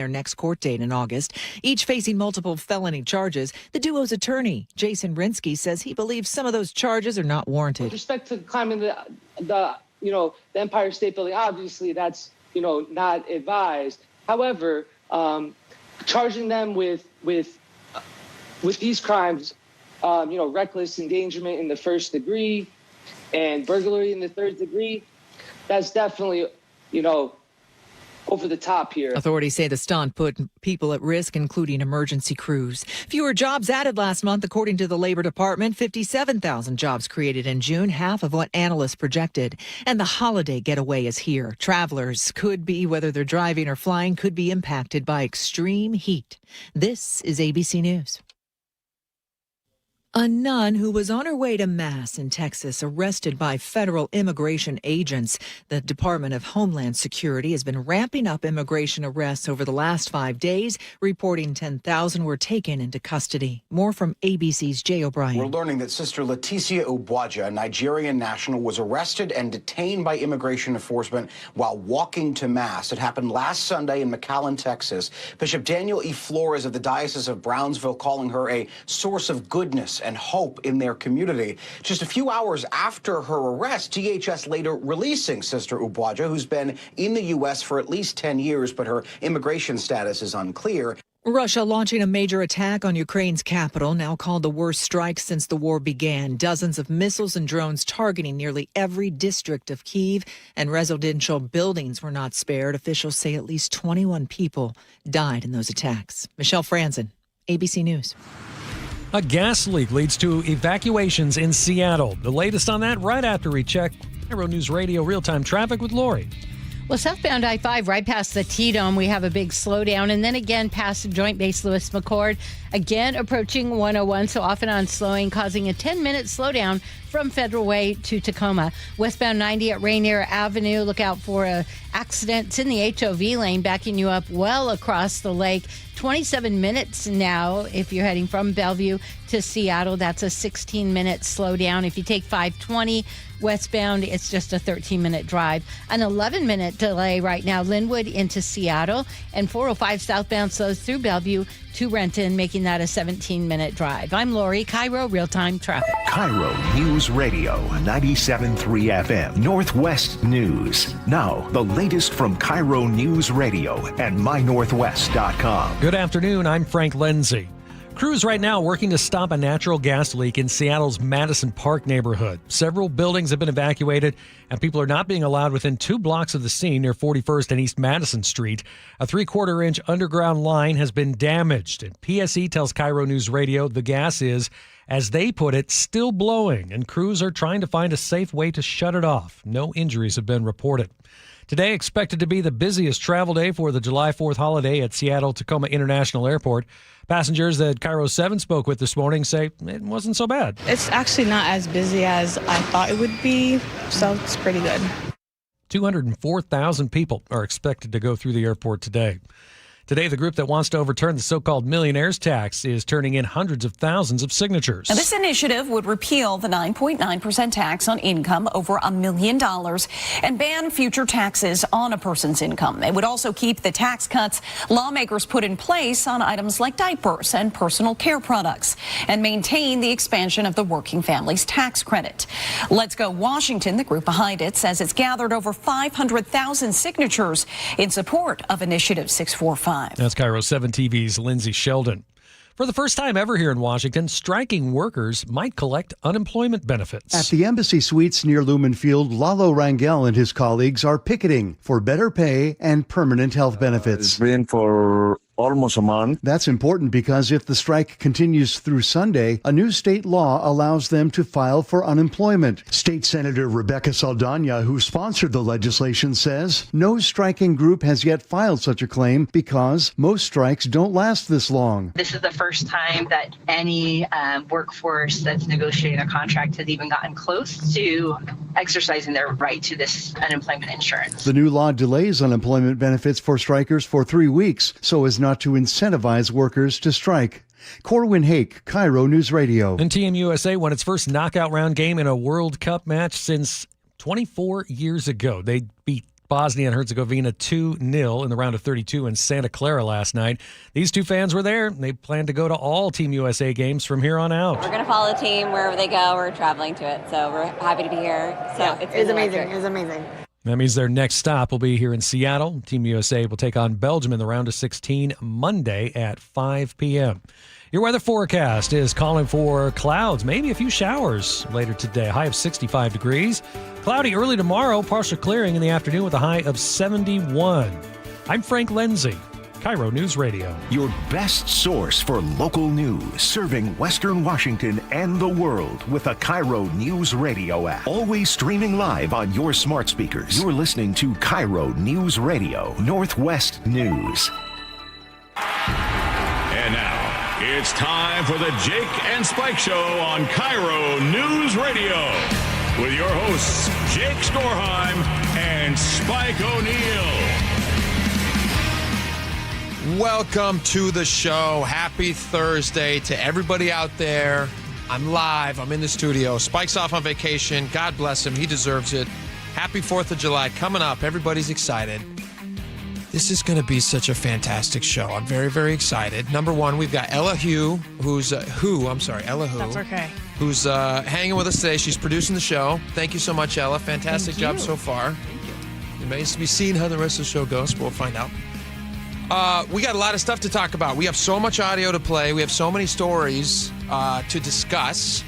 their next court date in August, each facing multiple felony charges. The duo's attorney, Jason Rinsky, says he believes some of those charges are not warranted. With respect to climbing the Empire State Building, obviously that's, not advised. However, charging them with these crimes, reckless endangerment in the first degree and burglary in the third degree, that's definitely, over the top here. Authorities say the stunt put people at risk, including emergency crews. Fewer jobs added last month, according to the Labor Department. 57,000 jobs created in June, half of what analysts projected. And the holiday getaway is here. Travelers could be, whether they're driving or flying, could be impacted by extreme heat. This is ABC News. A nun who was on her way to Mass in Texas arrested by federal immigration agents. The Department of Homeland Security has been ramping up immigration arrests over the last 5 days, reporting 10,000 were taken into custody. More from ABC's Jay O'Brien. We're learning that Sister Leticia Ubuaja, a Nigerian national, was arrested and detained by immigration enforcement while walking to Mass. It happened last Sunday in McAllen, Texas. Bishop Daniel E. Flores of the Diocese of Brownsville calling her a source of goodness and hope in their community. Just a few hours after her arrest, DHS later releasing Sister Ubuaja, who's been in the U.S. for at least 10 years, but her immigration status is unclear. Russia launching a major attack on Ukraine's capital, now called the worst strike since the war began. Dozens of missiles and drones targeting nearly every district of Kyiv, and residential buildings were not spared. Officials say at least 21 people died in those attacks. Michelle Franzen, ABC News. A gas leak leads to evacuations in Seattle. The latest on that right after we check KIRO Newsradio real-time traffic with Lori. Well, southbound I-5 right past the T-Dome, we have a big slowdown. And then again past Joint Base Lewis McChord, again approaching 101, so off and on slowing, causing a 10-minute slowdown from Federal Way to Tacoma. Westbound 90 at Rainier Avenue, look out for a accident. It's in the HOV lane, backing you up well across the lake. 27 minutes now if you're heading from Bellevue to Seattle. That's a 16-minute slowdown. If you take 520 westbound, it's just a 13-minute drive. An 11-minute delay right now, Linwood into Seattle. And 405 southbound slows through Bellevue to Renton, making that a 17-minute drive. I'm Lori, KIRO Real-Time Traffic. KIRO News Radio, 97.3 FM, Northwest News. Now, the latest from KIRO News Radio and mynorthwest.com. Good afternoon, I'm Frank Lindsay. Crews right now working to stop a natural gas leak in Seattle's Madison Park neighborhood. Several buildings have been evacuated, and people are not being allowed within 2 blocks of the scene near 41st and East Madison Street. A 3/4-inch underground line has been damaged, and PSE tells KIRO News Radio the gas is, as they put it, still blowing, and crews are trying to find a safe way to shut it off. No injuries have been reported. Today expected to be the busiest travel day for the July 4th holiday at Seattle-Tacoma International Airport. Passengers that KIRO 7 spoke with this morning say it wasn't so bad. It's actually not as busy as I thought it would be, so it's pretty good. 204,000 people are expected to go through the airport today. Today, the group that wants to overturn the so-called millionaire's tax is turning in hundreds of thousands of signatures. Now, this initiative would repeal the 9.9% tax on income over $1 million and ban future taxes on a person's income. It would also keep the tax cuts lawmakers put in place on items like diapers and personal care products and maintain the expansion of the working families tax credit. Let's Go Washington, the group behind it, says it's gathered over 500,000 signatures in support of Initiative 645. That's KIRO 7 TV's Lindsay Sheldon. For the first time ever here in Washington, striking workers might collect unemployment benefits. At the Embassy Suites near Lumen Field, Lalo Rangel and his colleagues are picketing for better pay and permanent health benefits. It's been for almost a month. That's important because if the strike continues through Sunday, a new state law allows them to file for unemployment. State Senator Rebecca Saldana, who sponsored the legislation, says no striking group has yet filed such a claim because most strikes don't last this long. This is the first time that any workforce that's negotiating a contract has even gotten close to exercising their right to this unemployment insurance. The new law delays unemployment benefits for strikers for 3 weeks so as not to incentivize workers to strike. Corwin Hake, KIRO News Radio. And Team USA won its first knockout round game in a World Cup match since 24 years ago. They beat Bosnia and Herzegovina 2-0 in the round of 32 in Santa Clara last night. These two fans were there. They plan to go to all Team USA games from here on out. We're going to follow the team wherever they go. We're traveling to it, so we're happy to be here. So it's amazing. It's amazing. That means their next stop will be here in Seattle. Team USA will take on Belgium in the round of 16 Monday at 5 p.m. Your weather forecast is calling for clouds, maybe a few showers later today. High of 65 degrees. Cloudy early tomorrow, partial clearing in the afternoon with a high of 71. I'm Frank Lindsay, KIRO News Radio. Your best source for local news, serving Western Washington and the world with a KIRO News Radio app. Always streaming live on your smart speakers. You're listening to KIRO News Radio, Northwest News. And now, it's time for the Jake and Spike Show on KIRO News Radio with your hosts, Jake Skorheim and Spike O'Neill. Welcome to the show. Happy Thursday to everybody out there. I'm live. I'm in the studio. Spike's off on vacation. God bless him. He deserves it. Happy 4th of July coming up. Everybody's excited. This is going to be such a fantastic show. I'm very, very excited. Number one, we've got Ella Hu, Ella Hu. That's okay. Who's hanging with us today. She's producing the show. Thank you so much, Ella. Fantastic job so far. It remains to be seen how the rest of the show goes, but we'll find out. We got a lot of stuff to talk about. We have so much audio to play. We have so many stories to discuss.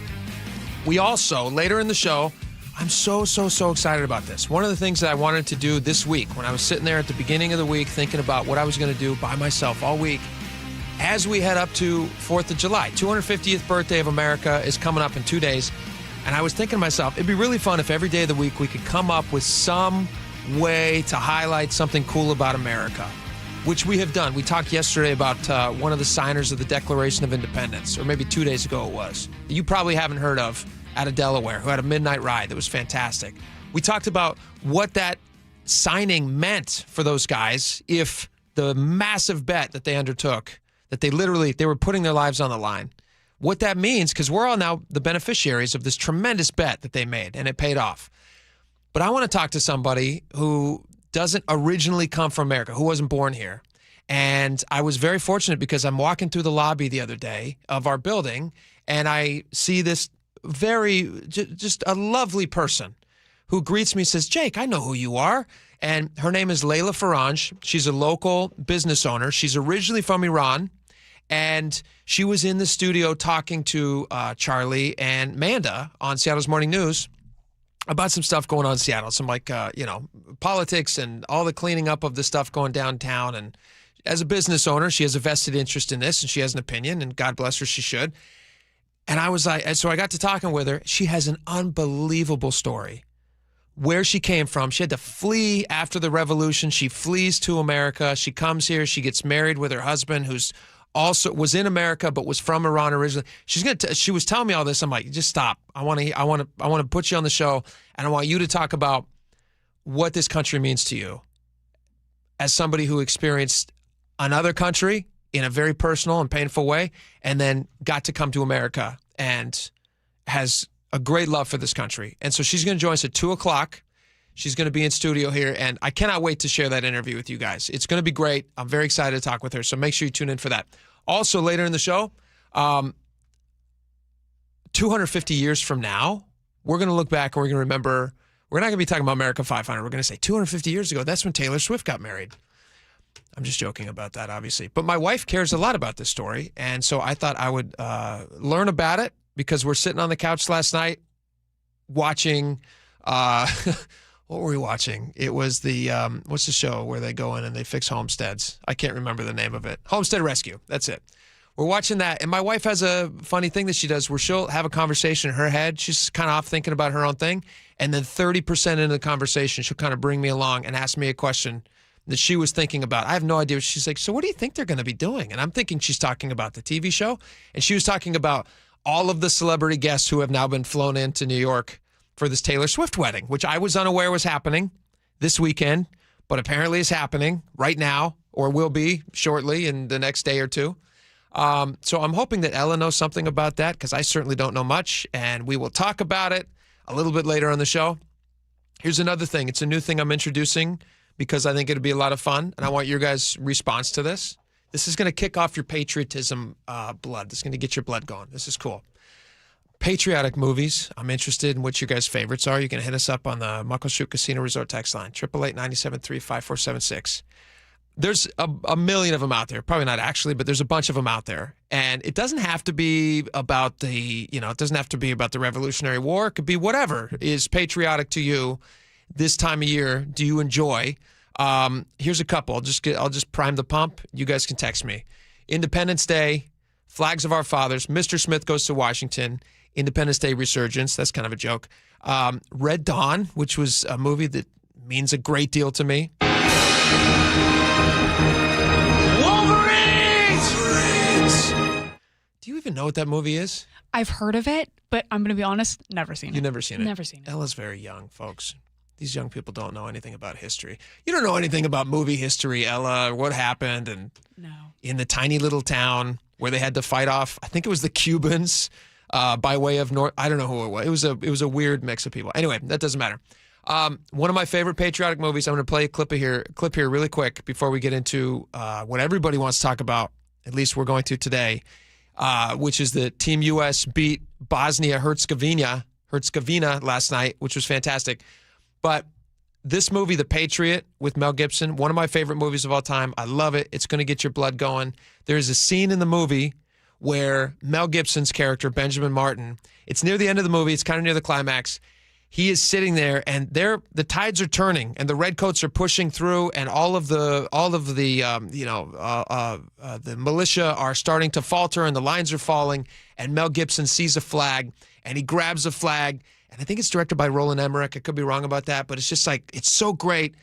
We also, later in the show, I'm so excited about this. One of the things that I wanted to do this week, when I was sitting there at the beginning of the week thinking about what I was going to do by myself all week, as we head up to 4th of July, 250th birthday of America is coming up in 2 days. And I was thinking to myself, it'd be really fun if every day of the week we could come up with some way to highlight something cool about America, which we have done. We talked yesterday about one of the signers of the Declaration of Independence, or maybe 2 days ago it was, that you probably haven't heard of, out of Delaware, who had a midnight ride that was fantastic. We talked about what that signing meant for those guys if the massive bet that they undertook, that they were putting their lives on the line. What that means, because we're all now the beneficiaries of this tremendous bet that they made, and it paid off. But I want to talk to somebody who doesn't originally come from America, who wasn't born here. And I was very fortunate because I'm walking through the lobby the other day of our building, and I see this just a lovely person who greets me, says, Jake, I know who you are. And her name is Layla Faranj. She's a local business owner. She's originally from Iran. And she was in the studio talking to Charlie and Manda on Seattle's Morning News about some stuff going on in Seattle, some politics and all the cleaning up of the stuff going downtown. And as a business owner, she has a vested interest in this, and she has an opinion, and God bless her, she should. And I was like, so I got to talking with her. She has an unbelievable story. Where she came from, she had to flee after the revolution. She flees to America. She comes here. She gets married with her husband, who's also was in America but was from Iran originally. She was telling me all this. I'm like, just stop. I want to put you on the show, and I want you to talk about what this country means to you as somebody who experienced another country in a very personal and painful way, and then got to come to America and has a great love for this country. And so she's going to join us at 2 o'clock. She's going to be in studio here, and I cannot wait to share that interview with you guys. It's going to be great. I'm very excited to talk with her, so make sure you tune in for that. Also, later in the show, 250 years from now, we're going to look back and we're going to remember, we're not going to be talking about America 500. We're going to say 250 years ago, that's when Taylor Swift got married. I'm just joking about that, obviously. But my wife cares a lot about this story, and so I thought I would learn about it because we're sitting on the couch last night watching, what were we watching? It was the, what's the show where they go in and they fix homesteads? I can't remember the name of it. Homestead Rescue, that's it. We're watching that, and my wife has a funny thing that she does where she'll have a conversation in her head. She's kind of off thinking about her own thing, and then 30% into the conversation, she'll kind of bring me along and ask me a question that she was thinking about. I have no idea. She's like, so what do you think they're going to be doing? And I'm thinking she's talking about the TV show. And she was talking about all of the celebrity guests who have now been flown into New York for this Taylor Swift wedding, which I was unaware was happening this weekend, but apparently is happening right now or will be shortly in the next day or two. So I'm hoping that Ella knows something about that because I certainly don't know much, and we will talk about it a little bit later on the show. Here's another thing. It's a new thing I'm introducing because I think it'd be a lot of fun, and I want your guys' response to this. This is going to kick off your patriotism blood. This is going to get your blood going. This is cool. Patriotic movies. I'm interested in what your guys' favorites are. You can hit us up on the Muckleshoot Casino Resort text line, 888-973-5476. There's a million of them out there. Probably not actually, but there's a bunch of them out there. And it doesn't have to be about the Revolutionary War. It could be whatever is patriotic to you this time of year. Do you enjoy? Here's a couple. I'll just prime the pump. You guys can text me. Independence Day, Flags of Our Fathers, Mr. Smith Goes to Washington, Independence Day Resurgence. That's kind of a joke. Red Dawn, which was a movie that means a great deal to me. Wolverines! Do you even know what that movie is? I've heard of it, but I'm going to be honest, never seen it. You've never seen it? Never seen it. Ella's very young, folks. These young people don't know anything about history. You don't know anything about movie history, Ella, or what happened in the tiny little town where they had to fight off, I think it was the Cubans by way of North. I don't know who it was. It was a weird mix of people. Anyway, that doesn't matter. One of my favorite patriotic movies. I'm going to play a clip here really quick before we get into what everybody wants to talk about. At least we're going to today, which is the Team U.S. beat Bosnia-Herzegovina last night, which was fantastic. But this movie, The Patriot, with Mel Gibson, one of my favorite movies of all time. I love it. It's going to get your blood going. There's a scene in the movie where Mel Gibson's character, Benjamin Martin, it's near the end of the movie. It's kind of near the climax. He is sitting there, and the tides are turning, and the redcoats are pushing through, and all of the militia are starting to falter, and the lines are falling. And Mel Gibson sees a flag, and he grabs a flag, and I think it's directed by Roland Emmerich. I could be wrong about that, but it's just like it's so great.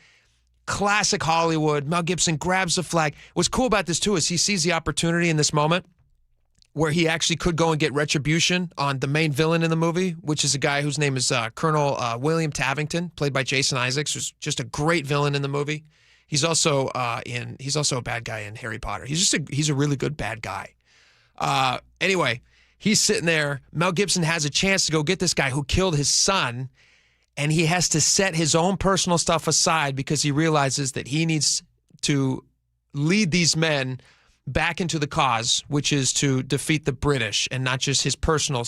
Classic Hollywood. Mel Gibson grabs the flag. What's cool about this too is he sees the opportunity in this moment where he actually could go and get retribution on the main villain in the movie, which is a guy whose name is Colonel William Tavington, played by Jason Isaacs, who's just a great villain in the movie. He's also a bad guy in Harry Potter. He's a really good bad guy. Anyway, he's sitting there. Mel Gibson has a chance to go get this guy who killed his son, and he has to set his own personal stuff aside because he realizes that he needs to lead these men back into the cause, which is to defeat the British and not just his personal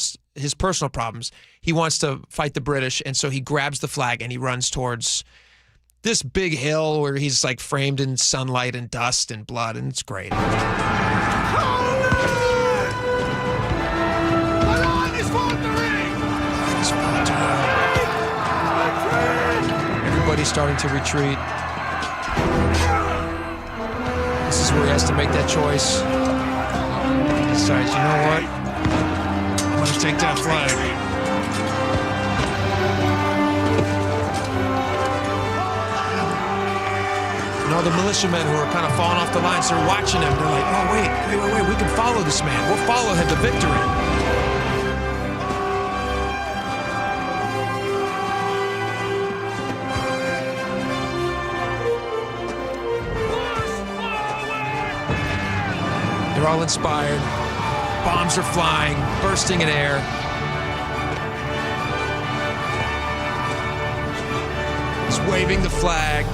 problems. He wants to fight the British, and so he grabs the flag and he runs towards this big hill where he's like framed in sunlight and dust and blood, and it's great. Everybody's starting to retreat. This is where he has to make that choice. He decides, you know what? I'm going to take that flag. And all the militiamen who are kind of falling off the lines, they're watching him. They're like, oh, wait, we can follow this man. We'll follow him to victory. They're all inspired. Bombs are flying, bursting in air. He's waving the flag.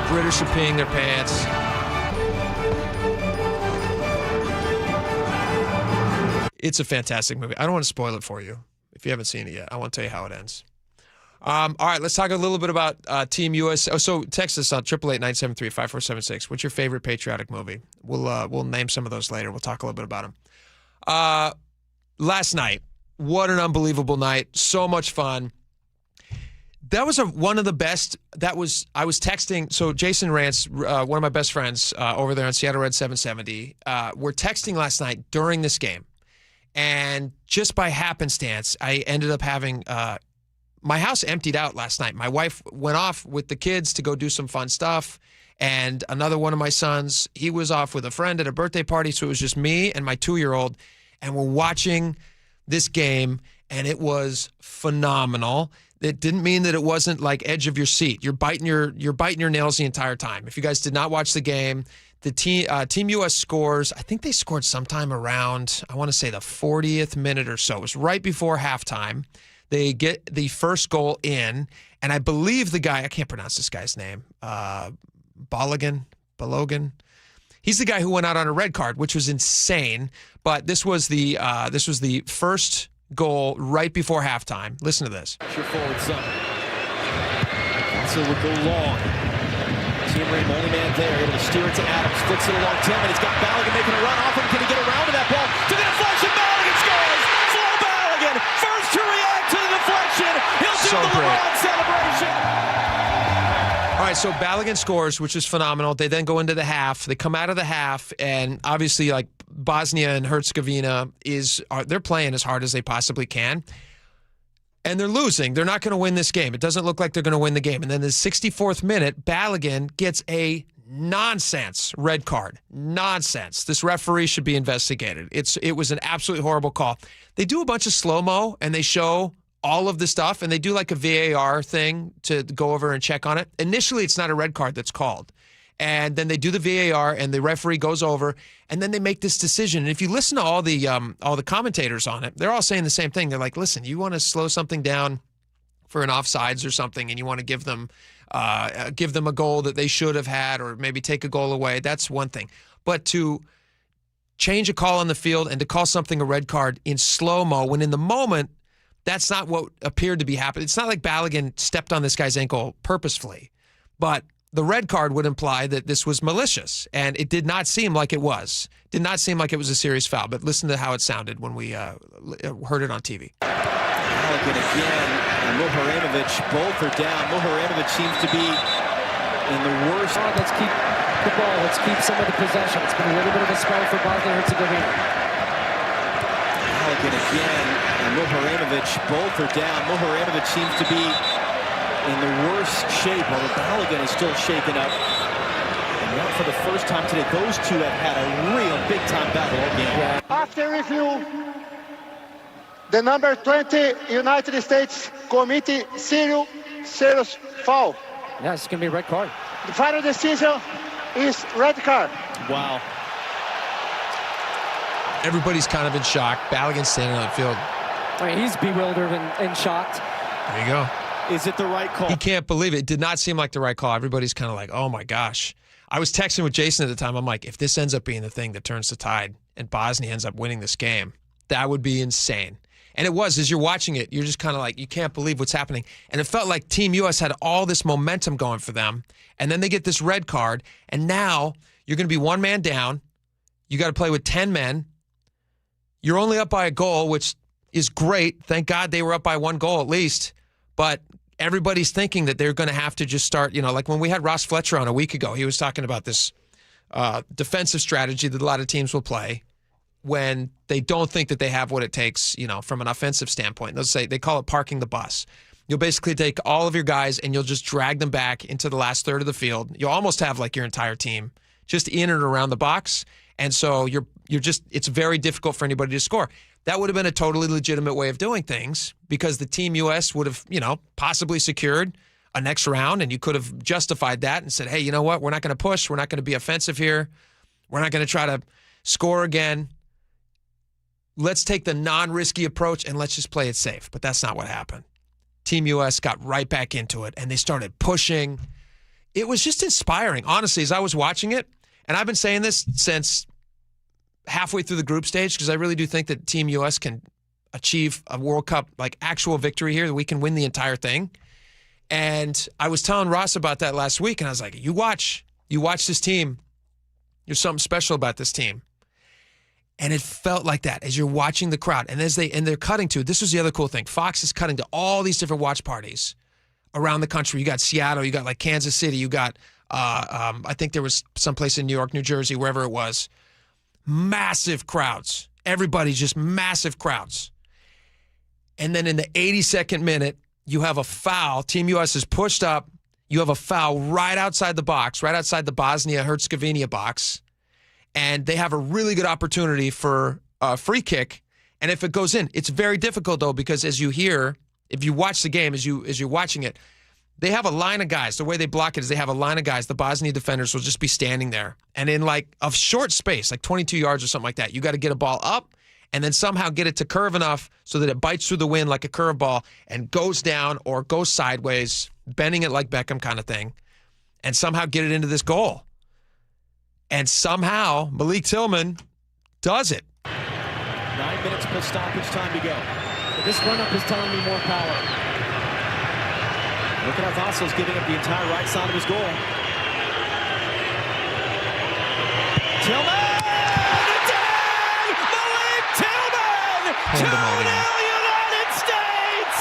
British are peeing their pants. It's a fantastic movie. I don't want to spoil it for you if you haven't seen it yet. I want to tell you how it ends. All right, let's talk a little bit about Team US. Oh, so text us on 888-973-5476. What's your favorite patriotic movie? We'll name some of those later. We'll talk a little bit about them. Last night, what an unbelievable night! So much fun. That was one of the best. I was texting. So Jason Rance, one of my best friends over there on Seattle Red 770, were texting last night during this game, and just by happenstance, I ended up having. My house emptied out last night. My wife went off with the kids to go do some fun stuff. And another one of my sons, he was off with a friend at a birthday party. So it was just me and my 2-year-old. And we're watching this game, and it was phenomenal. It didn't mean that it wasn't like edge of your seat. You're biting your nails the entire time. If you guys did not watch the game, the Team US scores. I think they scored sometime around, I want to say the 40th minute or so. It was right before halftime. They get the first goal in, And I believe the guy, I can't pronounce this guy's name, Balogun. He's the guy who went out on a red card, which was insane. But this was the first goal right before halftime. Listen to this. Your forward zone. So will go long. Team Ream, only man there, able to steer it to Adams. Flicks it along Tim, and he's got Balogun making a run off him. Can he get around to that ball? To the deflection, Balogun scores! Flo Balogun, first to react to the deflection. He'll do the LeBron celebration. All right, so Balogun scores, which is phenomenal. They then go into the half. They come out of the half, and obviously, like Bosnia and Herzegovina they're playing as hard as they possibly can, and they're losing. They're not going to win this game. It doesn't look like they're going to win the game. And then the 64th minute, Balogun gets a nonsense red card. Nonsense. This referee should be investigated. It was an absolutely horrible call. They do a bunch of slow-mo, and they show all of the stuff, and they do like a VAR thing to go over and check on it. Initially, it's not a red card that's called. And then they do the VAR, and the referee goes over, and then they make this decision. And if you listen to all the commentators on it, they're all saying the same thing. They're like, listen, you want to slow something down for an offsides or something, and you want to give them a goal that they should have had, or maybe take a goal away, that's one thing. But to change a call on the field and to call something a red card in slow-mo, when in the moment, that's not what appeared to be happening. It's not like Balogun stepped on this guy's ankle purposefully, but the red card would imply that this was malicious, and it did not seem like it was. Did not seem like it was a serious foul, but listen to how it sounded when we heard it on TV. Balogun again, and Muharanovic, both are down. Muharanovic seems to be in the worst. Let's keep the ball. Let's keep some of the possession. It's been a little bit of a spell for Bosnia-Herzegovina. Balogun again, and Muharanovic, both are down. Muharanovic seems to be in the worst shape, although Balogun is still shaken up. And not for the first time today, those two have had a real big-time battle all game. After review, the number 20 United States committee serious foul. Yeah, it's going to be a red card. The final decision is red card. Wow. Everybody's kind of in shock. Balogun standing on the field. I mean, he's bewildered and shocked. There you go. Is it the right call? He can't believe it. It did not seem like the right call. Everybody's kind of like, oh my gosh. I was texting with Jason at the time. I'm like, if this ends up being the thing that turns the tide and Bosnia ends up winning this game, that would be insane. And it was. As you're watching it, you're just kind of like, you can't believe what's happening. And it felt like Team U.S. had all this momentum going for them. And then they get this red card. And now you're going to be one man down. You got to play with 10 men. You're only up by a goal, which is great. Thank God they were up by one goal at least. But everybody's thinking that they're going to have to just start, like when we had Ross Fletcher on a week ago, he was talking about this defensive strategy that a lot of teams will play when they don't think that they have what it takes, from an offensive standpoint. They call it parking the bus. You'll basically take all of your guys and you'll just drag them back into the last third of the field. You'll almost have like your entire team just in and around the box. And so it's very difficult for anybody to score. That would have been a totally legitimate way of doing things because the Team U.S. would have, possibly secured a next round, and you could have justified that and said, hey, you know what? We're not going to push. We're not going to be offensive here. We're not going to try to score again. Let's take the non-risky approach and let's just play it safe. But that's not what happened. Team U.S. got right back into it, and they started pushing. It was just inspiring, honestly, as I was watching it. And I've been saying this since halfway through the group stage because I really do think that Team U.S. can achieve a World Cup, like actual victory here, that we can win the entire thing. And I was telling Ross about that last week, and I was like, you watch this team. There's something special about this team. And it felt like that as you're watching the crowd. And they're cutting to, this was the other cool thing. Fox is cutting to all these different watch parties around the country. You got Seattle, you got like Kansas City, you got, I think there was someplace in New York, New Jersey, wherever it was. Massive crowds. Everybody just massive crowds. And then in the 82nd minute, you have a foul. Team U.S. is pushed up. You have a foul right outside the box, right outside the Bosnia-Herzegovina box. And they have a really good opportunity for a free kick. And if it goes in, it's very difficult, though, because as you hear, if you watch the game, as you're watching it, they have a line of guys. The way they block it is they have a line of guys. The Bosnia defenders will just be standing there. And in like a short space, like 22 yards or something like that, you got to get a ball up and then somehow get it to curve enough so that it bites through the wind like a curveball and goes down or goes sideways, bending it like Beckham kind of thing, and somehow get it into this goal. And somehow Malik Tillman does it. 9 minutes plus stoppage time to go. But this run-up is telling me more power. Look at how Vassal's giving up the entire right side of his goal. Tillman! Malik Tillman! 2-0 United States!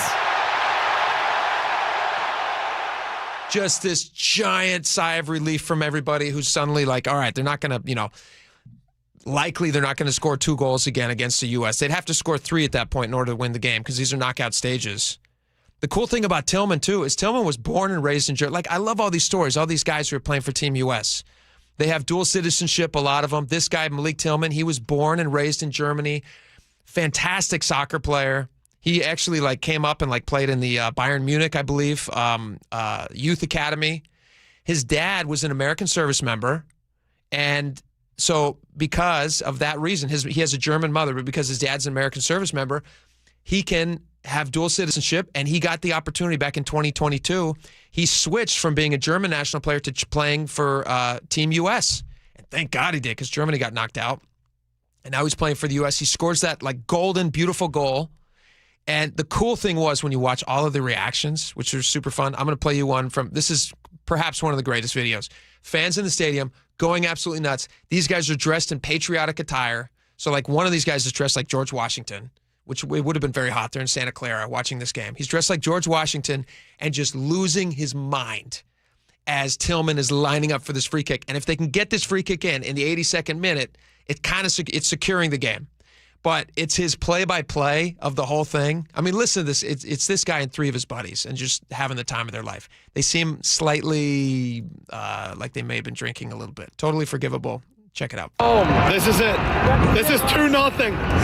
Just this giant sigh of relief from everybody who's suddenly like, all right, they're not going to, likely they're not going to score 2 goals again against the U.S. They'd have to score 3 at that point in order to win the game because these are knockout stages. The cool thing about Tillman, too, is Tillman was born and raised in Germany. Like, I love all these stories, all these guys who are playing for Team U.S. They have dual citizenship, a lot of them. This guy, Malik Tillman, he was born and raised in Germany. Fantastic soccer player. He actually came up and played in the Bayern Munich, I believe, youth academy. His dad was an American service member, and so because of that reason, he has a German mother, but because his dad's an American service member, he can have dual citizenship, and he got the opportunity back in 2022. He switched from being a German national player to playing for Team U.S., and thank God he did because Germany got knocked out, and now he's playing for the U.S. He scores that golden, beautiful goal. And the cool thing was when you watch all of the reactions, which are super fun, I'm going to play you one from, this is perhaps one of the greatest videos. Fans in the stadium going absolutely nuts. These guys are dressed in patriotic attire. So one of these guys is dressed like George Washington, which it would have been very hot there in Santa Clara watching this game. He's dressed like George Washington and just losing his mind as Tillman is lining up for this free kick. And if they can get this free kick in the 82nd minute, it's securing the game. But it's his play-by-play of the whole thing. I mean, listen to this. It's this guy and 3 of his buddies and just having the time of their life. They seem slightly like they may have been drinking a little bit. Totally forgivable. Check it out. Oh, this is it. This is 2-0.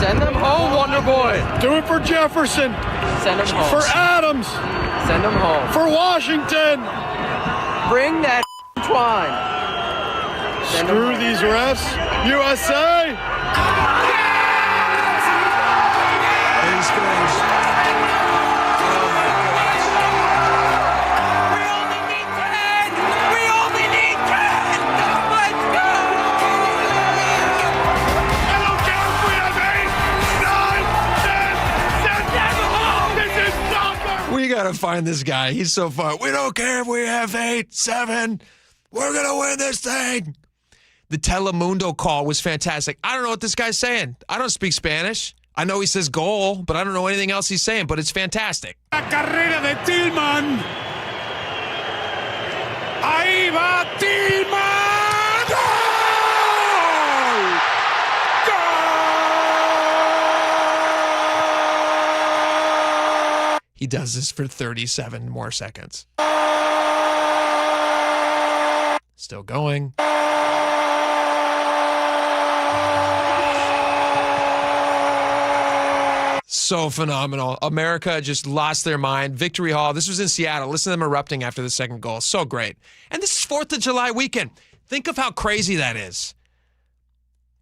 Send them home, Wonder Boy. Do it for Jefferson. Send them home. For Adams. Send them home. For Washington. Bring that twine. Screw these refs. USA. We gotta find this guy. He's so fun. We don't care if we have 8, 7. We're gonna win this thing. The Telemundo call was fantastic. I don't know what this guy's saying. I don't speak Spanish. I know he says goal, but I don't know anything else he's saying, but it's fantastic. La carrera de Tillman. Ahí va Tillman. Goal! He does this for 37 more seconds. Still going. So phenomenal. America just lost their mind. Victory Hall. This was in Seattle. Listen to them erupting after the second goal. So great. And this is 4th of July weekend. Think of how crazy that is.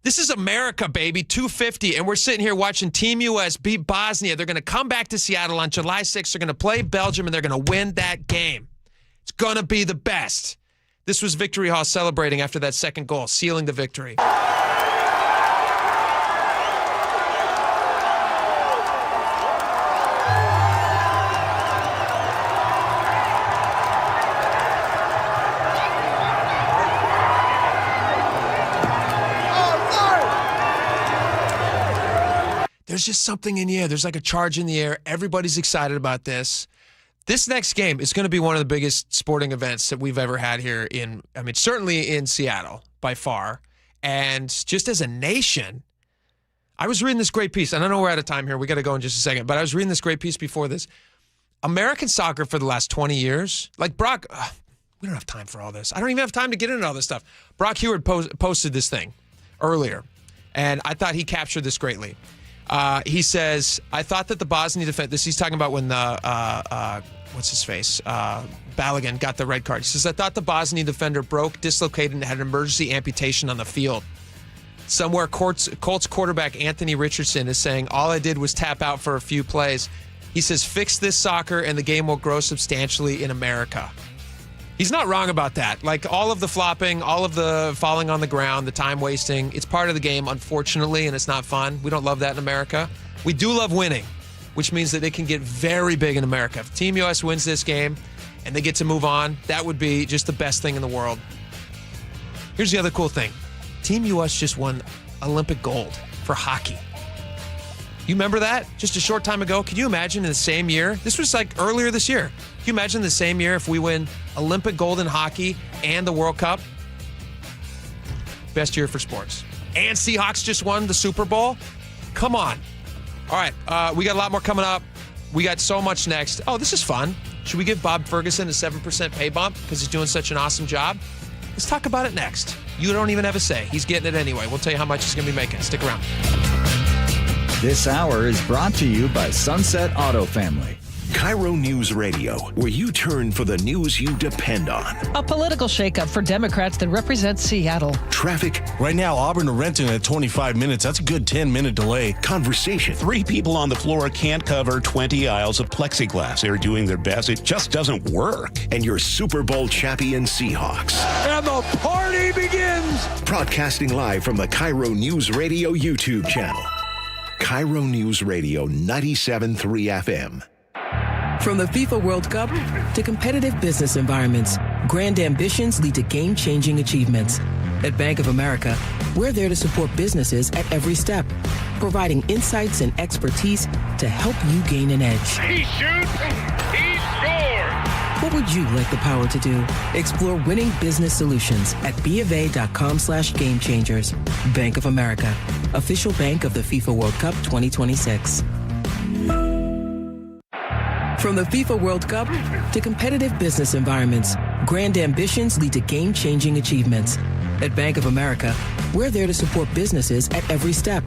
This is America, baby. 250. And we're sitting here watching Team US beat Bosnia. They're going to come back to Seattle on July 6th. They're going to play Belgium, and they're going to win that game. It's going to be the best. This was Victory Hall celebrating after that second goal, sealing the victory. There's just something in the air. There's like a charge in the air. Everybody's excited about this. This next game is going to be one of the biggest sporting events that we've ever had here certainly in Seattle by far. And just as a nation, I was reading this great piece, and I know we're out of time here. We got to go in just a second, but I was reading this great piece before this. American soccer for the last 20 years, like Brock, we don't have time for all this. I don't even have time to get into all this stuff. Brock Heward posted this thing earlier, and I thought he captured this greatly. He says, I thought that the Bosnia defense, he's talking about when the, Balogun got the red card. He says, I thought the Bosnia defender broke, dislocated, and had an emergency amputation on the field. Somewhere, Colts quarterback Anthony Richardson is saying, all I did was tap out for a few plays. He says, fix this soccer and the game will grow substantially in America. He's not wrong about that. Like, all of the flopping, all of the falling on the ground, the time wasting, it's part of the game, unfortunately, and it's not fun. We don't love that in America. We do love winning, which means that it can get very big in America. If Team US wins this game and they get to move on, that would be just the best thing in the world. Here's the other cool thing. Team US just won Olympic gold for hockey. You remember that? Just a short time ago. Can you imagine in the same year? This was like earlier this year. Can you imagine the same year if we win Olympic gold in hockey and the World Cup? Best year for sports. And Seahawks just won the Super Bowl. Come on. All right, we got a lot more coming up. We got so much next. Oh, this is fun. Should we give Bob Ferguson a 7% pay bump because he's doing such an awesome job? Let's talk about it next. You don't even have a say. He's getting it anyway. We'll tell you how much he's going to be making. Stick around. This hour is brought to you by Sunset Auto Family. KIRO News Radio, where you turn for the news you depend on. A political shakeup for Democrats that represent Seattle. Traffic. Right now, Auburn to Renton at 25 minutes. That's a good 10-minute delay. Conversation. 3 people on the floor can't cover 20 aisles of plexiglass. They're doing their best. It just doesn't work. And your Super Bowl champion Seahawks. And the party begins. Broadcasting live from the KIRO News Radio YouTube channel. KIRO News Radio 97.3 FM. From the FIFA World Cup to competitive business environments, grand ambitions lead to game-changing achievements. At Bank of America, we're there to support businesses at every step, providing insights and expertise to help you gain an edge. He shoots, he scores. What would you like the power to do? Explore winning business solutions at BofA.com/gamechangers. Bank of America, official bank of the FIFA World Cup 2026. From the FIFA World Cup to competitive business environments, grand ambitions lead to game-changing achievements. At Bank of America, we're there to support businesses at every step,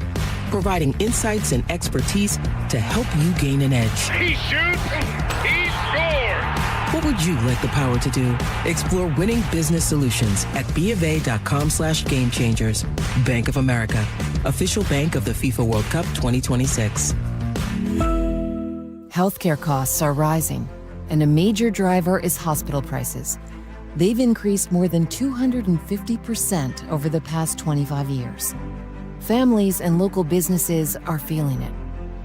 providing insights and expertise to help you gain an edge. He shoots, he scores. What would you like the power to do? Explore winning business solutions at BofA.com/gamechangers. Bank of America, official bank of the FIFA World Cup 2026. Healthcare costs are rising, and a major driver is hospital prices. They've increased more than 250% over the past 25 years. Families and local businesses are feeling it.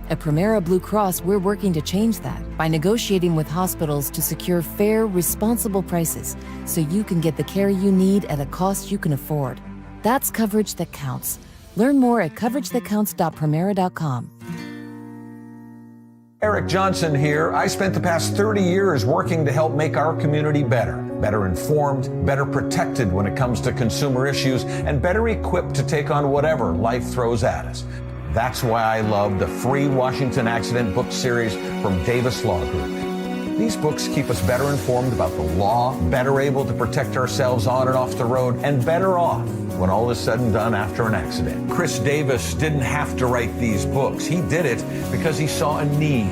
At Primera Blue Cross, we're working to change that by negotiating with hospitals to secure fair, responsible prices so you can get the care you need at a cost you can afford. That's coverage that counts. Learn more at coveragethatcounts.primera.com. Eric Johnson here. I spent the past 30 years working to help make our community better informed, better protected when it comes to consumer issues, and better equipped to take on whatever life throws at us. That's why I love the free Washington Accident book series from Davis Law Group. These books keep us better informed about the law, better able to protect ourselves on and off the road, and better off when all is said and done after an accident. Chris Davis didn't have to write these books. He did it because he saw a need.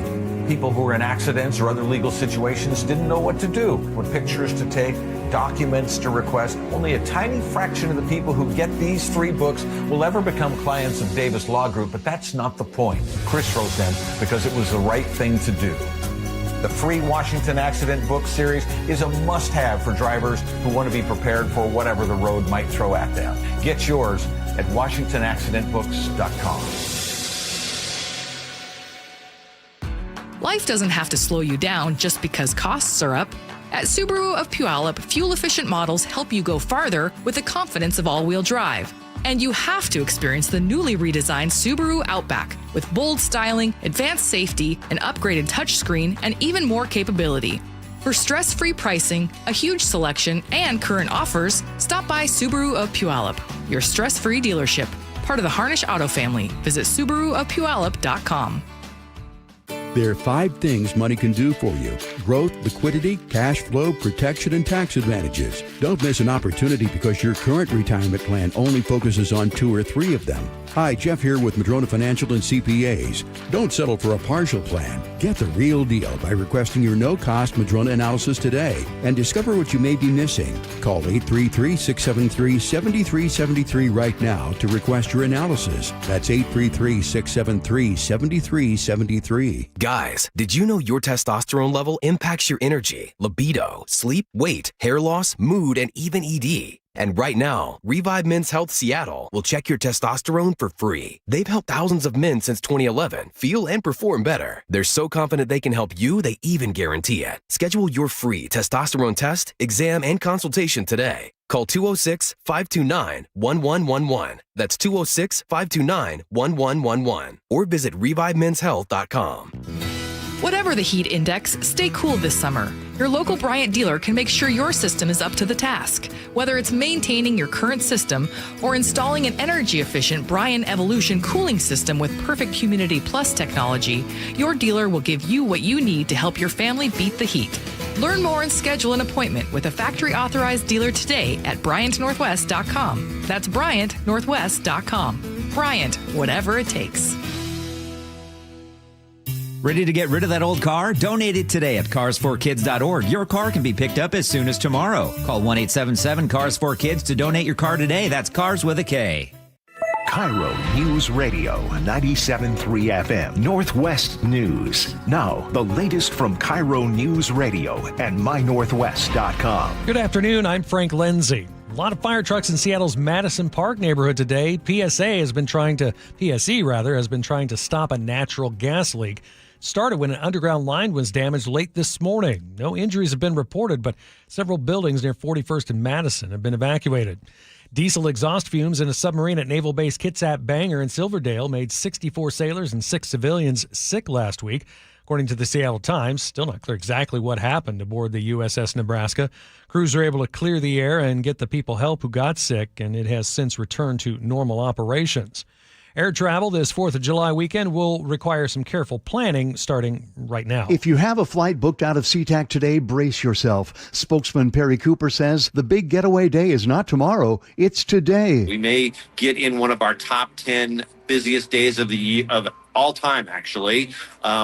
People who were in accidents or other legal situations didn't know what to do, what pictures to take, documents to request. Only a tiny fraction of the people who get these free books will ever become clients of Davis Law Group, but that's not the point. Chris wrote them because it was the right thing to do. The free Washington Accident book series is a must-have for drivers who want to be prepared for whatever the road might throw at them. Get yours at WashingtonAccidentBooks.com. Life doesn't have to slow you down just because costs are up. At Subaru of Puyallup, fuel-efficient models help you go farther with the confidence of all-wheel drive. And you have to experience the newly redesigned Subaru Outback with bold styling, advanced safety, an upgraded touchscreen, and even more capability. For stress-free pricing, a huge selection, and current offers, stop by Subaru of Puyallup, your stress-free dealership, part of the Harnish Auto family. Visit SubaruofPuyallup.com. There are 5 things money can do for you: growth, liquidity, cash flow, protection, and tax advantages. Don't miss an opportunity because your current retirement plan only focuses on 2 or 3 of them. Hi, Jeff here with Madrona Financial and CPAs. Don't settle for a partial plan. Get the real deal by requesting your no-cost Madrona analysis today and discover what you may be missing. Call 833-673-7373 right now to request your analysis. That's 833-673-7373. Guys, did you know your testosterone level impacts your energy, libido, sleep, weight, hair loss, mood, and even ED? And right now, Revive Men's Health Seattle will check your testosterone for free. They've helped thousands of men since 2011 feel and perform better. They're so confident they can help you, they even guarantee it. Schedule your free testosterone test, exam, and consultation today. Call 206-529-1111. That's 206-529-1111. Or visit ReviveMen'sHealth.com. Whatever the heat index, stay cool this summer. Your local Bryant dealer can make sure your system is up to the task. Whether it's maintaining your current system or installing an energy-efficient Bryant Evolution cooling system with perfect Humidity Plus technology, your dealer will give you what you need to help your family beat the heat. Learn more and schedule an appointment with a factory-authorized dealer today at BryantNorthwest.com. That's BryantNorthwest.com. Bryant, whatever it takes. Ready to get rid of that old car? Donate it today at carsforkids.org. Your car can be picked up as soon as tomorrow. Call 1-877-CARS4KIDS to donate your car today. That's Cars with a K. KIRO News Radio 97.3 FM Northwest News. Now, the latest from KIRO News Radio and mynorthwest.com. Good afternoon. I'm Frank Lindsay. A lot of fire trucks in Seattle's Madison Park neighborhood today. PSE has been trying to stop a natural gas leak. Started when an underground line was damaged late this morning. No injuries have been reported, but several buildings near 41st and Madison have been evacuated. Diesel exhaust fumes in a submarine at Naval Base Kitsap Bangor in Silverdale made 64 sailors and 6 civilians sick last week. According to the Seattle Times, still not clear exactly what happened aboard the USS Nebraska. Crews were able to clear the air and get the people help who got sick, and it has since returned to normal operations. Air travel this 4th of July weekend will require some careful planning starting right now. If you have a flight booked out of SeaTac today, brace yourself. Spokesman Perry Cooper says the big getaway day is not tomorrow, it's today. We may get in one of our top 10 busiest days of the year, of all time, actually.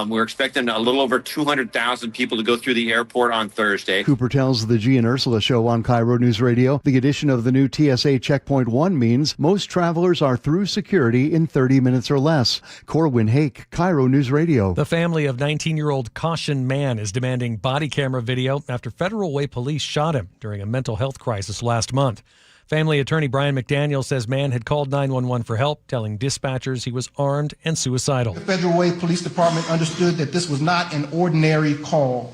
We're expecting a little over 200,000 people to go through the airport on Thursday. Cooper tells the G and Ursula show on KIRO News Radio the addition of the new TSA Checkpoint 1 means most travelers are through security in 30 minutes or less. Corwin Hake, KIRO News Radio. The family of 19-year-old Caution Man is demanding body camera video after Federal Way police shot him during a mental health crisis last month. Family attorney Brian McDaniel says Man had called 911 for help, telling dispatchers he was armed and suicidal. The Federal Way Police Department understood that this was not an ordinary call.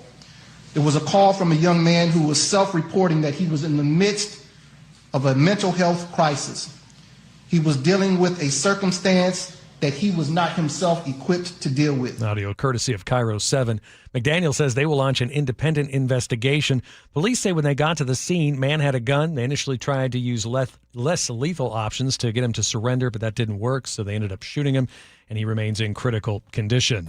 It was a call from a young man who was self-reporting that he was in the midst of a mental health crisis. He was dealing with a circumstance that he was not himself equipped to deal with. Audio courtesy of KIRO 7. McDaniel says they will launch an independent investigation. Police say when they got to the scene, Man had a gun. They initially tried to use less lethal options to get him to surrender, but that didn't work, so they ended up shooting him, and he remains in critical condition.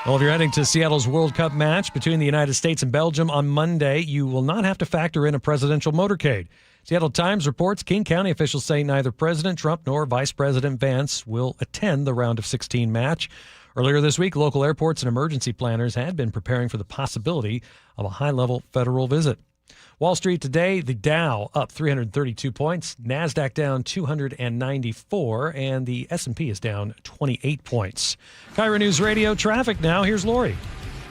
Well, if you're heading to Seattle's World Cup match between the United States and Belgium on Monday, you will not have to factor in a presidential motorcade. Seattle Times reports King County officials say neither President Trump nor Vice President Vance will attend the round of 16 match. Earlier this week, local airports and emergency planners had been preparing for the possibility of a high-level federal visit. Wall Street today, the Dow up 332 points, NASDAQ down 294, and the S&P is down 28 points. KIRO News Radio traffic now. Here's Lori.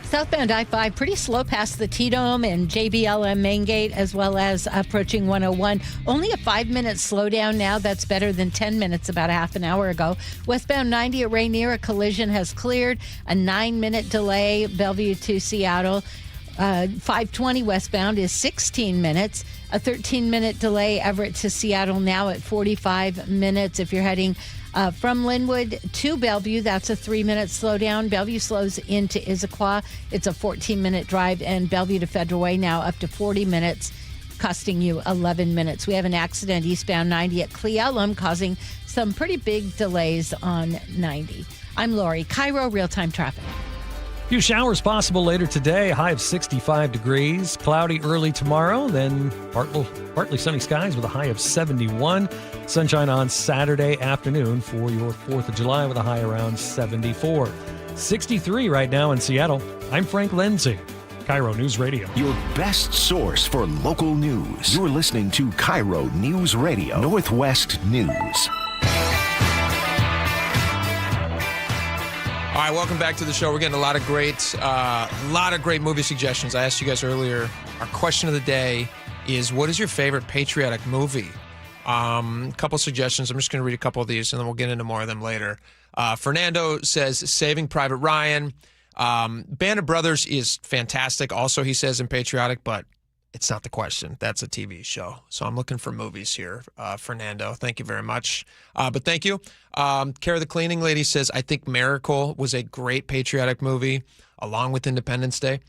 Southbound I-5 pretty slow past the T-Dome and JBLM Main Gate, as well as approaching 101. Only a 5-minute slowdown now. That's better than 10 minutes about a half an hour ago. Westbound 90 at Rainier, a collision has cleared. A 9-minute delay, Bellevue to Seattle. 520 westbound is 16 minutes. A 13-minute delay, Everett to Seattle, now at 45 minutes. If you're heading from Linwood to Bellevue, that's a 3-minute slowdown. Bellevue slows into Issaquah. It's a 14-minute drive, and Bellevue to Federal Way now up to 40 minutes, costing you 11 minutes. We have an accident eastbound 90 at Cle Elum, causing some pretty big delays on 90. I'm Lori. KIRO Real-Time Traffic. Few showers possible later today, high of 65 degrees. Cloudy early tomorrow, then partly sunny skies with a high of 71. Sunshine on Saturday afternoon for your 4th of July with a high around 74. 63 right now in Seattle. I'm Frank Lindsay, KIRO News Radio. Your best source for local news. You're listening to KIRO News Radio, Northwest News. All right, welcome back to the show. We're getting a lot of great movie suggestions. I asked you guys earlier. Our question of the day is, what is your favorite patriotic movie? A couple suggestions. I'm just going to read a couple of these, and then we'll get into more of them later. Fernando says Saving Private Ryan. Band of Brothers is fantastic. Also, he says in patriotic, but it's not the question. That's a TV show. So I'm looking for movies here, Fernando. Thank you very much. But thank you. Kara the Cleaning Lady says, I think Miracle was a great patriotic movie, along with Independence Day.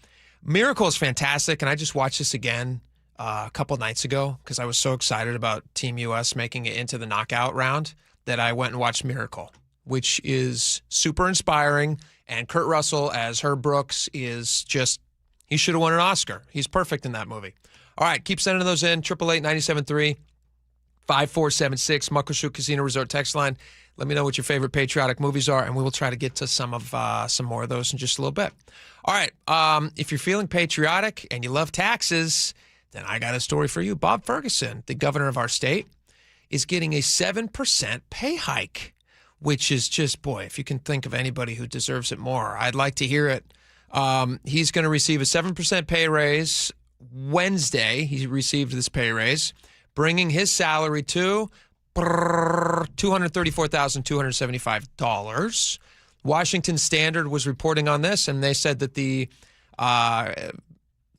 Miracle is fantastic, and I just watched this again a couple nights ago because I was so excited about Team U.S. making it into the knockout round that I went and watched Miracle, which is super inspiring. And Kurt Russell as Herb Brooks is just, he should have won an Oscar. He's perfect in that movie. All right, keep sending those in. 888-973-5476, Muckleshoot Casino Resort text line. Let me know what your favorite patriotic movies are, and we will try to get to some more of those in just a little bit. All right, if you're feeling patriotic and you love taxes, then I got a story for you. Bob Ferguson, the governor of our state, is getting a 7% pay hike, which is just, boy, if you can think of anybody who deserves it more, I'd like to hear it. He's going to receive a 7% pay raise Wednesday. He received this pay raise, bringing his salary to $234,275. Washington Standard was reporting on this, and they said that the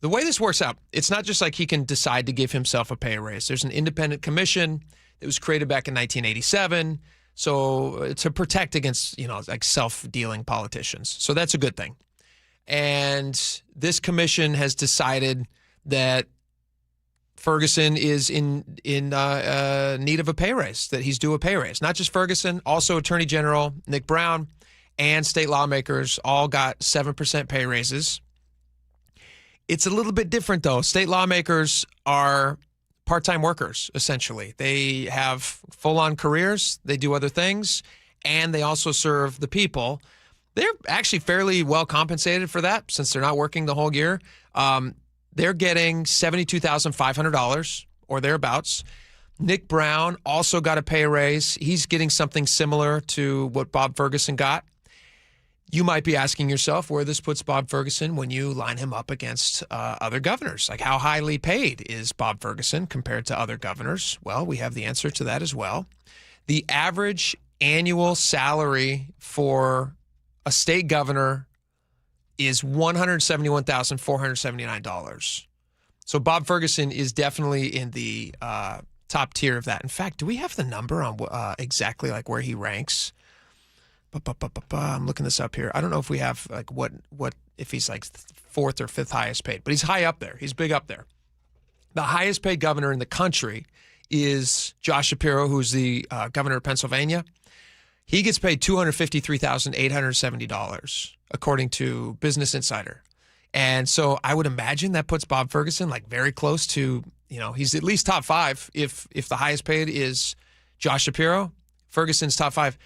way this works out, it's not just like he can decide to give himself a pay raise. There's an independent commission that was created back in 1987, so to protect against, like self-dealing politicians. So that's a good thing. And this commission has decided that Ferguson is in need of a pay raise, that he's due a pay raise. Not just Ferguson, also Attorney General Nick Brown and state lawmakers all got 7% pay raises. It's a little bit different, though. State lawmakers are part-time workers, essentially. They have full-on careers, they do other things, and they also serve the people. They're actually fairly well compensated for that since they're not working the whole year. They're getting $72,500 or thereabouts. Nick Brown also got a pay raise. He's getting something similar to what Bob Ferguson got. You might be asking yourself where this puts Bob Ferguson when you line him up against other governors. Like, how highly paid is Bob Ferguson compared to other governors? Well, we have the answer to that as well. The average annual salary for a state governor is $171,479. So Bob Ferguson is definitely in the top tier of that. In fact, do we have the number on exactly like where he ranks? I'm looking this up here. I don't know if we have like what if he's like fourth or fifth highest paid, but he's high up there. He's big up there. The highest paid governor in the country is Josh Shapiro, who's the governor of Pennsylvania. He gets paid $253,870, according to Business Insider. And so I would imagine that puts Bob Ferguson like very close to, he's at least top five. If the highest paid is Josh Shapiro, Ferguson's top five.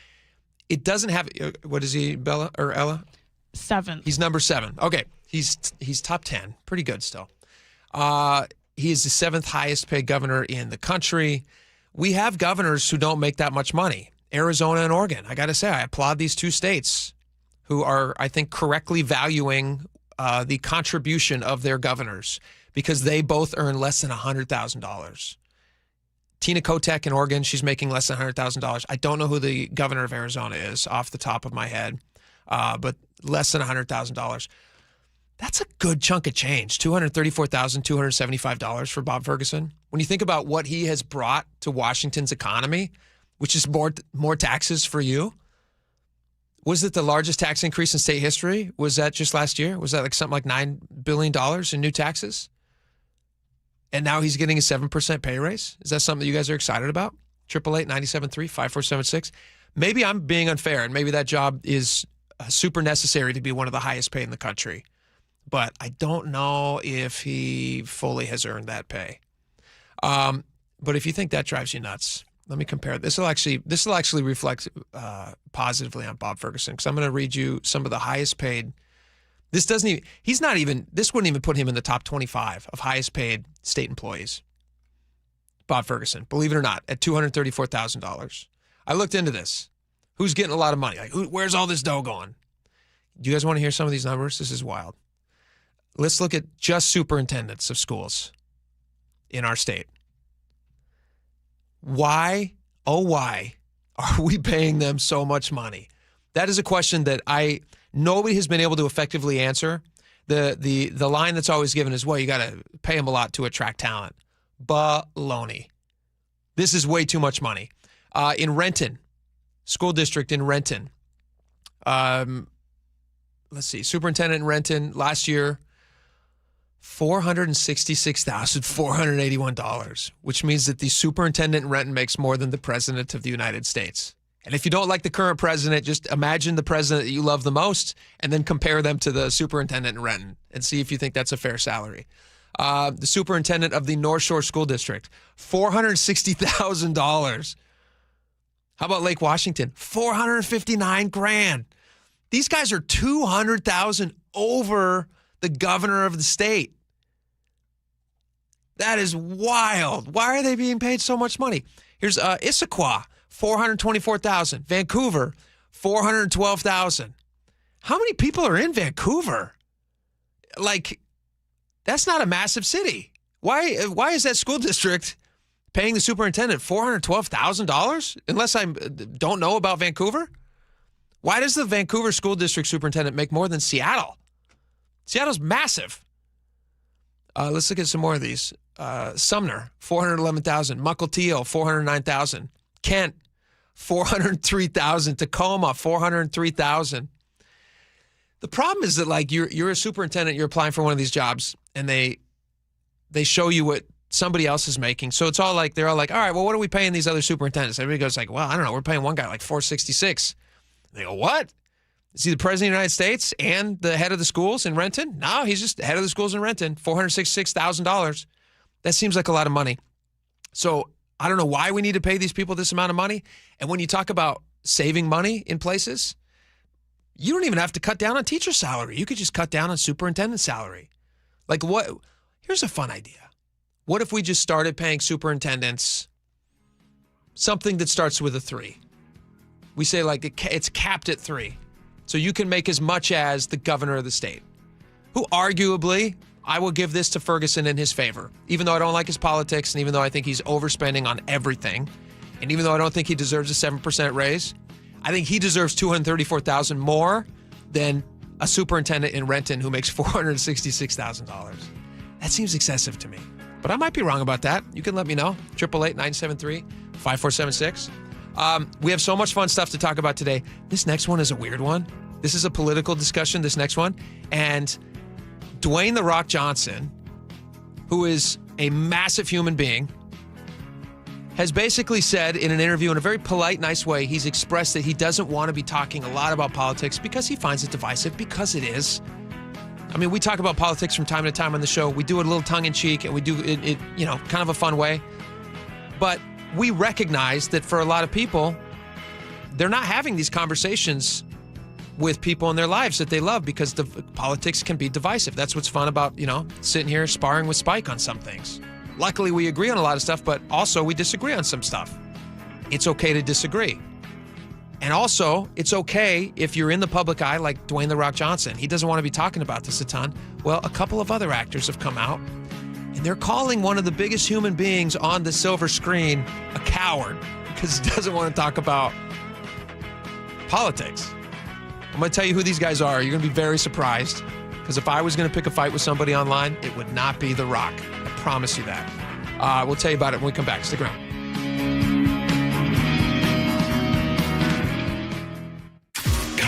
It doesn't have, what is he, Bella or Ella? 7. He's number 7. Okay, he's top 10. Pretty good still. He is the 7th highest paid governor in the country. We have governors who don't make that much money. Arizona and Oregon. I got to say, I applaud these two states who are, I think, correctly valuing the contribution of their governors because they both earn less than $100,000. Tina Kotek in Oregon, she's making less than $100,000. I don't know who the governor of Arizona is off the top of my head, but less than $100,000. That's a good chunk of change, $234,275 for Bob Ferguson. When you think about what he has brought to Washington's economy, which is more taxes for you. Was it the largest tax increase in state history? Was that just last year? Was that like something like $9 billion in new taxes? And now he's getting a 7% pay raise? Is that something that you guys are excited about? 888-973-5476. Maybe I'm being unfair, and maybe that job is super necessary to be one of the highest paid in the country. But I don't know if he fully has earned that pay. But if you think that drives you nuts, let me compare. This will actually reflect positively on Bob Ferguson, because I'm going to read you some of the highest paid. This wouldn't even put him in the top 25 of highest paid state employees. Bob Ferguson, believe it or not, at $234,000. I looked into this. Who's getting a lot of money? Like, where's all this dough going? Do you guys want to hear some of these numbers? This is wild. Let's look at just superintendents of schools in our state. Why, oh why, are we paying them so much money? That is a question that nobody has been able to effectively answer. The line that's always given is, well, you got to pay them a lot to attract talent. Baloney. This is way too much money. In Renton, school district in Renton, let's see, superintendent in Renton last year, $466,481, which means that the superintendent in Renton makes more than the president of the United States. And if you don't like the current president, just imagine the president that you love the most and then compare them to the superintendent in Renton and see if you think that's a fair salary. The superintendent of the North Shore School District, $460,000. How about Lake Washington? $459,000. These guys are $200,000 over the governor of the state. That is wild. Why are they being paid so much money? Here's Issaquah, $424,000. Vancouver, $412,000. How many people are in Vancouver? Like, that's not a massive city. Why is that school district paying the superintendent $412,000? Unless I don't know about Vancouver? Why does the Vancouver school district superintendent make more than Seattle? Seattle's massive. Let's look at some more of these. Sumner, $411,000. Mukilteo, $409,000. Kent, $403,000. Tacoma, $403,000. The problem is that, like, you're a superintendent, you're applying for one of these jobs, and they show you what somebody else is making. So it's all like, they're all like, all right, well, what are we paying these other superintendents? Everybody goes like, well, I don't know. We're paying one guy like $466,000. They go, what? Is he the president of the United States and the head of the schools in Renton? No, he's just the head of the schools in Renton, $466,000. That seems like a lot of money. So I don't know why we need to pay these people this amount of money. And when you talk about saving money in places, you don't even have to cut down on teacher salary. You could just cut down on superintendent salary. Like, what? Here's a fun idea. What if we just started paying superintendents something that starts with a 3? We say, like, it's capped at 3. So you can make as much as the governor of the state, who arguably, I will give this to Ferguson in his favor, even though I don't like his politics and even though I think he's overspending on everything, and even though I don't think he deserves a 7% raise, I think he deserves $234,000 more than a superintendent in Renton who makes $466,000. That seems excessive to me, but I might be wrong about that. You can let me know. 888-973-5476. We have so much fun stuff to talk about today. This next one is a weird one. This is a political discussion, this next one. And Dwayne "The Rock" Johnson, who is a massive human being, has basically said in an interview in a very polite, nice way, he's expressed that he doesn't want to be talking a lot about politics because he finds it divisive, because it is. I mean, we talk about politics from time to time on the show. We do it a little tongue-in-cheek, and we do it, kind of a fun way. But we recognize that for a lot of people, they're not having these conversations with people in their lives that they love because the politics can be divisive. That's what's fun about, sitting here sparring with Spike on some things. Luckily, we agree on a lot of stuff, but also we disagree on some stuff. It's okay to disagree. And also, it's okay if you're in the public eye like Dwayne "The Rock" Johnson. He doesn't want to be talking about this a ton. Well, a couple of other actors have come out, and they're calling one of the biggest human beings on the silver screen a coward because he doesn't want to talk about politics. I'm going to tell you who these guys are. You're going to be very surprised, because if I was going to pick a fight with somebody online, it would not be The Rock. I promise you that. We'll tell you about it when we come back. Stick around.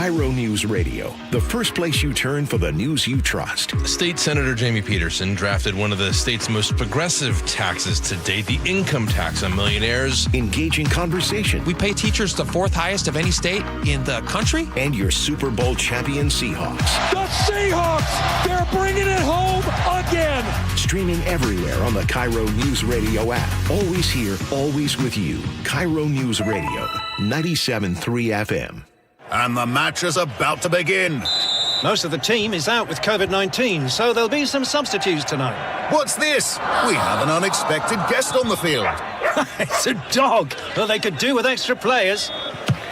KIRO News Radio, the first place you turn for the news you trust. State Senator Jamie Peterson drafted one of the state's most progressive taxes to date, the income tax on millionaires. Engaging conversation. We pay teachers the fourth highest of any state in the country. And your Super Bowl champion Seahawks. The Seahawks! They're bringing it home again! Streaming everywhere on the KIRO News Radio app. Always here, always with you. KIRO News Radio, 97.3 FM. And the match is about to begin. Most of the team is out with COVID-19, so there'll be some substitutes tonight. What's this? We have an unexpected guest on the field. It's a dog. Well, they could do with extra players.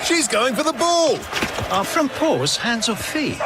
She's going for the ball. Are front paws hands or feet?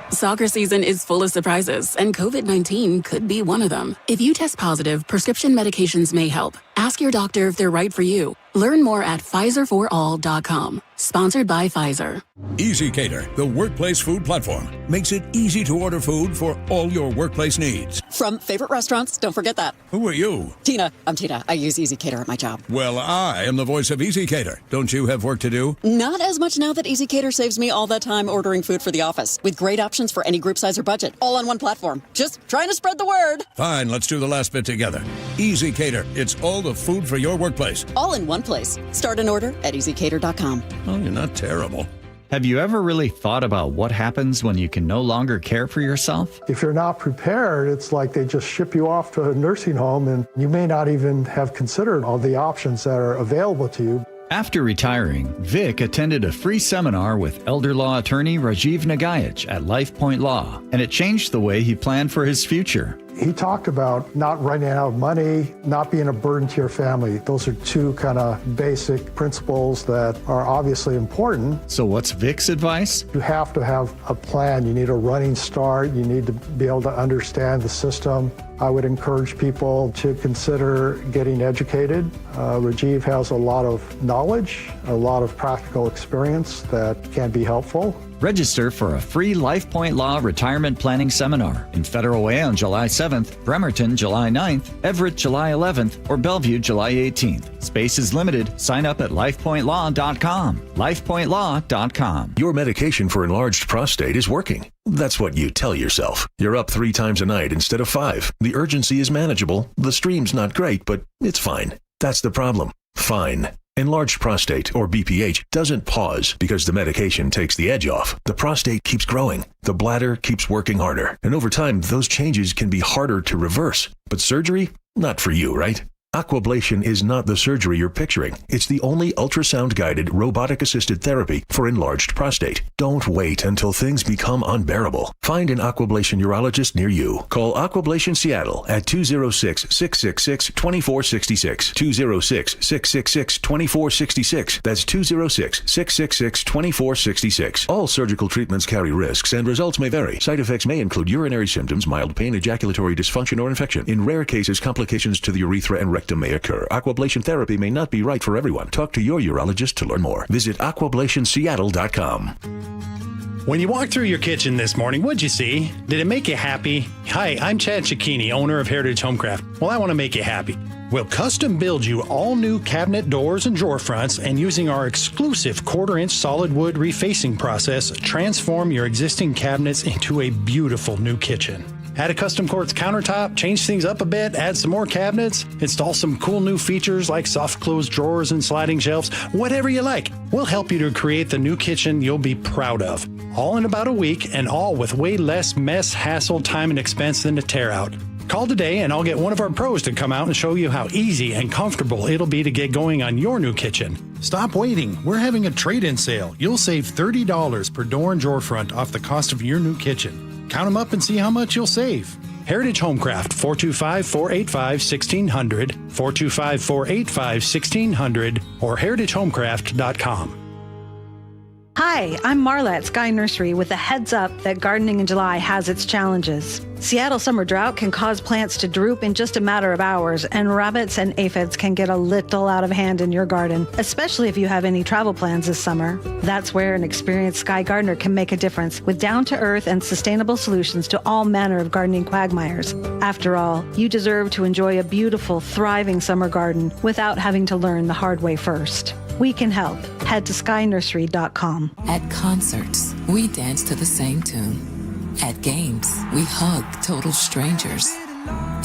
Soccer season is full of surprises, and COVID-19 could be one of them. If you test positive, prescription medications may help. Ask your doctor if they're right for you. Learn more at PfizerForAll.com. Sponsored by Pfizer. Easy Cater, the workplace food platform, makes it easy to order food for all your workplace needs. From favorite restaurants, don't forget that. Who are you? Tina. I'm Tina. I use Easy Cater at my job. Well, I am the voice of Easy Cater. Don't you have work to do? Not as much now that Easy Cater saves me all that time ordering food for the office, with great options for any group size or budget, all on one platform. Just trying to spread the word. Fine, let's do the last bit together. Easy Cater, it's all the food for your workplace. All in one place. Start an order at EasyCater.com. Oh, you're not terrible. Have you ever really thought about what happens when you can no longer care for yourself? If you're not prepared, it's like they just ship you off to a nursing home and you may not even have considered all the options that are available to you. After retiring, Vic attended a free seminar with elder law attorney Rajiv Nagayach at LifePoint Law, and it changed the way he planned for his future. He talked about not running out of money, not being a burden to your family. Those are two kind of basic principles that are obviously important. So what's Vic's advice? You have to have a plan. You need a running start. You need to be able to understand the system. I would encourage people to consider getting educated. Rajiv has a lot of knowledge, a lot of practical experience that can be helpful. Register for a free LifePoint Law Retirement Planning Seminar in Federal Way on July 7th, Bremerton July 9th, Everett July 11th, or Bellevue July 18th. Space is limited. Sign up at lifepointlaw.com. lifepointlaw.com. Your medication for enlarged prostate is working. That's what you tell yourself. You're up 3 times a night instead of 5. The urgency is manageable. The stream's not great, but it's fine. That's the problem. Fine. Enlarged prostate, or BPH, doesn't pause because the medication takes the edge off. The prostate keeps growing. The bladder keeps working harder. And over time, those changes can be harder to reverse. But surgery? Not for you, right? Aquablation is not the surgery you're picturing. It's the only ultrasound-guided, robotic-assisted therapy for enlarged prostate. Don't wait until things become unbearable. Find an Aquablation urologist near you. Call Aquablation Seattle at 206-666-2466. 206-666-2466. That's 206-666-2466. All surgical treatments carry risks and results may vary. Side effects may include urinary symptoms, mild pain, ejaculatory dysfunction, or infection. In rare cases, complications to the urethra and rectum may occur. Aquablation therapy may not be right for everyone. Talk to your urologist to learn more. Visit aquablationseattle.com. When you walked through your kitchen this morning, what'd you see? Did it make you happy? Hi, I'm Chad Cicchini, owner of Heritage Homecraft. Well, I want to make you happy. We'll custom build you all new cabinet doors and drawer fronts, and using our exclusive 1/4-inch solid wood refacing process, transform your existing cabinets into a beautiful new kitchen. Add a custom quartz countertop, change things up a bit, add some more cabinets, install some cool new features like soft close drawers and sliding shelves, whatever you like. We'll help you to create the new kitchen you'll be proud of. All in about a week, and all with way less mess, hassle, time, and expense than a tear out. Call today and I'll get one of our pros to come out and show you how easy and comfortable it'll be to get going on your new kitchen. Stop waiting. We're having a trade-in sale. You'll save $30 per door and drawer front off the cost of your new kitchen. Count them up and see how much you'll save. Heritage Homecraft, 425-485-1600, 425-485-1600, or heritagehomecraft.com. Hi, I'm Marla at Sky Nursery with a heads up that gardening in July has its challenges. Seattle summer drought can cause plants to droop in just a matter of hours, and rabbits and aphids can get a little out of hand in your garden, especially if you have any travel plans this summer. That's where an experienced Sky gardener can make a difference with down-to-earth and sustainable solutions to all manner of gardening quagmires. After all, you deserve to enjoy a beautiful, thriving summer garden without having to learn the hard way first. We can help. head to skynursery.com. At concerts, we dance to the same tune. At games, we hug total strangers.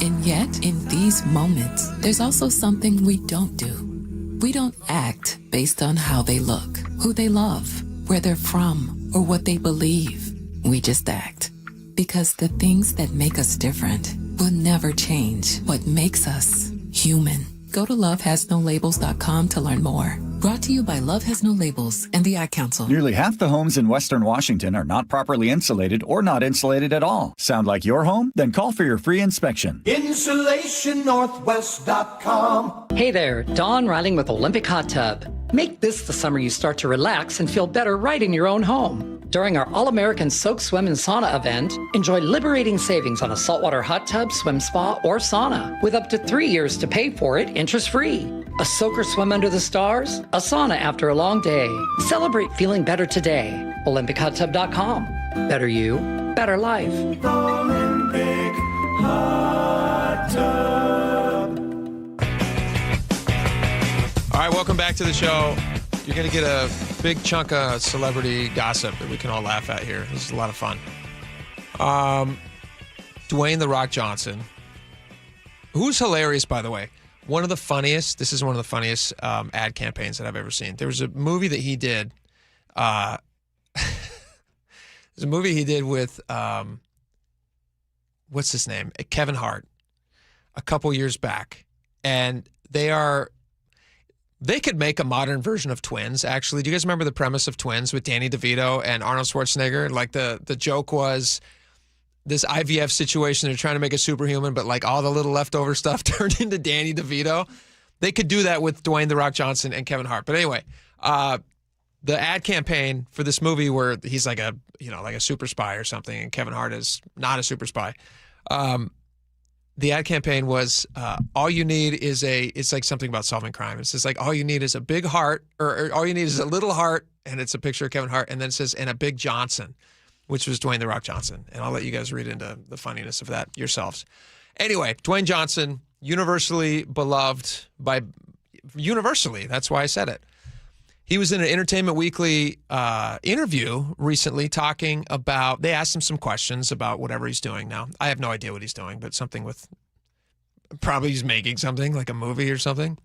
And yet, in these moments, there's also something we don't do. We don't act based on how they look, who they love, where they're from, or what they believe. We just act. Because the things that make us different will never change what makes us human. Go to lovehasnolabels.com to learn more. Brought to you by Love Has No Labels and the Ad Council. Nearly half the homes in Western Washington are not properly insulated or not insulated at all. Sound like your home? Then call for your free inspection. InsulationNorthwest.com. Hey there, Dawn Riling with Olympic Hot Tub. Make this the summer you start to relax and feel better right in your own home. During our All-American Soak, Swim, and Sauna event, enjoy liberating savings on a saltwater hot tub, swim spa, or sauna, with up to 3 years to pay for it interest-free. A soak or swim under the stars, a sauna after a long day. Celebrate feeling better today. OlympicHotTub.com. Better you, better life. Olympic Hot Tub. All right, welcome back to the show. You're going to get a big chunk of celebrity gossip that we can all laugh at here. This is a lot of fun. Dwayne "The Rock" Johnson, who's hilarious, by the way. This is one of the funniest ad campaigns that I've ever seen. There was a movie that he did. There's a movie he did with, what's his name? Kevin Hart, a couple years back. And they could make a modern version of Twins, actually. Do you guys remember the premise of Twins with Danny DeVito and Arnold Schwarzenegger? Like the joke was this IVF situation. They're trying to make a superhuman, but like all the little leftover stuff turned into Danny DeVito. They could do that with Dwayne "The Rock" Johnson and Kevin Hart. But anyway, the ad campaign for this movie where he's like a super spy or something, and Kevin Hart is not a super spy. The ad campaign was all you need is it's like something about solving crime. It says like all you need is a big heart, or all you need is a little heart, and it's a picture of Kevin Hart, and then it says and a big Johnson, which was Dwayne "The Rock" Johnson. And I'll let you guys read into the funniness of that yourselves. Anyway, Dwayne Johnson, universally beloved universally. That's why I said it. He was in an Entertainment Weekly interview recently talking about, they asked him some questions about whatever he's doing now. I have no idea what he's doing, but something with, probably he's making something like a movie or something,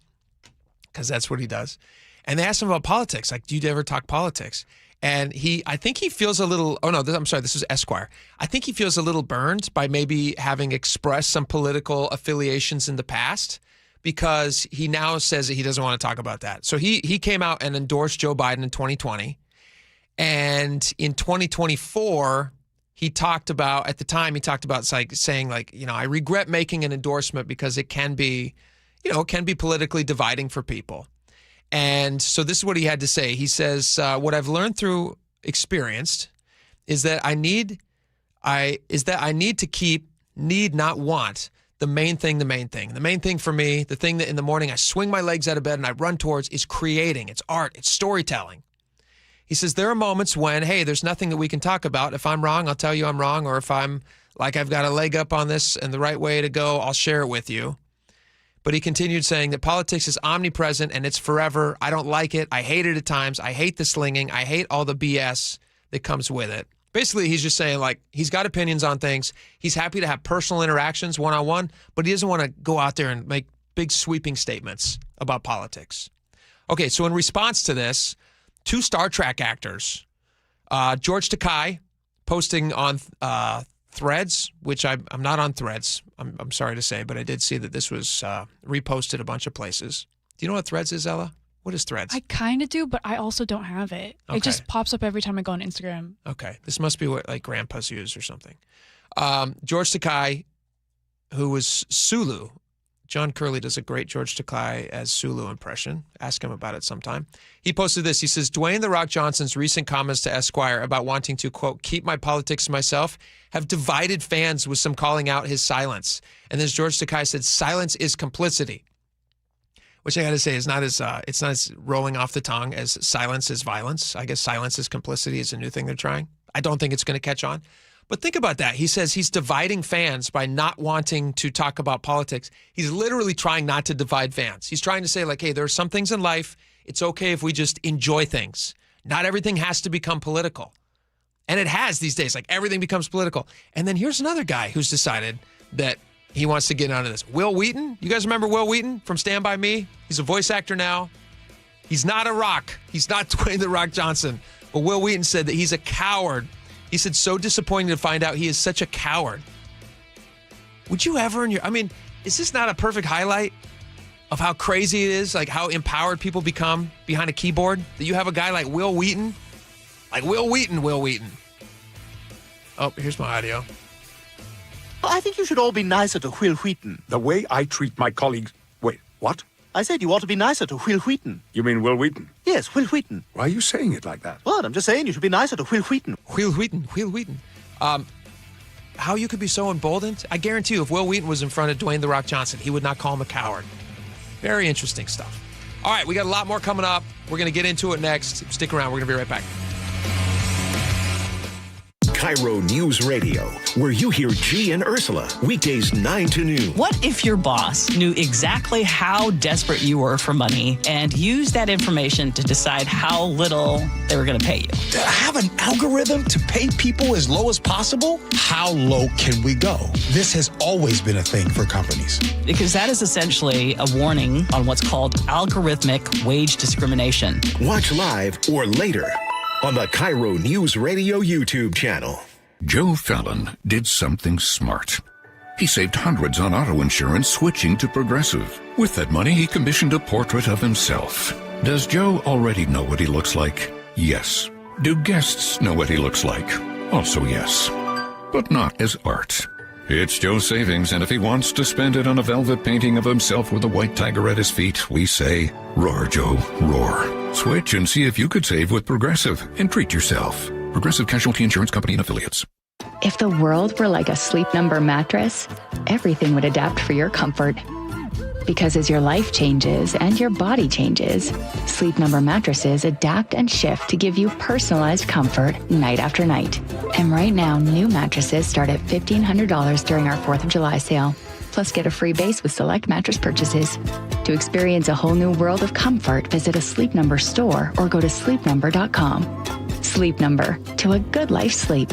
because that's what he does. And they asked him about politics. Like, do you ever talk politics? And I think he feels a little, this is Esquire. I think he feels a little burned by maybe having expressed some political affiliations in the past, because he now says that he doesn't want to talk about that. So he came out and endorsed Joe Biden in 2020. And in 2024, he talked about saying I regret making an endorsement because it can be politically dividing for people. And so this is what he had to say. He says, what I've learned through experience is that I need to keep, not want, the main thing. The main thing for me, the thing that in the morning I swing my legs out of bed and I run towards, is creating. It's art. It's storytelling. He says there are moments when, hey, there's nothing that we can talk about. If I'm wrong, I'll tell you I'm wrong. Or if I'm like I've got a leg up on this and the right way to go, I'll share it with you. But he continued saying that politics is omnipresent and it's forever. I don't like it. I hate it at times. I hate the slinging. I hate all the BS that comes with it. Basically, he's just saying, like, he's got opinions on things. He's happy to have personal interactions one-on-one, but he doesn't want to go out there and make big sweeping statements about politics. Okay, so in response to this, 2 Star Trek actors, George Takei, posting on Threads, which I'm not on Threads, I'm sorry to say, but I did see that this was reposted a bunch of places. Do you know what Threads is, Ella? What is Threads? I kind of do, but I also don't have it. Okay. It just pops up every time I go on Instagram. Okay. This must be what like grandpas use or something. George Takei, who was Sulu. John Curley does a great George Takei as Sulu impression. Ask him about it sometime. He posted this. He says, Dwayne "The Rock" Johnson's recent comments to Esquire about wanting to, quote, keep my politics to myself have divided fans, with some calling out his silence. And then George Takei said, silence is complicity. Which I got to say is not as rolling off the tongue as silence is violence. I guess silence is complicity is a new thing they're trying. I don't think it's going to catch on. But think about that. He says he's dividing fans by not wanting to talk about politics. He's literally trying not to divide fans. He's trying to say, like, hey, there are some things in life. It's okay if we just enjoy things. Not everything has to become political. And it has these days. Like, everything becomes political. And then here's another guy who's decided that he wants to get onto this. Will Wheaton. You guys remember Will Wheaton from Stand By Me? He's a voice actor now. He's not a Rock. He's not Dwayne The Rock Johnson. But Will Wheaton said that he's a coward. He said, so disappointing to find out he is such a coward. Would you ever is this not a perfect highlight of how crazy it is? Like, how empowered people become behind a keyboard? That you have a guy like Will Wheaton? Like Will Wheaton. Oh, here's my audio. I think you should all be nicer to Will Wheaton. The way I treat my colleagues... Wait, what? I said you ought to be nicer to Will Wheaton. You mean Will Wheaton? Yes, Will Wheaton. Why are you saying it like that? What? I'm just saying you should be nicer to Will Wheaton. Will Wheaton. How you could be so emboldened? I guarantee you, if Will Wheaton was in front of Dwayne The Rock Johnson, he would not call him a coward. Very interesting stuff. All right, we got a lot more coming up. We're going to get into it next. Stick around. We're going to be right back. KIRO News Radio, where you hear G and Ursula, weekdays 9 to noon. What if your boss knew exactly how desperate you were for money and used that information to decide how little they were going to pay you? Have an algorithm to pay people as low as possible? How low can we go? This has always been a thing for companies. Because that is essentially a warning on what's called algorithmic wage discrimination. Watch live or later on the KIRO News Radio YouTube channel. Joe Fallon did something smart. He saved hundreds on auto insurance switching to Progressive. With that money, he commissioned a portrait of himself. Does Joe already know what he looks like? Yes. Do guests know what he looks like? Also yes. But not as art. It's Joe's savings, and if he wants to spend it on a velvet painting of himself with a white tiger at his feet, we say, roar, Joe, roar. Switch and see if you could save with Progressive and treat yourself. Progressive Casualty Insurance Company and Affiliates. If the world were like a Sleep Number mattress, everything would adapt for your comfort. Because as your life changes and your body changes, Sleep Number mattresses adapt and shift to give you personalized comfort night after night. And right now, new mattresses start at $1,500 during our 4th of July sale. Plus, get a free base with select mattress purchases. To experience a whole new world of comfort, visit a Sleep Number store or go to sleepnumber.com. Sleep Number, to a good life sleep.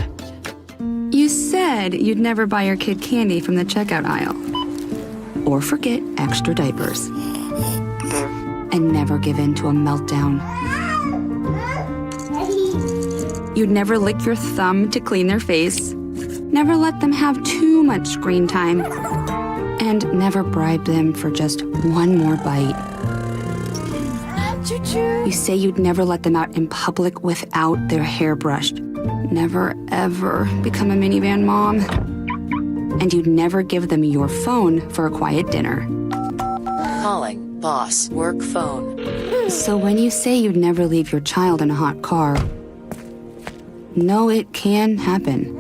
You said you'd never buy your kid candy from the checkout aisle. Or forget extra diapers. And never give in to a meltdown. You'd never lick your thumb to clean their face. Never let them have too much screen time. And never bribe them for just one more bite. You say you'd never let them out in public without their hair brushed. Never, ever become a minivan mom. And you'd never give them your phone for a quiet dinner. Calling boss work phone. So when you say you'd never leave your child in a hot car, no, it can happen.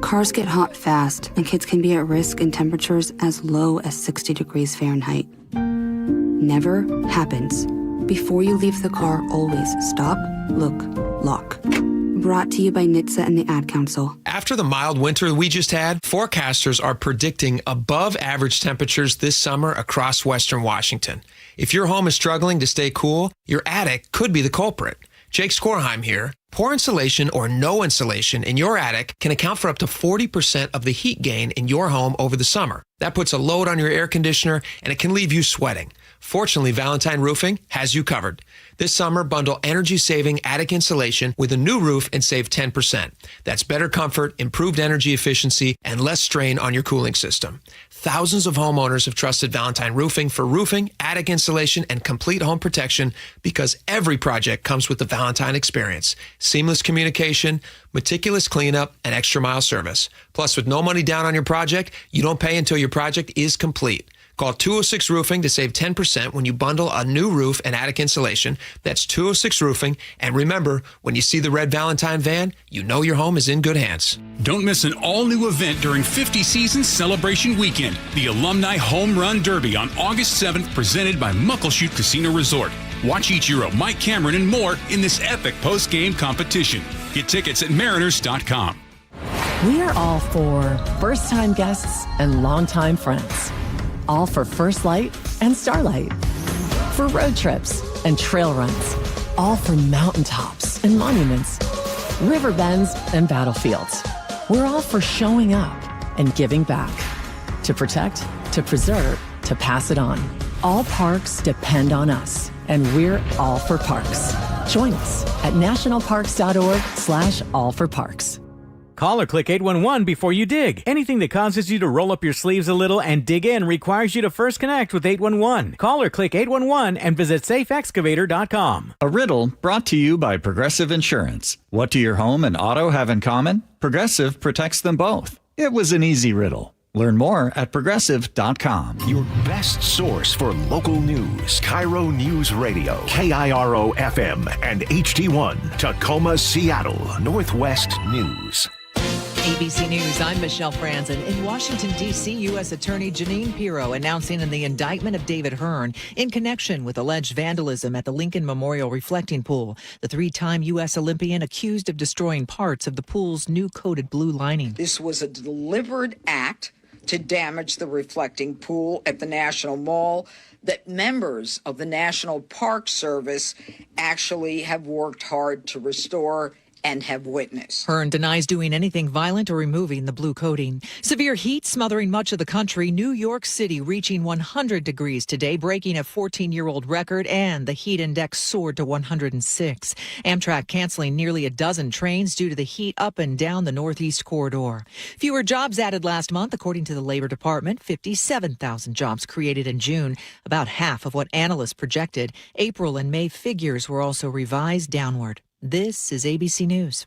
Cars get hot fast, and kids can be at risk in temperatures as low as 60 degrees Fahrenheit. Never happens. Before you leave the car, always stop, look, lock. Brought to you by NHTSA and the Ad Council. After the mild winter we just had, forecasters are predicting above average temperatures this summer across Western Washington. If your home is struggling to stay cool, your attic could be the culprit. Jake Skorheim here. Poor insulation or no insulation in your attic can account for up to 40% of the heat gain in your home over the summer. That puts a load on your air conditioner, and it can leave you sweating. Fortunately, Valentine Roofing has you covered. This summer, bundle energy-saving attic insulation with a new roof and save 10%. That's better comfort, improved energy efficiency, and less strain on your cooling system. Thousands of homeowners have trusted Valentine Roofing for roofing, attic insulation, and complete home protection because every project comes with the Valentine experience. Seamless communication, meticulous cleanup, and extra mile service. Plus, with no money down on your project, you don't pay until your project is complete. Call 206 Roofing to save 10% when you bundle a new roof and attic insulation. That's 206 Roofing. And remember, when you see the red Valentine van, you know your home is in good hands. Don't miss an all-new event during 50 Seasons Celebration Weekend, the Alumni Home Run Derby on August 7th, presented by Muckleshoot Casino Resort. Watch Ichiro, Mike Cameron, and more in this epic post-game competition. Get tickets at mariners.com. We are all for first-time guests and longtime friends. All for First Light and Starlight. For road trips and trail runs, all for mountaintops and monuments, river bends and battlefields. We're all for showing up and giving back. To protect, to preserve, to pass it on. All parks depend on us, and we're all for parks. Join us at nationalparks.org/allforparks. Call or click 811 before you dig. Anything that causes you to roll up your sleeves a little and dig in requires you to first connect with 811. Call or click 811 and visit safeexcavator.com. A riddle brought to you by Progressive Insurance. What do your home and auto have in common? Progressive protects them both. It was an easy riddle. Learn more at progressive.com. Your best source for local news. KIRO News Radio. KIRO FM and HD1. Tacoma, Seattle. Northwest News. ABC News, I'm Michelle Franzen. In Washington, D.C., U.S. Attorney Jeanine Pirro announcing the indictment of David Hearn in connection with alleged vandalism at the Lincoln Memorial Reflecting Pool. The three-time U.S. Olympian accused of destroying parts of the pool's new coated blue lining. This was a deliberate act to damage the reflecting pool at the National Mall that members of the National Park Service actually have worked hard to restore and have witnessed. Hearn denies doing anything violent or removing the blue coating. Severe heat smothering much of the country. New York City reaching 100 degrees today, breaking a 14-year-old record, and the heat index soared to 106. Amtrak canceling nearly a dozen trains due to the heat up and down the Northeast Corridor. Fewer jobs added last month, according to the Labor Department. 57,000 jobs created in June, about half of what analysts projected. April and May figures were also revised downward. This is ABC News.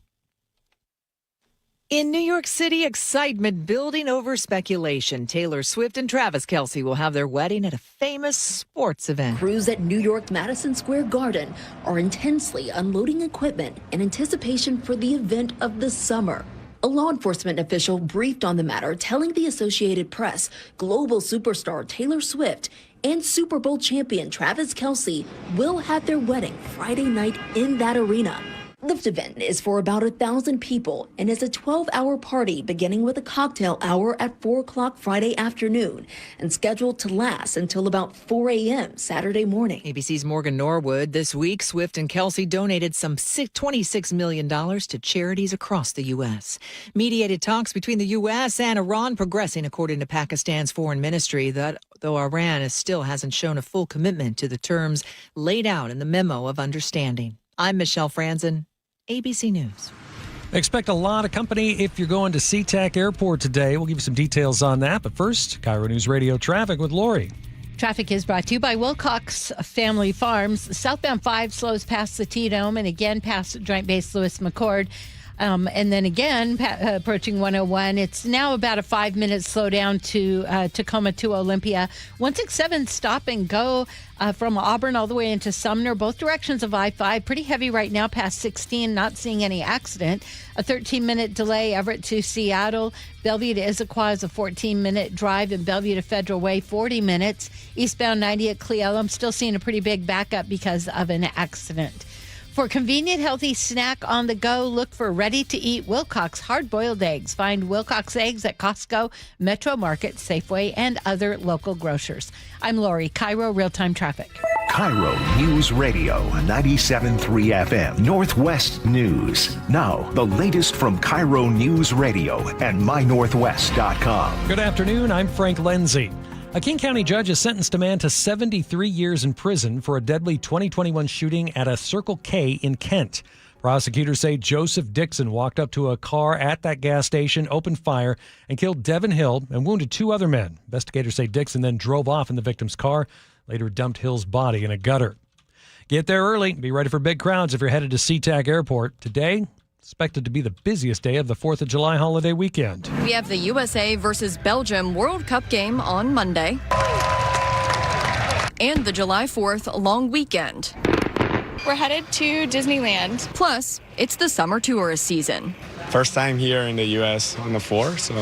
In New York City, excitement building over speculation. Taylor Swift and Travis Kelce will have their wedding at a famous sports event. Crews at New York Madison Square Garden are intensely unloading equipment in anticipation for the event of the summer. A law enforcement official briefed on the matter, telling the Associated Press global superstar Taylor Swift and Super Bowl champion Travis Kelce will have their wedding Friday night in that arena. The event is for about 1,000 people and is a 12-hour party beginning with a cocktail hour at 4 o'clock Friday afternoon and scheduled to last until about 4 a.m. Saturday morning. ABC's Morgan Norwood. This week, Swift and Kelce donated some $26 million to charities across the U.S. Mediated talks between the U.S. and Iran progressing, according to Pakistan's foreign ministry, that though Iran still hasn't shown a full commitment to the terms laid out in the memo of understanding. I'm Michelle Franzen, ABC News. Expect a lot of company if you're going to SeaTac Airport today. We'll give you some details on that. But first, KIRO News Radio traffic with Lori. Traffic is brought to you by Wilcox Family Farms. Southbound 5 slows past the T-Dome and again past Joint Base Lewis McChord. And then again, approaching 101. It's now about a 5-minute slowdown to Tacoma to Olympia. 167 stop and go from Auburn all the way into Sumner. Both directions of I-5. Pretty heavy right now past 16. Not seeing any accident. A 13-minute delay Everett to Seattle. Bellevue to Issaquah is a 14-minute drive. And Bellevue to Federal Way, 40 minutes. Eastbound 90 at Cleella. I'm still seeing a pretty big backup because of an accident. For convenient, healthy snack on the go, look for ready-to-eat Wilcox hard-boiled eggs. Find Wilcox eggs at Costco, Metro Market, Safeway, and other local grocers. I'm Lori, KIRO Real-Time Traffic. KIRO News Radio, 97.3 FM, Northwest News. Now, the latest from KIRO News Radio and mynorthwest.com. Good afternoon, I'm Frank Lenzi. A King County judge has sentenced a man to 73 years in prison for a deadly 2021 shooting at a Circle K in Kent. Prosecutors say Joseph Dixon walked up to a car at that gas station, opened fire, and killed Devin Hill and wounded 2 other men. Investigators say Dixon then drove off in the victim's car, later dumped Hill's body in a gutter. Get there early. Be ready for big crowds if you're headed to SeaTac Airport. Today, expected to be the busiest day of the 4th of July holiday weekend. We have the USA versus Belgium World Cup game on Monday and the July 4th long weekend. We're headed to Disneyland. Plus, it's the summer tourist season. First time here in the U.S. on the 4th, so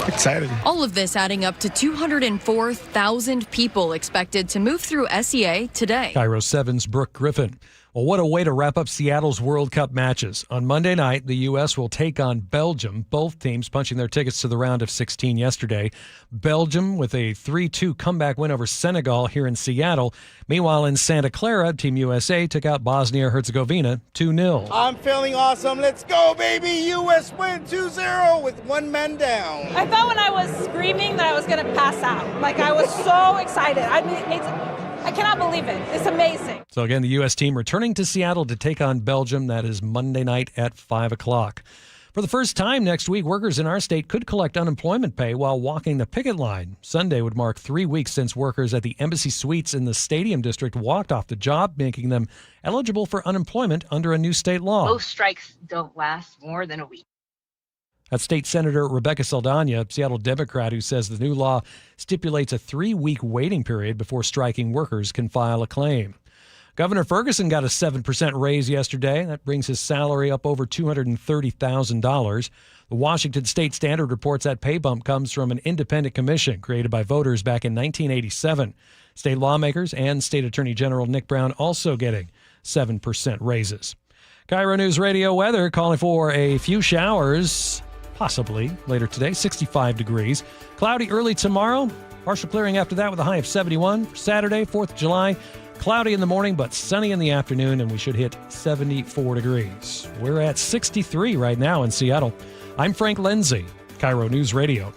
Excited. All of this adding up to 204,000 people expected to move through SEA today. KIRO 7's Brooke Griffin. Well, what a way to wrap up Seattle's World Cup matches. On Monday night, the U.S. will take on Belgium, both teams punching their tickets to the round of 16 yesterday. Belgium with a 3-2 comeback win over Senegal here in Seattle. Meanwhile, in Santa Clara, Team USA took out Bosnia-Herzegovina 2-0. I'm feeling awesome. Let's go, baby. U.S. win 2-0 with one man down. I thought when I was screaming that I was going to pass out. Like, I was so excited. I mean, I cannot believe it. It's amazing. So again, the U.S. team returning to Seattle to take on Belgium. That is Monday night at 5 o'clock. For the first time next week, workers in our state could collect unemployment pay while walking the picket line. Sunday would mark 3 weeks since workers at the Embassy Suites in the Stadium District walked off the job, making them eligible for unemployment under a new state law. Most strikes don't last more than a week. That's State Senator Rebecca Saldana, Seattle Democrat, who says the new law stipulates a 3-week waiting period before striking workers can file a claim. Governor Ferguson got a 7% raise yesterday. That brings his salary up over $230,000. The Washington State Standard reports that pay bump comes from an independent commission created by voters back in 1987. State lawmakers and State Attorney General Nick Brown also getting 7% raises. KIRO News Radio weather calling for a few showers, possibly later today, 65 degrees. Cloudy early tomorrow, partial clearing after that with a high of 71. For Saturday, 4th of July, cloudy in the morning but sunny in the afternoon, and we should hit 74 degrees. We're at 63 right now in Seattle. I'm Frank Lindsay, KIRO News Radio.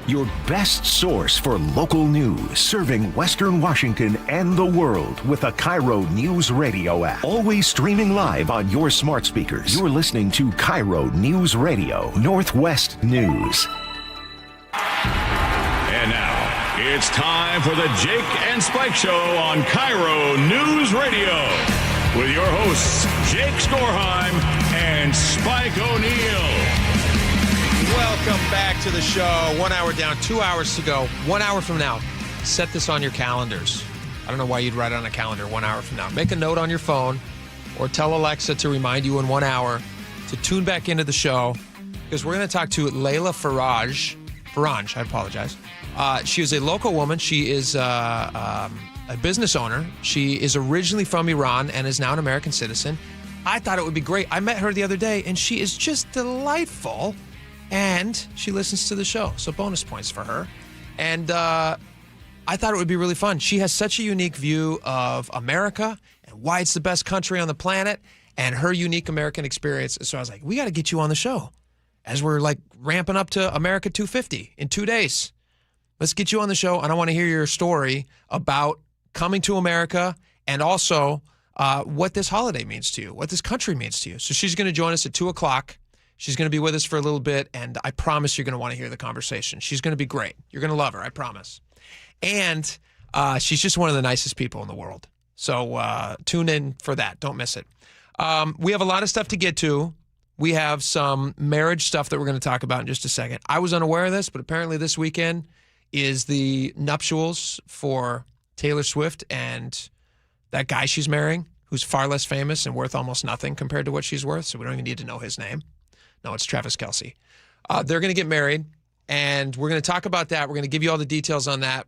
Your best source for local news, serving Western Washington and the world with a KIRO Newsradio app. Always streaming live on your smart speakers. You're listening to KIRO News Radio, Northwest News. And now, it's time for the Jake and Spike Show on KIRO News Radio. With your hosts, Jake Skorheim and Spike O'Neill. Welcome back to the show. 1 hour down, 2 hours to go. 1 hour from now, set this on your calendars. I don't know why you'd write it on a calendar 1 hour from now. Make a note on your phone or tell Alexa to remind you in 1 hour to tune back into the show because we're going to talk to Layla Faraj, I apologize. She is a local woman. She is a business owner. She is originally from Iran and is now an American citizen. I thought it would be great. I met her the other day, and she is just delightful. And she listens to the show, so bonus points for her. And I thought it would be really fun. She has such a unique view of America and why it's the best country on the planet and her unique American experience. So I was like, we got to get you on the show as we're like ramping up to America 250 in 2 days. Let's get you on the show, and I want to hear your story about coming to America and also what this holiday means to you, what this country means to you. So she's going to join us at 2 o'clock. She's going to be with us for a little bit, and I promise you're going to want to hear the conversation. She's going to be great. You're going to love her, I promise. And she's just one of the nicest people in the world. So tune in for that. Don't miss it. We have a lot of stuff to get to. We have some marriage stuff that we're going to talk about in just a second. I was unaware of this, but apparently this weekend is the nuptials for Taylor Swift and that guy she's marrying, who's far less famous and worth almost nothing compared to what she's worth, so we don't even need to know his name. No, it's Travis Kelce. They're going to get married, and we're going to talk about that. We're going to give you all the details on that.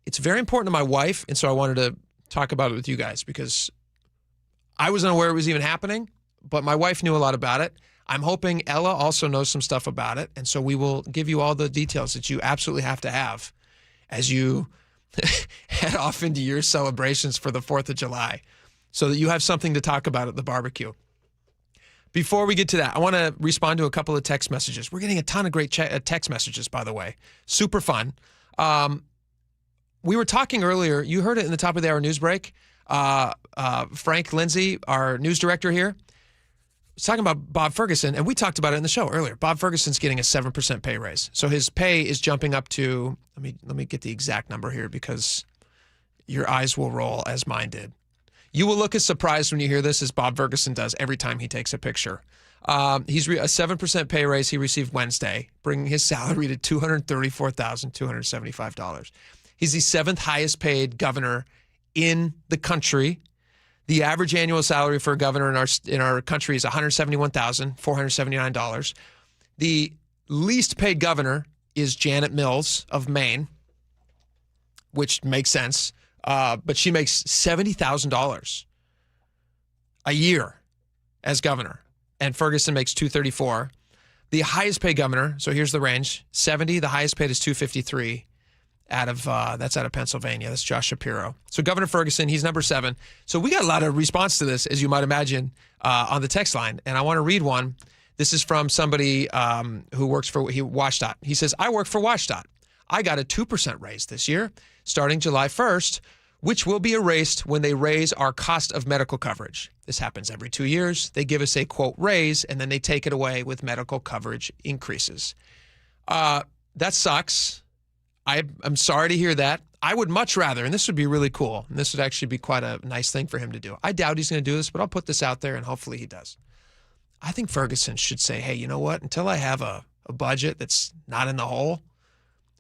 It's very important to my wife, and so I wanted to talk about it with you guys because I was unaware it was even happening, but my wife knew a lot about it. I'm hoping Ella also knows some stuff about it, and so we will give you all the details that you absolutely have to have as you head off into your celebrations for the 4th of July so that you have something to talk about at the barbecue. Before we get to that, I want to respond to a couple of text messages. We're getting a ton of great text messages, by the way. Super fun. We were talking earlier, you heard it in the top of the hour news break. Frank Lindsay, our news director here, was talking about Bob Ferguson, and we talked about it in the show earlier. Bob Ferguson's getting a 7% pay raise. So his pay is jumping up to, let me get the exact number here because your eyes will roll as mine did. You will look as surprised when you hear this as Bob Ferguson does every time he takes a picture. He's a 7% pay raise he received Wednesday, bringing his salary to $234,275. He's the 7th highest paid governor in the country. The average annual salary for a governor in our country is $171,479. The least paid governor is Janet Mills of Maine, which makes sense. But she makes $70,000 a year as governor, and Ferguson makes $234,000. The highest paid governor, so here's the range, 70. The highest paid is $253,000 that's out of Pennsylvania. That's Josh Shapiro. So Governor Ferguson, he's number 7. So we got a lot of response to this, as you might imagine, on the text line, and I want to read one. This is from somebody who works for WashDOT. He says, I work for WashDOT. I got a 2% raise this year, starting July 1st, which will be erased when they raise our cost of medical coverage. This happens every 2 years. They give us a, quote, raise, and then they take it away with medical coverage increases. That sucks. I'm sorry to hear that. I would much rather, and this would be really cool, and this would actually be quite a nice thing for him to do. I doubt he's going to do this, but I'll put this out there, and hopefully he does. I think Ferguson should say, hey, you know what? Until I have a budget that's not in the hole,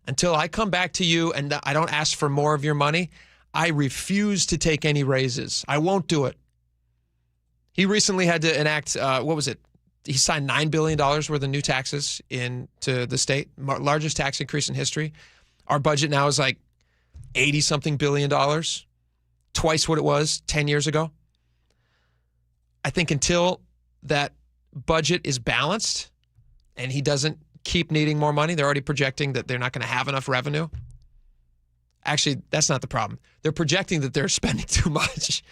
until I come back to you and I don't ask for more of your money, I refuse to take any raises. I won't do it. He recently had to enact, he signed $9 billion worth of new taxes into the state, largest tax increase in history. Our budget now is like $80-something billion, twice what it was 10 years ago. I think until that budget is balanced and he doesn't keep needing more money, they're already projecting that they're not going to have enough revenue. Actually, that's not the problem. They're projecting that they're spending too much.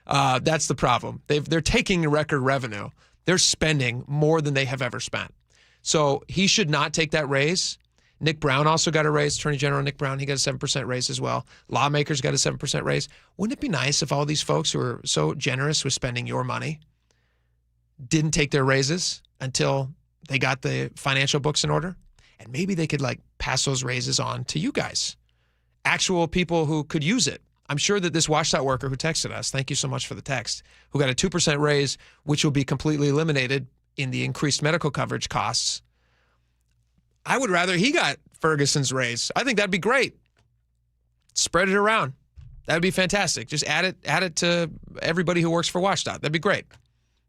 That's the problem. They're taking record revenue. They're spending more than they have ever spent. So he should not take that raise. Nick Brown also got a raise. Attorney General Nick Brown, he got a 7% raise as well. Lawmakers got a 7% raise. Wouldn't it be nice if all these folks who are so generous with spending your money didn't take their raises until they got the financial books in order? And maybe they could pass those raises on to you guys, actual people who could use it. I'm sure that this WashDOT worker who texted us, thank you so much for the text, who got a 2% raise, which will be completely eliminated in the increased medical coverage costs. I would rather he got Ferguson's raise. I think that'd be great. Spread it around. That'd be fantastic. Just add it to everybody who works for WashDOT. That'd be great.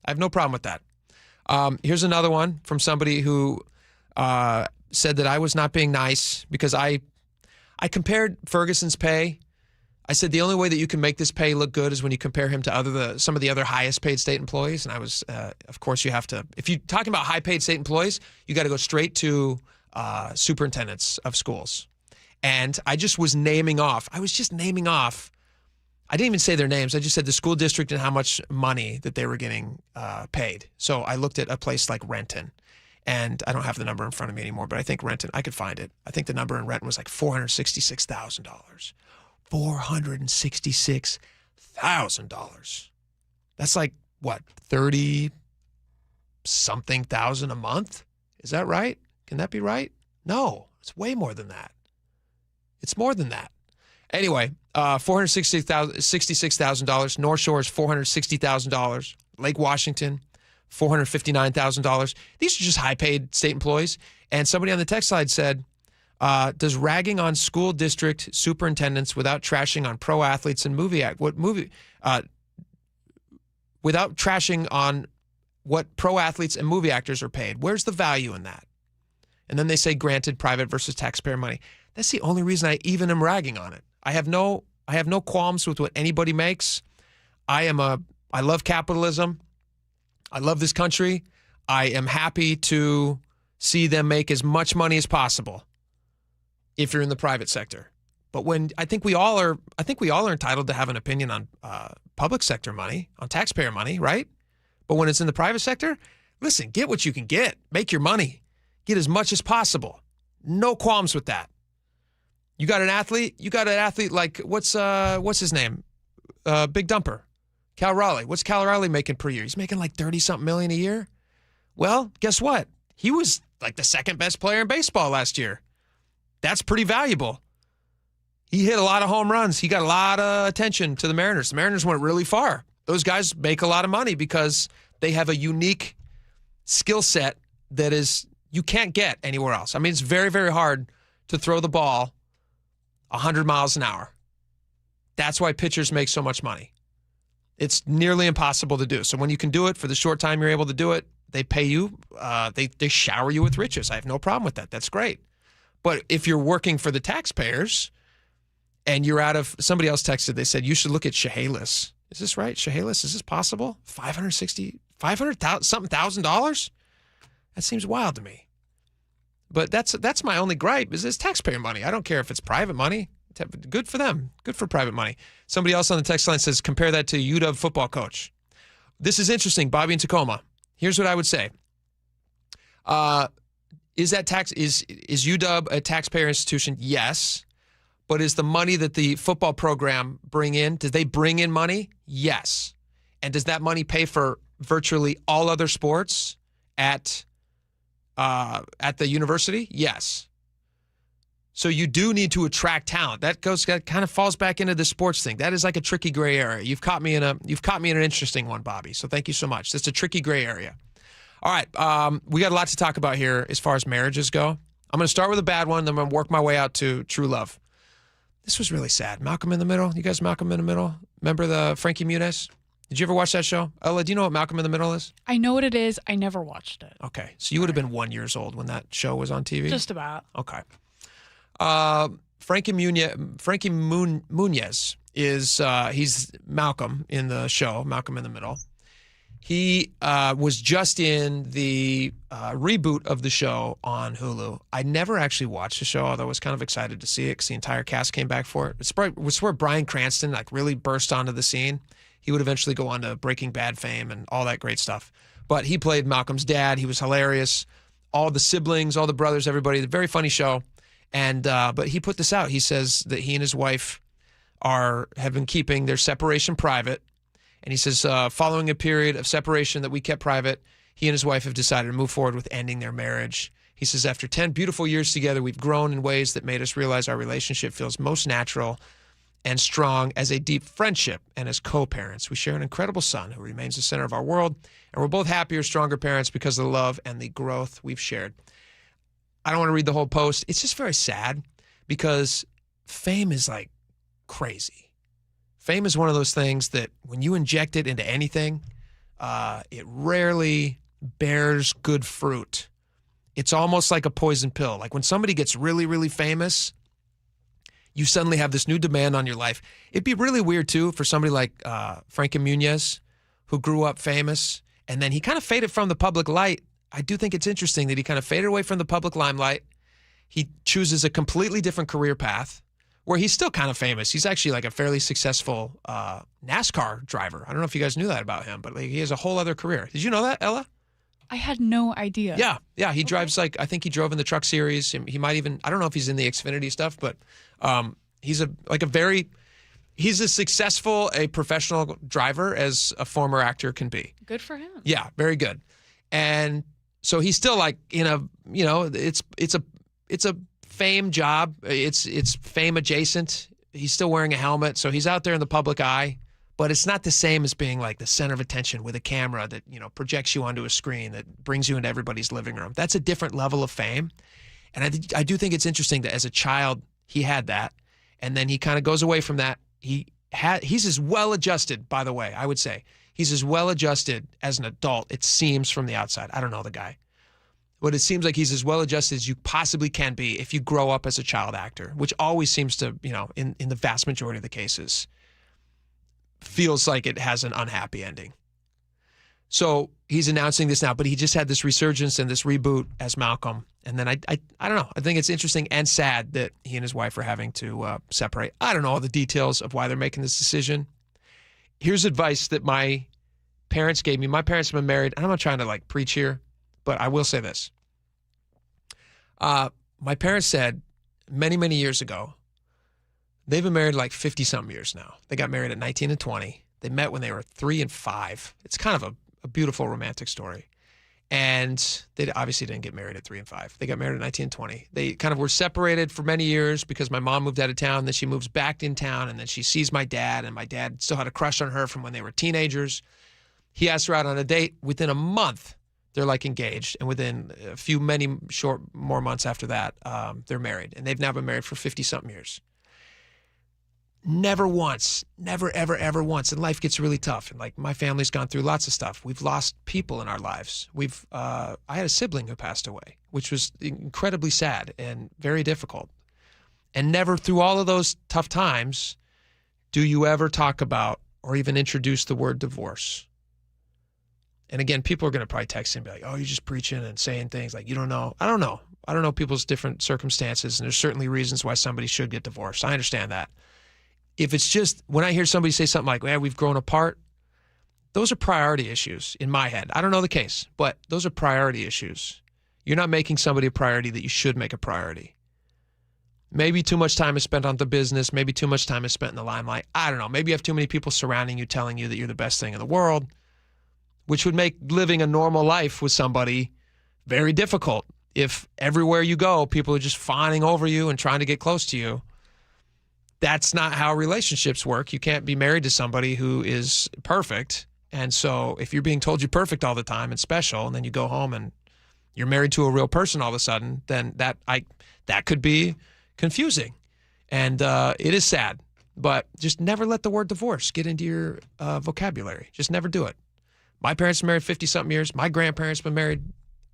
I have no problem with that. Here's another one from somebody who said that I was not being nice because I compared Ferguson's pay. I said the only way that you can make this pay look good is when you compare him to some of the other highest paid state employees. And I was, of course, you have to, if you're talking about high paid state employees, you got to go straight to superintendents of schools. And I just was naming off. I didn't even say their names. I just said the school district and how much money that they were getting paid. So I looked at a place like Renton. And I don't have the number in front of me anymore, but I think Renton, I could find it. I think the number in Renton was like $466,000. $466,000. That's like, what, 30-something thousand a month? Is that right? Can that be right? No, it's way more than that. It's more than that. Anyway, $466,000. North Shore is $460,000. Lake Washington, $459,000. These are just high-paid state employees. And somebody on the text side said, does ragging on school district superintendents without trashing on pro athletes and without trashing on what pro athletes and movie actors are paid? Where's the value in that? And then they say granted private versus taxpayer money. That's the only reason I even am ragging on it. I have no qualms with what anybody makes. I love capitalism. I love this country. I am happy to see them make as much money as possible if you're in the private sector. But when I think we all are entitled to have an opinion on public sector money, on taxpayer money, right? But when it's in the private sector, listen, get what you can get. Make your money. Get as much as possible. No qualms with that. You got an athlete like what's his name? Big Dumper. Cal Raleigh. What's Cal Raleigh making per year? He's making like 30-something million a year. Well, guess what? He was like the second best player in baseball last year. That's pretty valuable. He hit a lot of home runs. He got a lot of attention to the Mariners. The Mariners went really far. Those guys make a lot of money because they have a unique skill set that is you can't get anywhere else. I mean, it's very, very hard to throw the ball 100 miles an hour. That's why pitchers make so much money. It's nearly impossible to do. So when you can do it for the short time you're able to do it, they pay you, they shower you with riches. I have no problem with that. That's great. But if you're working for the taxpayers and you're out of, somebody else texted, they said, you should look at Chehalis. Is this right? Chehalis, is this possible? $500,000? That seems wild to me. But that's my only gripe is it's taxpayer money. I don't care if it's private money. Good for them. Good for private money. Somebody else on the text line says, compare that to UW football coach. This is interesting. Bobby in Tacoma. Here's what I would say. Is UW a taxpayer institution? Yes. But is the money that the football program bring in, do they bring in money? Yes. And does that money pay for virtually all other sports at the university? Yes. So you do need to attract talent. That kind of falls back into the sports thing. That is like a tricky gray area. You've caught me in an interesting one, Bobby. So thank you so much. That's a tricky gray area. All right, we got a lot to talk about here as far as marriages go. I'm going to start with a bad one, then I'm going to work my way out to true love. This was really sad. Malcolm in the Middle. You guys, Malcolm in the Middle? Remember the Frankie Muniz? Did you ever watch that show? Ella, do you know what Malcolm in the Middle is? I know what it is. I never watched it. Okay, so you would have been 1 year old when that show was on TV? Just about. Okay. Frankie Muniz is he's Malcolm in the show, Malcolm in the Middle. He was just in the reboot of the show on Hulu. I never actually watched the show, although I was kind of excited to see it because the entire cast came back for it. It's where Bryan Cranston really burst onto the scene. He would eventually go on to Breaking Bad fame and all that great stuff. But he played Malcolm's dad. He was hilarious. All the siblings, all the brothers, everybody. A very funny show. And but he put this out. He says that he and his wife have been keeping their separation private. And he says, following a period of separation that we kept private, he and his wife have decided to move forward with ending their marriage. He says, after 10 beautiful years together, we've grown in ways that made us realize our relationship feels most natural and strong as a deep friendship and as co-parents. We share an incredible son who remains the center of our world, and we're both happier, stronger parents because of the love and the growth we've shared. I don't want to read the whole post. It's just very sad because fame is like crazy. Fame is one of those things that when you inject it into anything, it rarely bears good fruit. It's almost like a poison pill. Like when somebody gets really, really famous, you suddenly have this new demand on your life. It'd be really weird, too, for somebody like Frankie Muniz, who grew up famous, and then he kind of faded from the public light. I do think it's interesting that he kind of faded away from the public limelight. He chooses a completely different career path, where he's still kind of famous. He's actually like a fairly successful NASCAR driver. I don't know if you guys knew that about him, but like, he has a whole other career. Did you know that, Ella? I had no idea. Yeah. He drives I think he drove in the Truck Series. He might even, I don't know if he's in the Xfinity stuff, but he's as successful a professional driver as a former actor can be. Good for him. Yeah, very good. And so he's still like in a, it's a fame job. It's fame adjacent. He's still wearing a helmet, so he's out there in the public eye, but it's not the same as being like the center of attention with a camera that, projects you onto a screen that brings you into everybody's living room. That's a different level of fame. And I do think it's interesting that as a child, he had that, and then he kind of goes away from that. He's as well adjusted, by the way, I would say. He's as well adjusted as an adult, it seems from the outside. I don't know the guy. But it seems like he's as well adjusted as you possibly can be if you grow up as a child actor, which always seems to, in the vast majority of the cases, feels like it has an unhappy ending. So he's announcing this now, but he just had this resurgence and this reboot as Malcolm. And then I don't know. I think it's interesting and sad that he and his wife are having to separate. I don't know all the details of why they're making this decision. Here's advice that my parents gave me. My parents have been married, and I'm not trying to preach here, but I will say this. My parents said many, many years ago, they've been married 50-something years now. They got married at 19 and 20. They met when they were 3 and 5. It's kind of a beautiful romantic story. And they obviously didn't get married at 3 and 5. They got married at 19 and 20. They kind of were separated for many years because my mom moved out of town. Then she moves back in town, and then she sees my dad, and my dad still had a crush on her from when they were teenagers. He asked her out on a date. Within a month, they're engaged. And within many more months after that, they're married. And they've now been married for 50-something years. Never once, never, ever, ever once. And life gets really tough. And like my family's gone through lots of stuff. We've lost people in our lives. I had a sibling who passed away, which was incredibly sad and very difficult. And never through all of those tough times do you ever talk about or even introduce the word divorce. And again, people are going to probably text and be like, oh, you're just preaching and saying things like, you don't know. I don't know. I don't know people's different circumstances. And there's certainly reasons why somebody should get divorced. I understand that. If it's just, when I hear somebody say something like, well, we've grown apart, those are priority issues in my head. I don't know the case, but those are priority issues. You're not making somebody a priority that you should make a priority. Maybe too much time is spent on the business. Maybe too much time is spent in the limelight. I don't know. Maybe you have too many people surrounding you telling you that you're the best thing in the world, which would make living a normal life with somebody very difficult. If everywhere you go, people are just fawning over you and trying to get close to you. That's not how relationships work. You can't be married to somebody who is perfect. And so if you're being told you're perfect all the time and special, and then you go home and you're married to a real person all of a sudden, then that could be confusing. And it is sad. But just never let the word divorce get into your vocabulary. Just never do it. My parents were married 50-something years. My grandparents been married,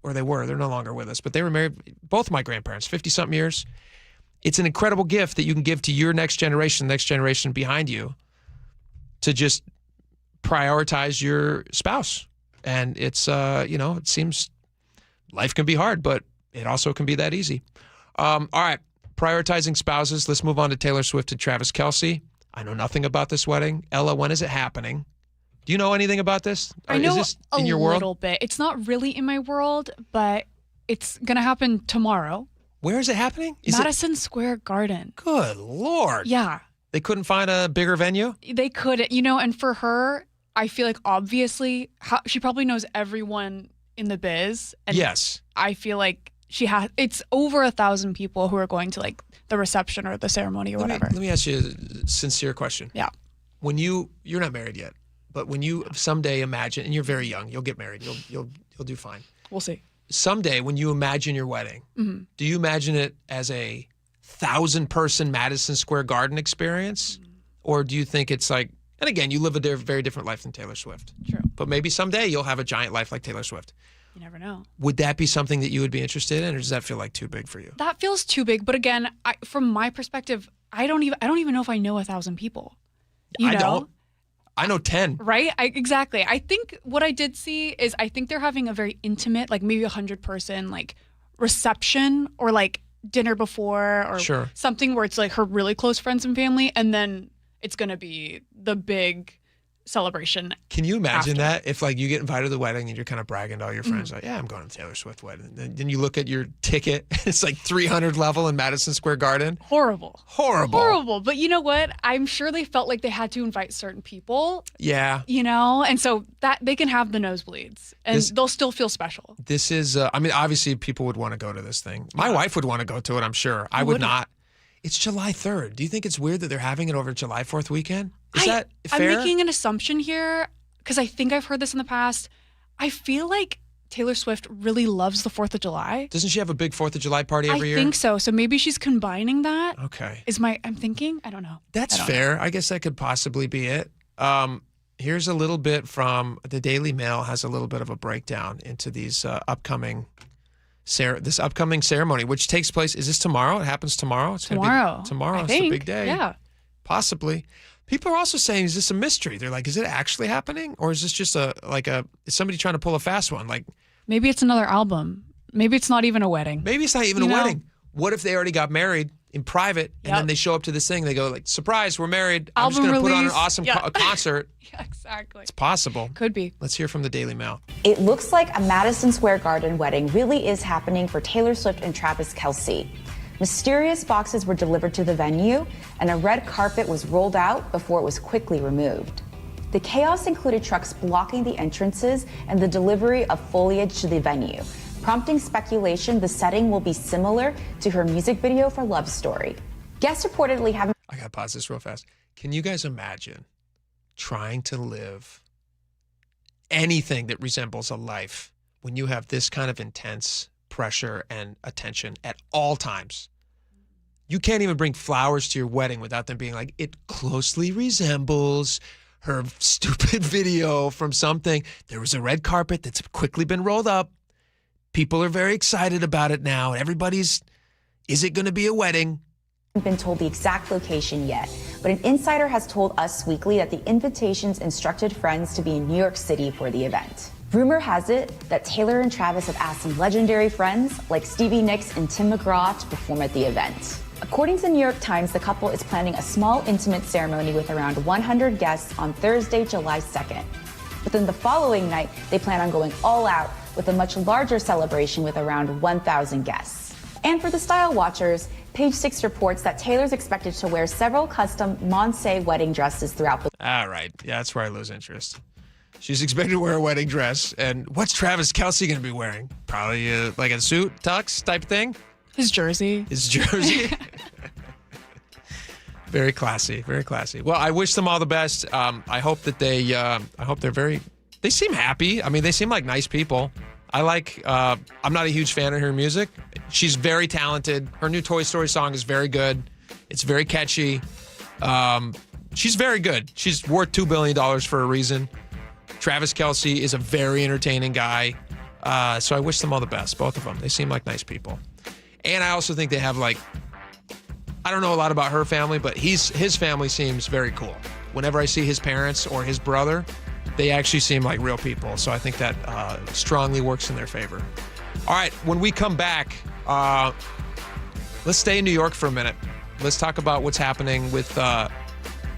or they were. They're no longer with us. But they were married, both my grandparents, 50-something years. It's an incredible gift that you can give to your next generation behind you, to just prioritize your spouse. And it's, it seems life can be hard, but it also can be that easy. All right, prioritizing spouses. Let's move on to Taylor Swift and Travis Kelce. I know nothing about this wedding. Ella, when is it happening? Do you know anything about this? I know is this in your world? A little bit. It's not really in my world, but it's going to happen tomorrow. Where is it happening? Madison Square Garden. Good Lord. Yeah. They couldn't find a bigger venue? They couldn't, and for her, I feel like obviously she probably knows everyone in the biz. And yes. I feel like it's over 1,000 people who are going to like the reception or the ceremony or whatever. Let me ask you a sincere question. Yeah. When you're not married yet, but when you someday imagine, and you're very young, you'll get married, you'll do fine. We'll see. Someday when you imagine your wedding, do you imagine it as a 1,000-person Madison Square Garden experience? Or do you think it's like, and again, you live a very different life than Taylor Swift. True. But maybe someday you'll have a giant life like Taylor Swift. You never know. Would that be something that you would be interested in, or does that feel like too big for you? That feels too big. But again, from my perspective, I don't even know if I know 1,000 people. I don't. I know 10. Right? Exactly. I think what I did see is I think they're having a very intimate, like maybe 100-person like reception or like dinner before or something where it's like her really close friends and family, and then it's going to be the big celebration. Can you imagine that if like you get invited to the wedding and you're kind of bragging to all your friends like, yeah, I'm going to Taylor Swift wedding. Then you look at your ticket, it's like 300 level in Madison Square Garden. Horrible. But you know what? I'm sure they felt like they had to invite certain people. Yeah. And so that they can have the nosebleeds and they'll still feel special. This is, obviously people would want to go to this thing. My wife would want to go to it, I'm sure. I would not. It's July 3rd. Do you think it's weird that they're having it over July 4th weekend? Is that fair? I'm making an assumption here because I think I've heard this in the past. I feel like Taylor Swift really loves the 4th of July. Doesn't she have a big 4th of July party every year? I think so. So maybe she's combining that. Okay. I'm thinking? I don't know. That's fair. I guess that could possibly be it. Here's a little bit from the Daily Mail has a little bit of a breakdown into these upcoming ceremony, which takes place. Is this tomorrow? It happens tomorrow. It's tomorrow. Tomorrow. It's a big day. Yeah. Possibly. People are also saying, is this a mystery? They're like, is it actually happening, or is this just is somebody trying to pull a fast one? Like maybe it's another album. Maybe it's not even a wedding. Maybe it's not even a wedding. What if they already got married in private and then they show up to this thing? They go like, surprise, we're married. I'm just going to put on an awesome concert. Yeah, exactly. It's possible. Could be. Let's hear from the Daily Mail. It looks like a Madison Square Garden wedding really is happening for Taylor Swift and Travis Kelce. Mysterious boxes were delivered to the venue, and a red carpet was rolled out before it was quickly removed. The chaos included trucks blocking the entrances and the delivery of foliage to the venue, prompting speculation the setting will be similar to her music video for Love Story. Guests reportedly have... I gotta pause this real fast. Can you guys imagine trying to live anything that resembles a life when you have this kind of intense pressure and attention at all times? You can't even bring flowers to your wedding without them being like, it closely resembles her stupid video from something. There was a red carpet that's quickly been rolled up. People are very excited about it now. Everybody's, is it going to be a wedding? Haven't been told the exact location yet, but an insider has told Us Weekly that the invitations instructed friends to be in New York City for the event. Rumor has it that Taylor and Travis have asked some legendary friends like Stevie Nicks and Tim McGraw to perform at the event. According to the New York Times, the couple is planning a small, intimate ceremony with around 100 guests on Thursday, July 2nd. But then the following night, they plan on going all out with a much larger celebration with around 1,000 guests. And for the style watchers, Page 6 reports that Taylor's expected to wear several custom Monse wedding dresses throughout the... All right. Yeah, that's where I lose interest. She's expected to wear a wedding dress. And what's Travis Kelce going to be wearing? Probably like a suit, tux type thing? His jersey. His jersey. Very classy. Very classy. Well, I wish them all the best. I hope that they seem happy. I mean, they seem like nice people. I'm not a huge fan of her music. She's very talented. Her new Toy Story song is very good. It's very catchy. She's very good. She's worth $2 billion for a reason. Travis Kelce is a very entertaining guy. So I wish them all the best, both of them. They seem like nice people. And I also think they have I don't know a lot about her family, but his family seems very cool. Whenever I see his parents or his brother, they actually seem like real people. So I think that strongly works in their favor. All right, when we come back, let's stay in New York for a minute. Let's talk about what's happening with,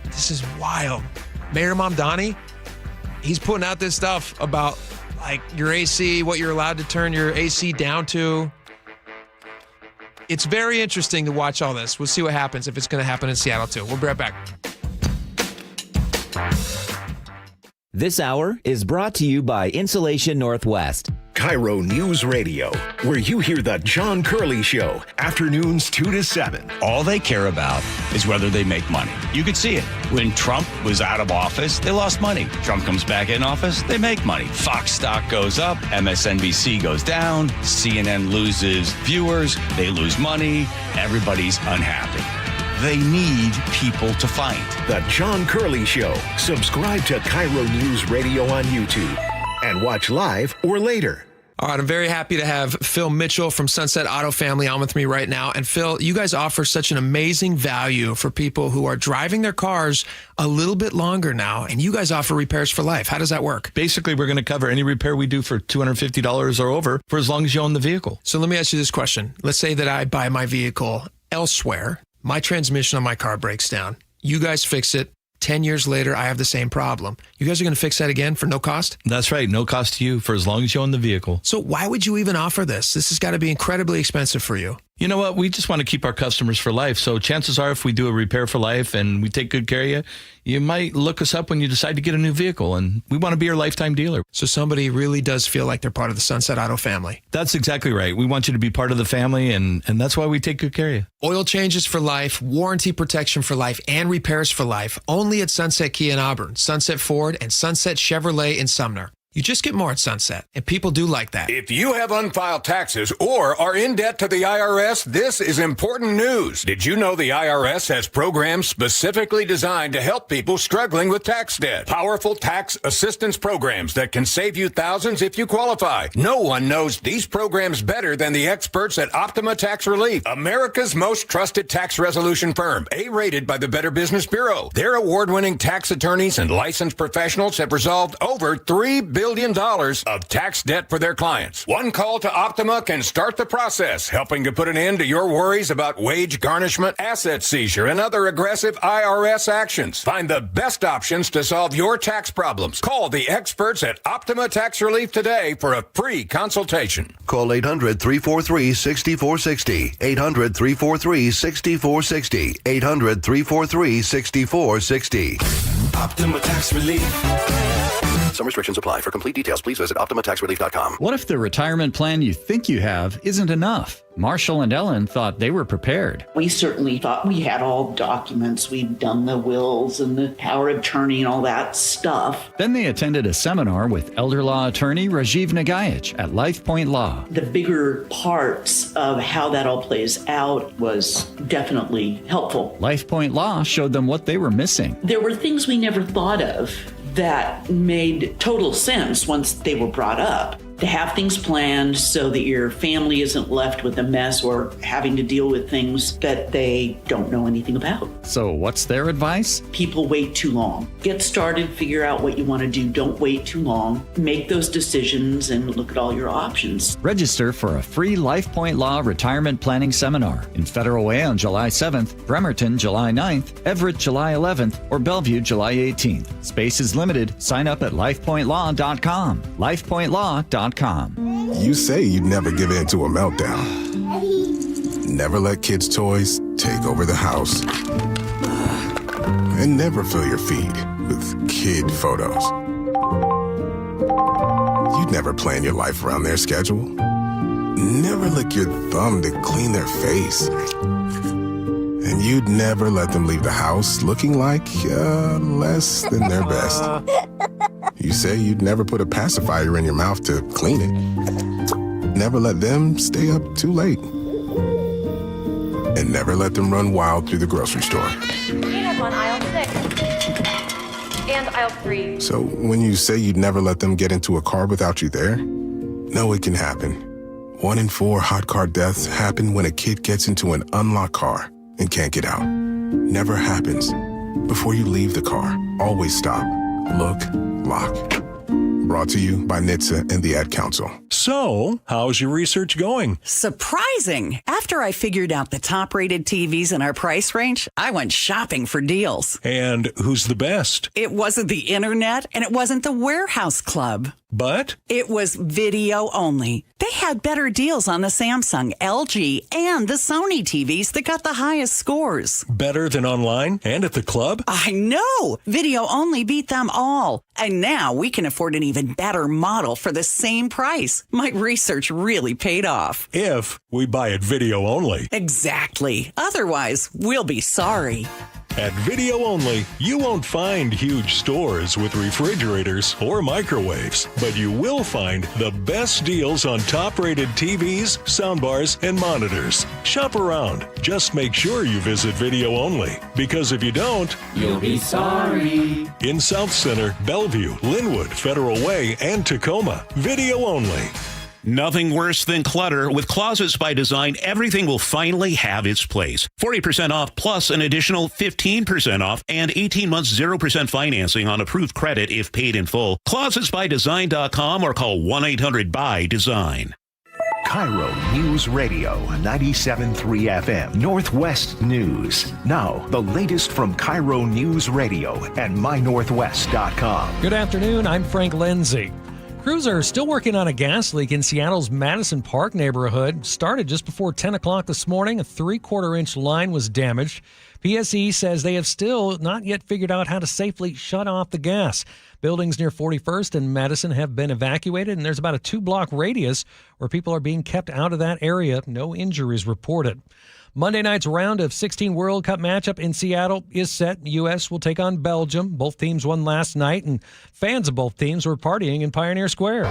this is wild. Mayor Mamdani, he's putting out this stuff about your AC, what you're allowed to turn your AC down to. It's very interesting to watch all this. We'll see what happens, if it's going to happen in Seattle too. We'll be right back. This hour is brought to you by Insulation Northwest. KIRO News Radio, where you hear the John Curley Show, afternoons 2 to 7. All they care about is whether they make money. You could see it. When Trump was out of office, they lost money. Trump comes back in office, they make money. Fox stock goes up, MSNBC goes down, CNN loses viewers, they lose money, everybody's unhappy. They need people to fight. The John Curley Show. Subscribe to KIRO News Radio on YouTube and watch live or later. All right, I'm very happy to have Phil Mitchell from Sunset Auto Family on with me right now. And Phil, you guys offer such an amazing value for people who are driving their cars a little bit longer now. And you guys offer repairs for life. How does that work? Basically, we're going to cover any repair we do for $250 or over for as long as you own the vehicle. So let me ask you this question. Let's say that I buy my vehicle elsewhere. My transmission on my car breaks down. You guys fix it. 10 years later, I have the same problem. You guys are going to fix that again for no cost? That's right. No cost to you for as long as you own the vehicle. So why would you even offer this? This has got to be incredibly expensive for you. You know what? We just want to keep our customers for life. So chances are if we do a repair for life and we take good care of you, you might look us up when you decide to get a new vehicle. And we want to be your lifetime dealer. So somebody really does feel like they're part of the Sunset Auto family. That's exactly right. We want you to be part of the family, and that's why we take good care of you. Oil changes for life, warranty protection for life, and repairs for life. Only at Sunset Kia in Auburn, Sunset Ford, and Sunset Chevrolet in Sumner. You just get more at Sunset, and people do like that. If you have unfiled taxes or are in debt to the IRS, this is important news. Did you know the IRS has programs specifically designed to help people struggling with tax debt? Powerful tax assistance programs that can save you thousands if you qualify. No one knows these programs better than the experts at Optima Tax Relief, America's most trusted tax resolution firm, A-rated by the Better Business Bureau. Their award-winning tax attorneys and licensed professionals have resolved over $3 billion of tax debt for their clients. One call to Optima can start the process, helping to put an end to your worries about wage garnishment, asset seizure, and other aggressive IRS actions. Find the best options to solve your tax problems. Call the experts at Optima Tax Relief today for a free consultation. Call 800-343-6460. 800-343-6460. 800-343-6460. Optima Tax Relief. Some restrictions apply. For complete details, please visit OptimaTaxRelief.com. What if the retirement plan you think you have isn't enough? Marshall and Ellen thought they were prepared. We certainly thought we had all documents. We'd done the wills and the power of attorney and all that stuff. Then they attended a seminar with elder law attorney Rajiv Nagayich at Life Point Law. The bigger parts of how that all plays out was definitely helpful. Life Point Law showed them what they were missing. There were things we never thought of that made total sense once they were brought up. To have things planned so that your family isn't left with a mess or having to deal with things that they don't know anything about. So what's their advice? People wait too long. Get started, figure out what you want to do. Don't wait too long. Make those decisions and look at all your options. Register for a free Life Point Law retirement planning seminar in Federal Way on July 7th, Bremerton July 9th, Everett July 11th, or Bellevue July 18th. Space is limited. Sign up at lifepointlaw.com. lifepointlaw.com. You say you'd never give in to a meltdown. Never let kids' toys take over the house. And never fill your feed with kid photos. You'd never plan your life around their schedule. Never lick your thumb to clean their face. And you'd never let them leave the house looking like less than their best. You say you'd never put a pacifier in your mouth to clean it. Never let them stay up too late. And never let them run wild through the grocery store. Peanut on aisle 6. And aisle 3. So when you say you'd never let them get into a car without you there, no, it can happen. 1 in 4 hot car deaths happen when a kid gets into an unlocked car and can't get out. Never happens. Before you leave the car, always stop, look, lock. Brought to you by NHTSA and the Ad Council. So, how's your research going? Surprising! After I figured out the top-rated TVs in our price range, I went shopping for deals. And who's the best? It wasn't the internet, and it wasn't the warehouse club. But? It was video only. They had better deals on the Samsung, LG, and the Sony TVs that got the highest scores. Better than online and at the club? I know! Video only beat them all. And now we can afford an even better model for the same price. My research really paid off. If we buy it video only. Exactly. Otherwise, we'll be sorry. At Video Only, you won't find huge stores with refrigerators or microwaves, but you will find the best deals on top-rated TVs, soundbars, and monitors. Shop around. Just make sure you visit Video Only, because if you don't, you'll be sorry. In South Center, Bellevue, Linwood, Federal Way, and Tacoma, Video Only. Nothing worse than clutter. With Closets by Design, everything will finally have its place. 40% off plus an additional 15% off and 18 months 0% financing on approved credit if paid in full. Closet.byDesign.com or call 1-800-BY-DESIGN. KIRO News Radio 97.3 FM Northwest News. Now, the latest from KIRO News Radio and MyNorthwest.com. Good afternoon. I'm Frank Lindsay. Crews are still working on a gas leak in Seattle's Madison Park neighborhood. Started just before 10 o'clock this morning. A 3/4-inch line was damaged. PSE says they have still not yet figured out how to safely shut off the gas. Buildings near 41st and Madison have been evacuated, and there's about a 2-block radius where people are being kept out of that area. No injuries reported. Monday night's round of 16 World Cup matchup in Seattle is set. U.S. will take on Belgium. Both teams won last night, and fans of both teams were partying in Pioneer Square.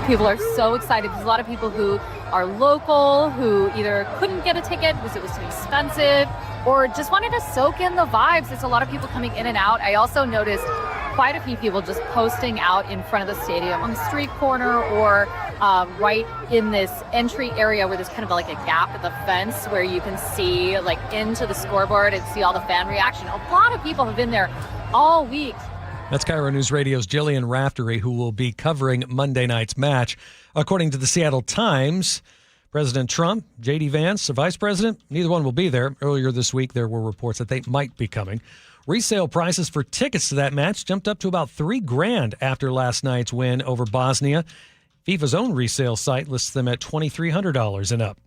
People are so excited. There's a lot of people who are local, who either couldn't get a ticket because it was too expensive, or just wanted to soak in the vibes. There's a lot of people coming in and out. I also noticed quite a few people just posting out in front of the stadium on the street corner or right in this entry area where there's kind of like a gap at the fence where you can see like into the scoreboard and see all the fan reaction. A lot of people have been there all week. That's KIRO News Radio's Jillian Raftery, who will be covering Monday night's match. According to the Seattle Times, President Trump, J.D. Vance, the vice president, neither one will be there. Earlier this week, there were reports that they might be coming. Resale prices for tickets to that match jumped up to about $3,000 after last night's win over Bosnia. FIFA's own resale site lists them at $2,300 and up.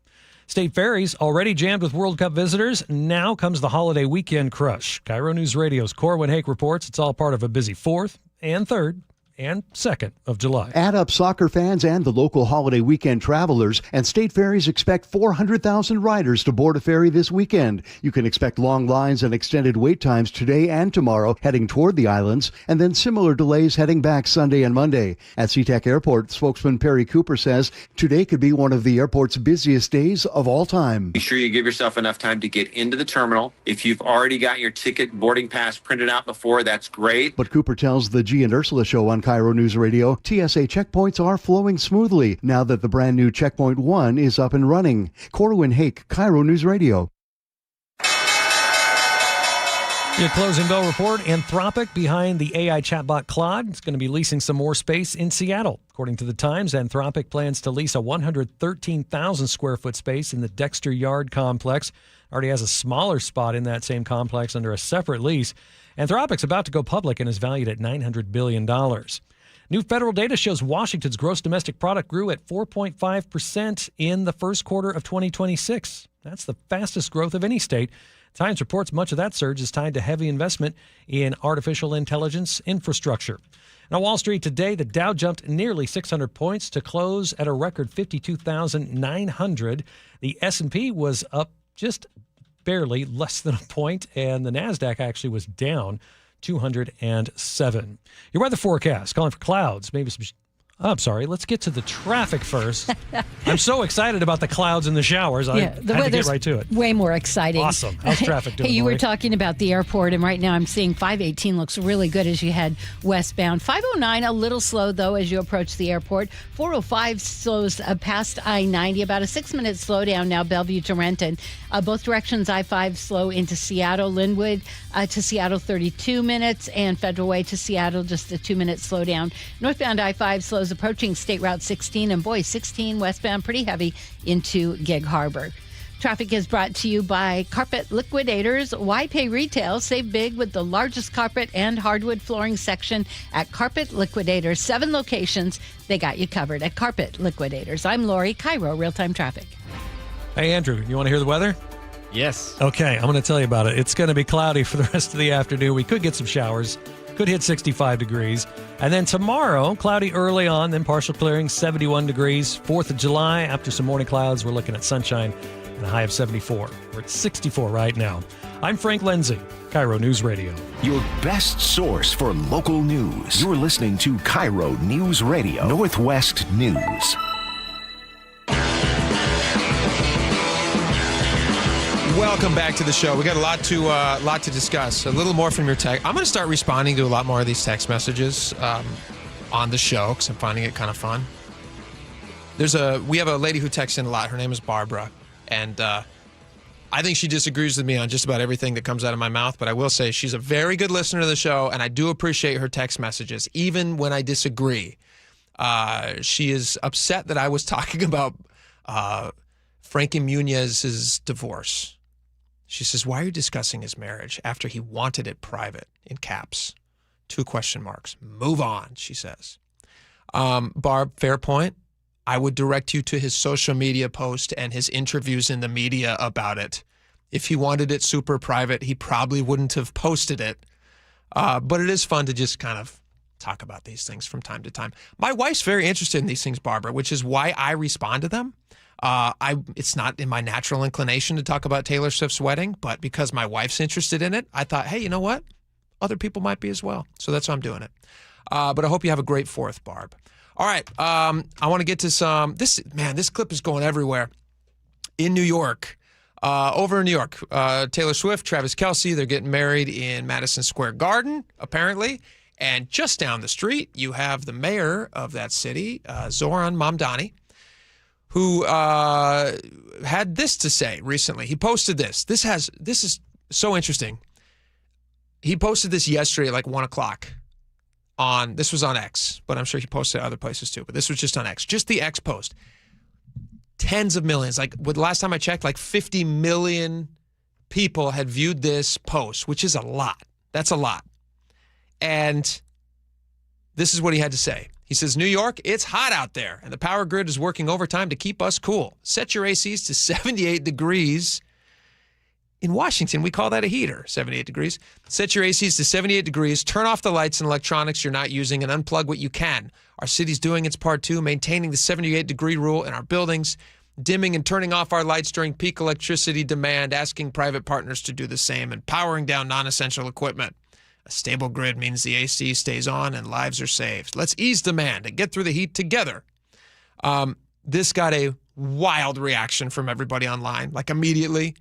State ferries already jammed with World Cup visitors. Now comes the holiday weekend crush. KIRO News Radio's Corwin Hake reports it's all part of a busy 4th and 3rd. and 2nd of July. Add up soccer fans and the local holiday weekend travelers, and state ferries expect 400,000 riders to board a ferry this weekend. You can expect long lines and extended wait times today and tomorrow heading toward the islands, and then similar delays heading back Sunday and Monday. At SeaTac Airport, spokesman Perry Cooper says today could be one of the airport's busiest days of all time. Be sure you give yourself enough time to get into the terminal. If you've already got your ticket boarding pass printed out before, that's great. But Cooper tells the G and Ursula show on KIRO News Radio, TSA checkpoints are flowing smoothly now that the brand new Checkpoint 1 is up and running. Corwin Hake, KIRO News Radio. Your closing bell report. Anthropic, behind the AI chatbot Claude, is going to be leasing some more space in Seattle. According to the Times, Anthropic plans to lease a 113,000 square foot space in the Dexter Yard complex. Already has a smaller spot in that same complex under a separate lease. Anthropic's about to go public and is valued at $900 billion. New federal data shows Washington's gross domestic product grew at 4.5% in the first quarter of 2026. That's the fastest growth of any state. Times reports much of that surge is tied to heavy investment in artificial intelligence infrastructure. Now, Wall Street today, the Dow jumped nearly 600 points to close at a record 52,900. The S&P was up just barely, less than a point, and the NASDAQ actually was down 207. Your weather forecast, calling for clouds, maybe some... I'm sorry. Let's get to the traffic first. I'm so excited about the clouds and the showers. I had to get right to it. Way more exciting. Awesome. How's traffic doing? Hey, you Lori? were talking about the airport, and right now I'm seeing 518 looks really good as you head westbound. 509 a little slow though as you approach the airport. 405 slows past I-90, about a 6-minute slowdown now. Bellevue to Renton, both directions. I-5 slow into Seattle. Linwood to Seattle 32 minutes, and Federal Way to Seattle just a 2-minute slowdown. Northbound I-5 slows approaching State Route 16, and 16 westbound pretty heavy into Gig Harbor. Traffic is brought to you by Carpet Liquidators. Why pay retail? Save big with the largest carpet and hardwood flooring section at Carpet Liquidators. 7 locations. They got you covered at Carpet Liquidators. I'm Lori, KIRO Real-Time Traffic. Hey, Andrew, you want to hear the weather? Yes. Okay, I'm going to tell you about it. It's going to be cloudy for the rest of the afternoon. We could get some showers. Could hit 65 degrees. And then tomorrow, cloudy early on, then partial clearing, 71 degrees. 4th of July, after some morning clouds, we're looking at sunshine and a high of 74. We're at 64 right now. I'm Frank Lindsay, KIRO News Radio. Your best source for local news. You're listening to KIRO News Radio, Northwest News. Welcome back to the show. We got a lot to discuss. A little more from your text. I'm going to start responding to a lot more of these text messages on the show because I'm finding it kind of fun. We have a lady who texts in a lot. Her name is Barbara, and I think she disagrees with me on just about everything that comes out of my mouth. But I will say she's a very good listener to the show, and I do appreciate her text messages, even when I disagree. She is upset that I was talking about Frankie Muniz's divorce. She says, why are you discussing his marriage after he wanted it private, in caps? 2 question marks. Move on, she says. Barb, fair point. I would direct you to his social media post and his interviews in the media about it. If he wanted it super private, he probably wouldn't have posted it. But it is fun to just kind of talk about these things from time to time. My wife's very interested in these things, Barbara, which is why I respond to them. It's not in my natural inclination to talk about Taylor Swift's wedding, but because my wife's interested in it, I thought, hey, you know what? Other people might be as well. So that's why I'm doing it. But I hope you have a great 4th, Barb. All right. I want to get to some, this clip is going everywhere. In New York, over in New York, Taylor Swift, Travis Kelce, they're getting married in Madison Square Garden, apparently. And just down the street, you have the mayor of that city, Zoran Mamdani, who had this to say recently. He posted this. This is so interesting. He posted this yesterday at like 1 o'clock. This was on X, but I'm sure he posted it other places too. But this was just on X. Just the X post. Tens of millions. The last time I checked, like 50 million people had viewed this post, which is a lot. That's a lot. And this is what he had to say. He says, New York, it's hot out there, and the power grid is working overtime to keep us cool. Set your ACs to 78 degrees In Washington, we call that a heater, 78 degrees. Set your ACs to 78 degrees, turn off the lights and electronics you're not using, and unplug what you can. Our city's doing its part too, maintaining the 78-degree rule in our buildings, dimming and turning off our lights during peak electricity demand, asking private partners to do the same, and powering down non-essential equipment. A stable grid means the AC stays on and lives are saved. Let's ease demand and get through the heat together. This got a wild reaction from everybody online, like immediately.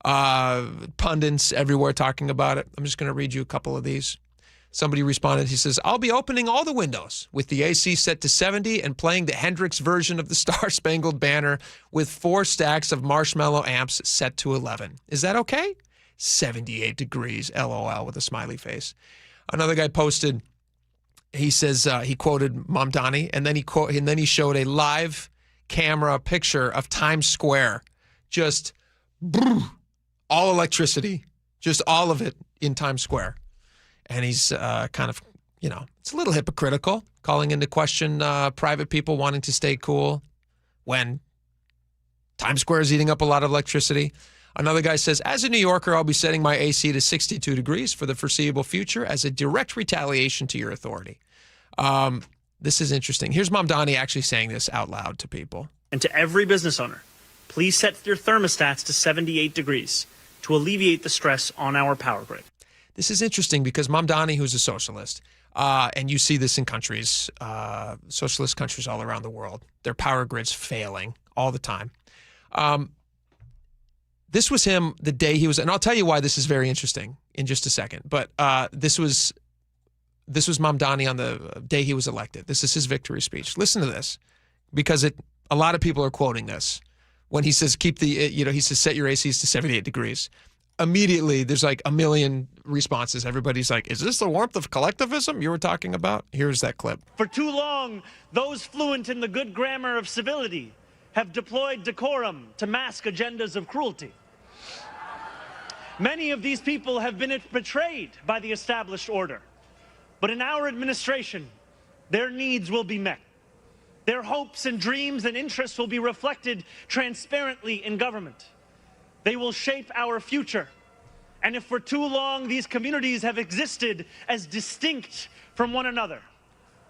Pundits everywhere talking about it. I'm just going to read you a couple of these. Somebody responded. He says, I'll be opening all the windows with the AC set to 70 and playing the Hendrix version of the Star-Spangled Banner with 4 stacks of marshmallow amps set to 11. Is that okay? 78 degrees, LOL, with a smiley face. Another guy posted, he says, he quoted Mom Donnie, and then he showed a live camera picture of Times Square. Just all electricity, just all of it in Times Square. And he's kind of, it's a little hypocritical, calling into question private people wanting to stay cool when Times Square is eating up a lot of electricity. Another guy says, as a New Yorker, I'll be setting my AC to 62 degrees for the foreseeable future as a direct retaliation to your authority. This is interesting. Here's Mom Donnie actually saying this out loud to people. And to every business owner, please set your thermostats to 78 degrees to alleviate the stress on our power grid. This is interesting because Mom Donnie, who's a socialist, and you see this in countries, socialist countries all around the world, their power grids failing all the time. This was him the day he was, and I'll tell you why this is very interesting in just a second, but this was Mom Donnie on the day he was elected. This is his victory speech. Listen to this, because a lot of people are quoting this when he says he says set your ACs to 78 degrees. Immediately, there's like a million responses. Everybody's like, is this the warmth of collectivism you were talking about? Here's that clip. For too long, those fluent in the good grammar of civility have deployed decorum to mask agendas of cruelty. Many of these people have been betrayed by the established order. But in our administration, their needs will be met. Their hopes and dreams and interests will be reflected transparently in government. They will shape our future. And if for too long these communities have existed as distinct from one another,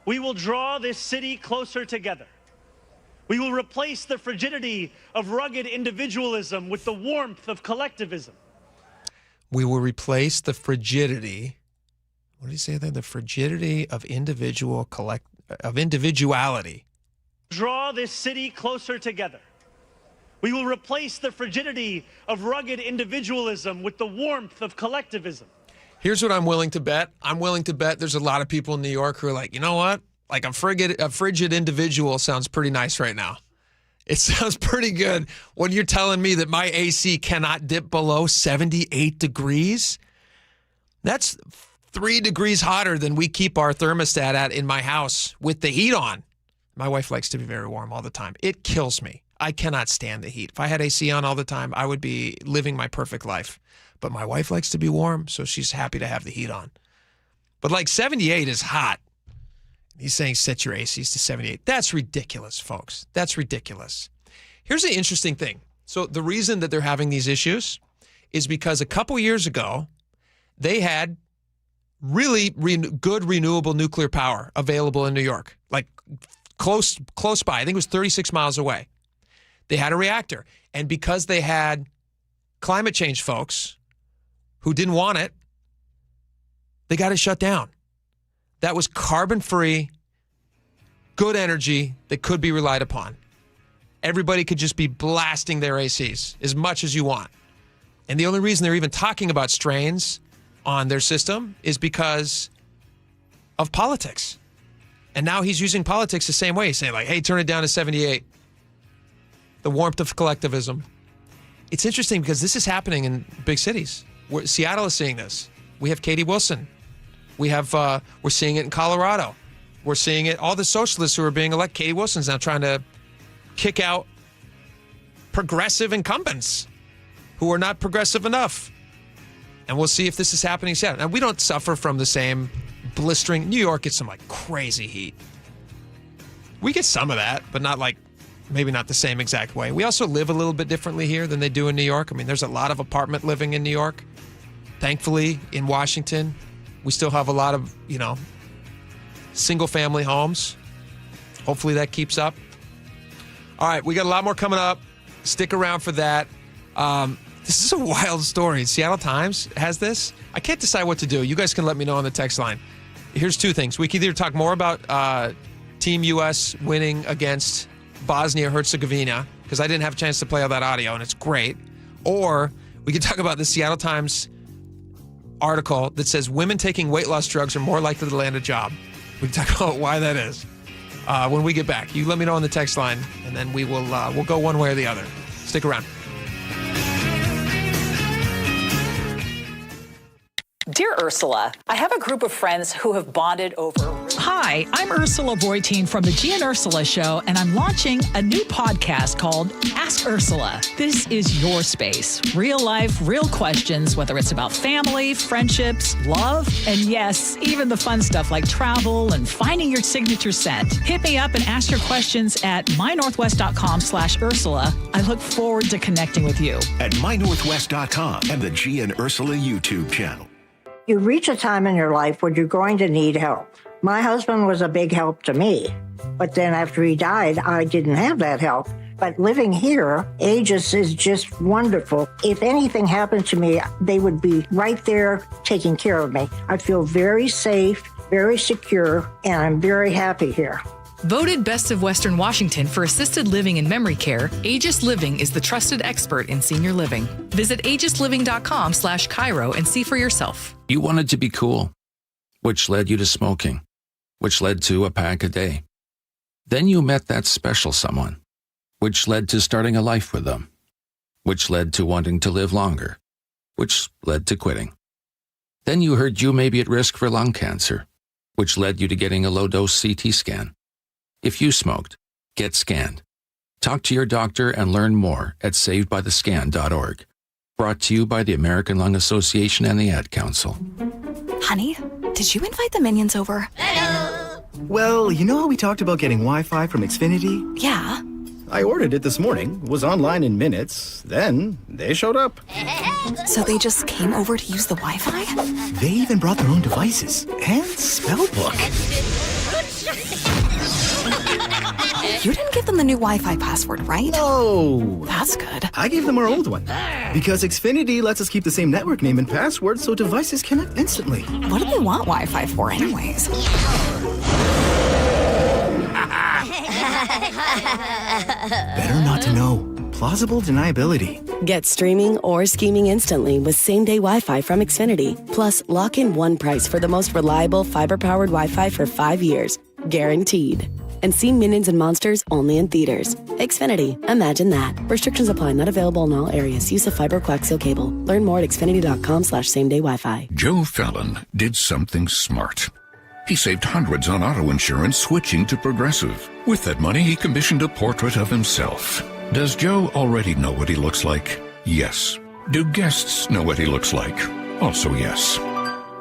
we will draw this city closer together. We will replace the frigidity of rugged individualism with the warmth of collectivism. We will replace the frigidity. What did he say there? The frigidity of individuality. Draw this city closer together. We will replace the frigidity of rugged individualism with the warmth of collectivism. Here's what I'm willing to bet. I'm willing to bet there's a lot of people in New York who are like, you know what? Like a frigid individual sounds pretty nice right now. It sounds pretty good when you're telling me that my AC cannot dip below 78 degrees. That's 3 degrees hotter than we keep our thermostat at in my house with the heat on. My wife likes to be very warm all the time. It kills me. I cannot stand the heat. If I had AC on all the time, I would be living my perfect life. But my wife likes to be warm, so she's happy to have the heat on. But like 78 is hot. He's saying set your ACs to 78. That's ridiculous, folks. That's ridiculous. Here's the interesting thing. So the reason that they're having these issues is because a couple years ago, they had really good renewable nuclear power available in New York, like close by. I think it was 36 miles away. They had a reactor. And because they had climate change folks who didn't want it, they got it shut down. That was carbon-free, good energy that could be relied upon. Everybody could just be blasting their ACs as much as you want. And the only reason they're even talking about strains on their system is because of politics. And now he's using politics the same way. He's saying like, hey, turn it down to 78. The warmth of collectivism. It's interesting because this is happening in big cities. Seattle is seeing this. We have Katie Wilson. We're seeing it in Colorado. We're seeing it. All the socialists who are being elected. Katie Wilson's now trying to kick out progressive incumbents who are not progressive enough. And we'll see if this is happening in Seattle. And we don't suffer from the same blistering. New York gets some like crazy heat. We get some of that, but not like maybe not the same exact way. We also live a little bit differently here than they do in New York. I mean, there's a lot of apartment living in New York. Thankfully, in Washington, we still have a lot of, single-family homes. Hopefully that keeps up. All right, we got a lot more coming up. Stick around for that. This is a wild story. Seattle Times has this. I can't decide what to do. You guys can let me know on the text line. Here's two things. We can either talk more about Team U.S. winning against Bosnia-Herzegovina, because I didn't have a chance to play all that audio, and it's great. Or we can talk about the Seattle Times article that says women taking weight loss drugs are more likely to land a job. We can talk about why that is when we get back. You let me know on the text line, and then we'll go one way or the other. Stick around. Dear Ursula, I have a group of friends who have bonded over... Hi, I'm Ursula Voitin from The G and Ursula Show, and I'm launching a new podcast called Ask Ursula. This is your space. Real life, real questions, whether it's about family, friendships, love, and yes, even the fun stuff like travel and finding your signature scent. Hit me up and ask your questions at mynorthwest.com/Ursula. I look forward to connecting with you. At mynorthwest.com and the G and Ursula YouTube channel. You reach a time in your life where you're going to need help. My husband was a big help to me, but then after he died, I didn't have that help. But living here, Aegis is just wonderful. If anything happened to me, they would be right there taking care of me. I feel very safe, very secure, and I'm very happy here. Voted Best of Western Washington for assisted living and memory care, Aegis Living is the trusted expert in senior living. Visit aegisliving.com/KIRO and see for yourself. You wanted to be cool, which led you to smoking, which led to a pack a day. Then you met that special someone, which led to starting a life with them, which led to wanting to live longer, which led to quitting. Then you heard you may be at risk for lung cancer, which led you to getting a low-dose CT scan. If you smoked, get scanned. Talk to your doctor and learn more at savedbythescan.org. Brought to you by the American Lung Association and the Ad Council. Honey, did you invite the minions over? Well, you know how we talked about getting Wi-Fi from Xfinity? Yeah. I ordered it this morning, was online in minutes, then they showed up. So they just came over to use the Wi-Fi? They even brought their own devices and spellbook. You didn't give them the new Wi-Fi password, right? No. That's good. I gave them our old one. Because Xfinity lets us keep the same network name and password so devices connect instantly. What do they want Wi-Fi for anyways? Better not to know. Plausible deniability. Get streaming or scheming instantly with same-day Wi-Fi from Xfinity. Plus, lock in one price for the most reliable fiber-powered Wi-Fi for 5 years. Guaranteed. And see Minions and Monsters only in theaters. Xfinity. Imagine that. Restrictions apply. Not available in all areas. Use of fiber coaxial cable. Learn more at xfinity.com/same-day Wi-Fi. Joe Fallon did something smart. He saved hundreds on auto insurance switching to Progressive. With that money, he commissioned a portrait of himself. Does Joe already know what he looks like? Yes. Do guests know what he looks like? Also yes.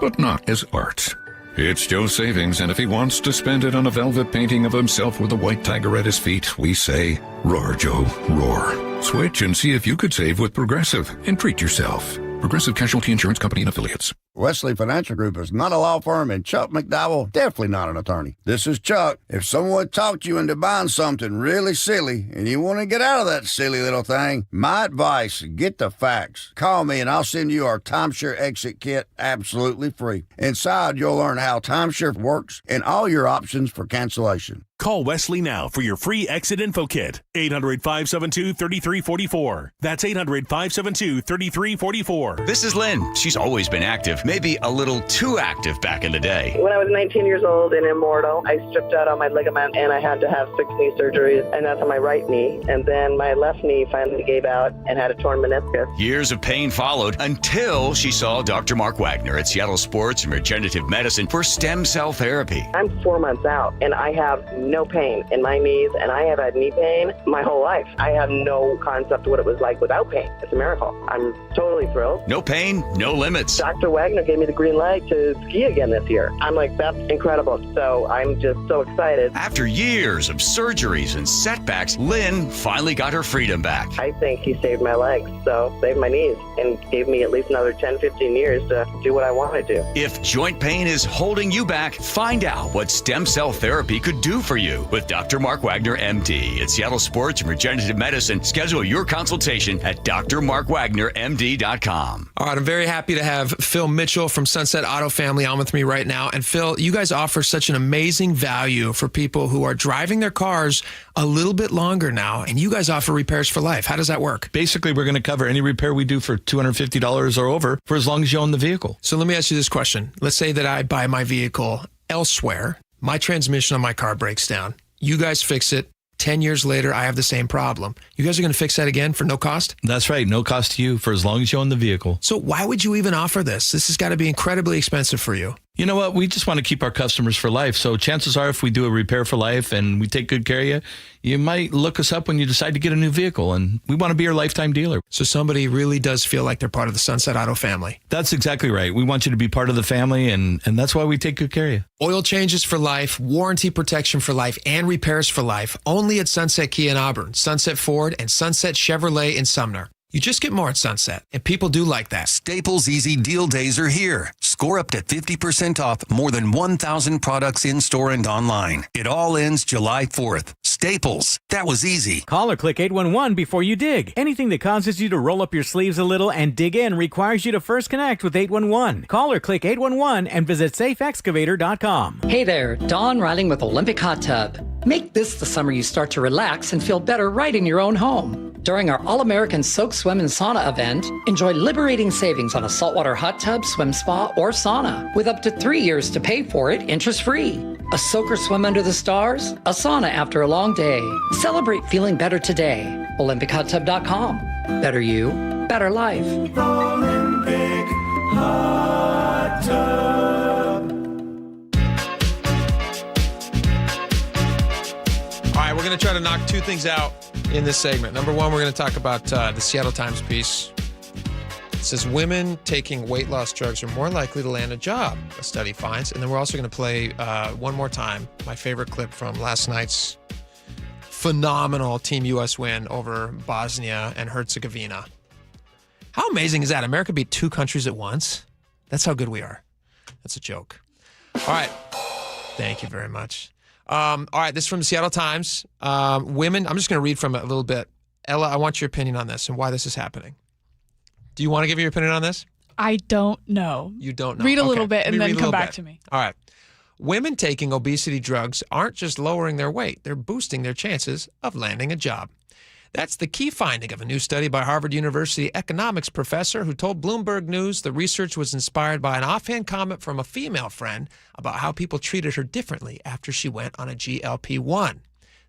But not as art. It's Joe's savings, and if he wants to spend it on a velvet painting of himself with a white tiger at his feet, we say, roar, Joe, roar. Switch and see if you could save with Progressive and treat yourself. Progressive Casualty Insurance Company and Affiliates. Wesley Financial Group is not a law firm, and Chuck McDowell definitely not an attorney. This is Chuck. If someone talked you into buying something really silly and you want to get out of that silly little thing, my advice, get the facts. Call me and I'll send you our timeshare exit kit absolutely free. Inside, you'll learn how timeshare works and all your options for cancellation. Call Wesley now for your free exit info kit. 800-572-3344. That's 800-572-3344. This is Lynn. She's always been active, maybe a little too active back in the day. When I was 19 years old and immortal, I stripped out all my ligament and I had to have 6 knee surgeries, and that's on my right knee. And then my left knee finally gave out and had a torn meniscus. Years of pain followed until she saw Dr. Mark Wagner at Seattle Sports and Regenerative Medicine for stem cell therapy. I'm 4 months out and I have no pain in my knees, and I have had knee pain my whole life. I have no concept of what it was like without pain. It's a miracle. I'm totally thrilled. No pain, no limits. Dr. Wagner partner gave me the green light to ski again this year. I'm like, that's incredible. So I'm just so excited. After years of surgeries and setbacks, Lynn finally got her freedom back. I think he saved my legs, so saved my knees, and gave me at least another 10, 15 years to do what I want to do. If joint pain is holding you back, find out what stem cell therapy could do for you with Dr. Mark Wagner, MD at Seattle Sports and Regenerative Medicine. Schedule your consultation at drmarkwagnermd.com. All right, I'm very happy to have Phil Mitchell from Sunset Auto Family on with me right now. And Phil, you guys offer such an amazing value for people who are driving their cars a little bit longer now, and you guys offer repairs for life. How does that work? Basically, we're going to cover any repair we do for $250 or over for as long as you own the vehicle. So let me ask you this question. Let's say that I buy my vehicle elsewhere. My transmission on my car breaks down. You guys fix it. 10 years later, I have the same problem. You guys are going to fix that again for no cost? That's right. No cost to you for as long as you own the vehicle. So why would you even offer this? This has got to be incredibly expensive for you. You know what? We just want to keep our customers for life. So chances are if we do a repair for life and we take good care of you, you might look us up when you decide to get a new vehicle. And we want to be your lifetime dealer. So somebody really does feel like they're part of the Sunset Auto family. That's exactly right. We want you to be part of the family, and that's why we take good care of you. Oil changes for life, warranty protection for life, and repairs for life. Only at Sunset Kia in Auburn, Sunset Ford, and Sunset Chevrolet in Sumner. You just get more at Sunset, and people do like that. Staples Easy Deal Days are here. Score up to 50% off more than 1,000 products in-store and online. It all ends July 4th. Staples. That was easy. Call or click 811 before you dig. Anything that causes you to roll up your sleeves a little and dig in requires you to first connect with 811. Call or click 811 and visit safeexcavator.com. Hey there, Dawn Riley with Olympic Hot Tub. Make this the summer you start to relax and feel better right in your own home. During our All-American Soak, Swim, and Sauna event, enjoy liberating savings on a saltwater hot tub, swim spa, or sauna with up to 3 years to pay for it interest-free. A soak or swim under the stars, a sauna after a long day. Celebrate feeling better today. OlympicHotTub.com. Better you, better life. Olympic Hot Tub. All right, we're going to try to knock two things out in this segment. Number one, we're going to talk about the Seattle Times piece. It says women taking weight loss drugs are more likely to land a job, a study finds. And then we're also going to play one more time my favorite clip from last night's phenomenal Team U.S. win over Bosnia and Herzegovina. How amazing is that? America beat two countries at once. That's how good we are. That's a joke. All right. Thank you very much. All right, this is from the Seattle Times. Women, I'm just going to read from it a little bit. Ella, I want your opinion on this and why this is happening. Do you want to give your opinion on this? I don't know. You don't know. Read a Okay. little bit and then come back bit. to me. All right. Women taking obesity drugs aren't just lowering their weight, they're boosting their chances of landing a job. That's the key finding of a new study by Harvard University economics professor who told Bloomberg News the research was inspired by an offhand comment from a female friend about how people treated her differently after she went on a GLP-1.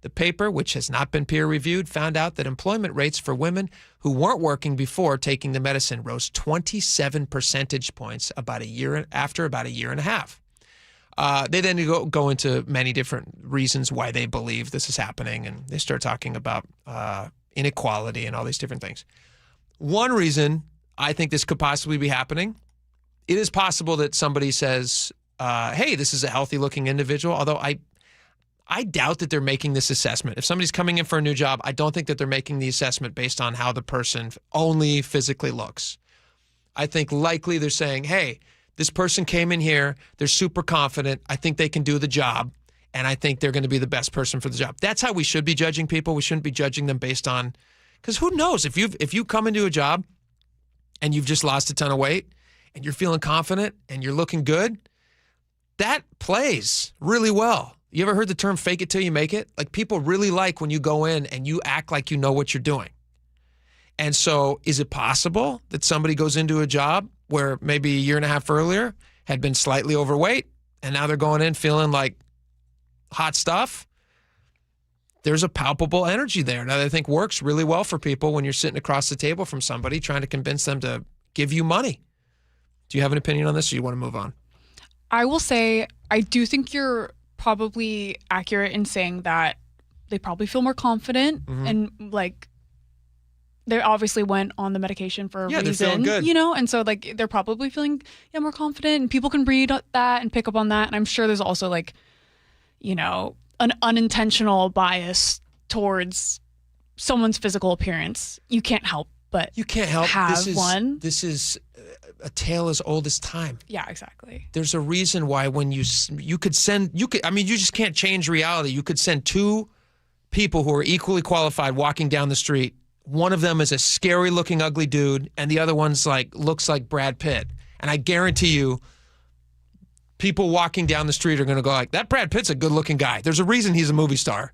The paper, which has not been peer-reviewed, found out that employment rates for women who weren't working before taking the medicine rose 27 percentage points after about a year and a half. They then go into many different reasons why they believe this is happening, and they start talking about inequality and all these different things. One reason I think this could possibly be happening, it is possible that somebody says, hey, this is a healthy-looking individual, although I doubt that they're making this assessment. If somebody's coming in for a new job, I don't think that they're making the assessment based on how the person only physically looks. I think likely they're saying, hey, this person came in here, they're super confident, I think they can do the job, and I think they're going to be the best person for the job. That's how we should be judging people. We shouldn't be judging them based on, because who knows, if you come into a job and you've just lost a ton of weight and you're feeling confident and you're looking good, that plays really well. You ever heard the term fake it till you make it? Like, people really like when you go in and you act like you know what you're doing. And so is it possible that somebody goes into a job where maybe a year and a half earlier had been slightly overweight and now they're going in feeling like hot stuff? There's a palpable energy there that I think works really well for people when you're sitting across the table from somebody trying to convince them to give you money. Do you have an opinion on this, or you want to move on? I will say, I do think you're probably accurate in saying that they probably feel more confident and like they obviously went on the medication for a reason. They're feeling good. And so like they're probably feeling more confident, and people can read that and pick up on that. And I'm sure there's also like, an unintentional bias towards someone's physical appearance. You can't help but have one. This is a tale as old as time. Yeah, exactly. There's a reason why when you just can't change reality. You could send two people who are equally qualified walking down the street. One of them is a scary looking ugly dude, and the other one's looks like Brad Pitt. And I guarantee you, people walking down the street are going to go like, that Brad Pitt's a good looking guy. There's a reason he's a movie star.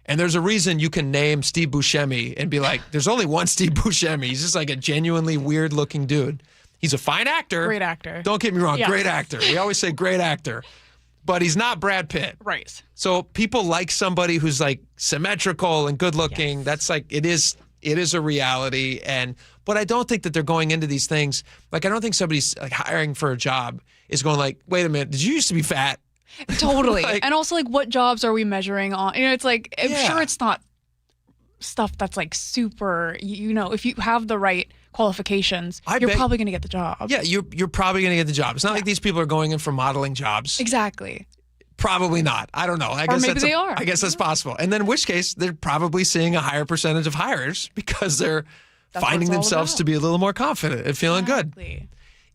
And there's a reason you can name Steve Buscemi and be like, there's only one Steve Buscemi. He's just like a genuinely weird looking dude. He's a fine actor. Great actor. Don't get me wrong. Yeah. Great actor. We always say great actor. But he's not Brad Pitt. Right. So people like somebody who's like symmetrical and good looking. Yes. That's like, it is a reality. But I don't think that they're going into these things. Like, I don't think somebody's like hiring for a job is going like, wait a minute, did you used to be fat? Totally. And also, like, what jobs are we measuring on? It's like, I'm sure it's not stuff that's like super, if you have the right qualifications, you're probably going to get the job. Yeah, you're probably going to get the job. It's not like these people are going in for modeling jobs. Exactly. Probably not. I don't know. I guess that's possible. And then in which case, they're probably seeing a higher percentage of hires because they're finding themselves to be a little more confident and feeling good.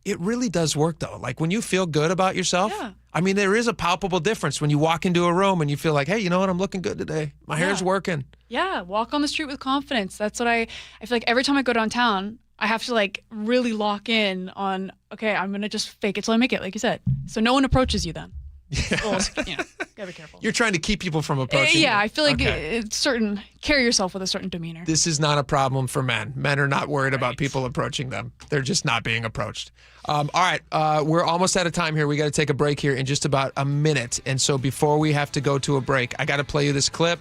It really does work, though. Like, when you feel good about yourself, there is a palpable difference when you walk into a room and you feel like, hey, you know what? I'm looking good today. My hair's working. Yeah, walk on the street with confidence. That's what I feel like every time I go downtown, I have to like really lock in on, okay, I'm going to just fake it till I make it, like you said. So no one approaches you then. Yeah. Gotta be careful. You're trying to keep people from approaching you. I feel like it's carry yourself with a certain demeanor. This is not a problem for men. Men are not worried about people approaching them. They're just not being approached. All right, we're almost out of time here. We got to take a break here in just about a minute. And so before we have to go to a break, I got to play you this clip.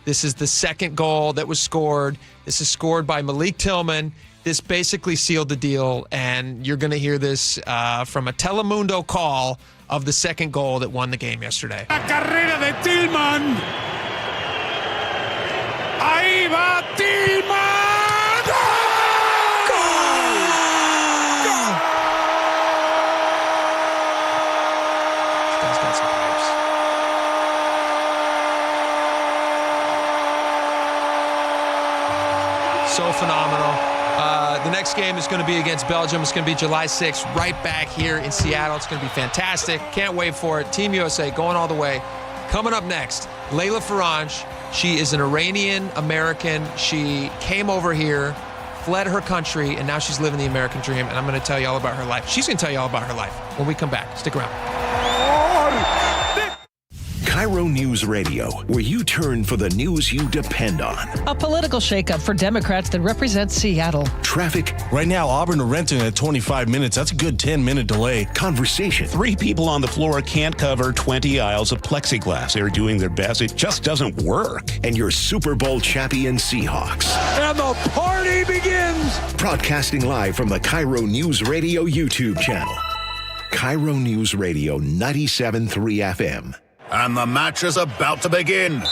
This is the second goal that was scored. This is scored by Malik Tillman. This basically sealed the deal, and you're going to hear this from a Telemundo call of the second goal that won the game yesterday. La carrera de Tillman. Ahí va Tillman. ¡Gol! This guy's got some pipes. So phenomenal. The next game is going to be against Belgium. It's going to be July 6th, right back here in Seattle. It's going to be fantastic. Can't wait for it. Team USA going all the way. Coming up next, Layla Faranj. She is an Iranian-American. She came over here, fled her country, and now she's living the American dream. And I'm going to tell you all about her life. She's going to tell you all about her life when we come back. Stick around. KIRO Newsradio, where you turn for the news you depend on. A political shakeup for Democrats that represent Seattle. Traffic. Right now, Auburn to Renton at 25 minutes. That's a good 10-minute delay. Conversation. 3 people on the floor can't cover 20 aisles of plexiglass. They're doing their best. It just doesn't work. And your Super Bowl champion Seahawks. And the party begins. Broadcasting live from the KIRO Newsradio YouTube channel. KIRO Newsradio 97.3 FM. And the match is about to begin.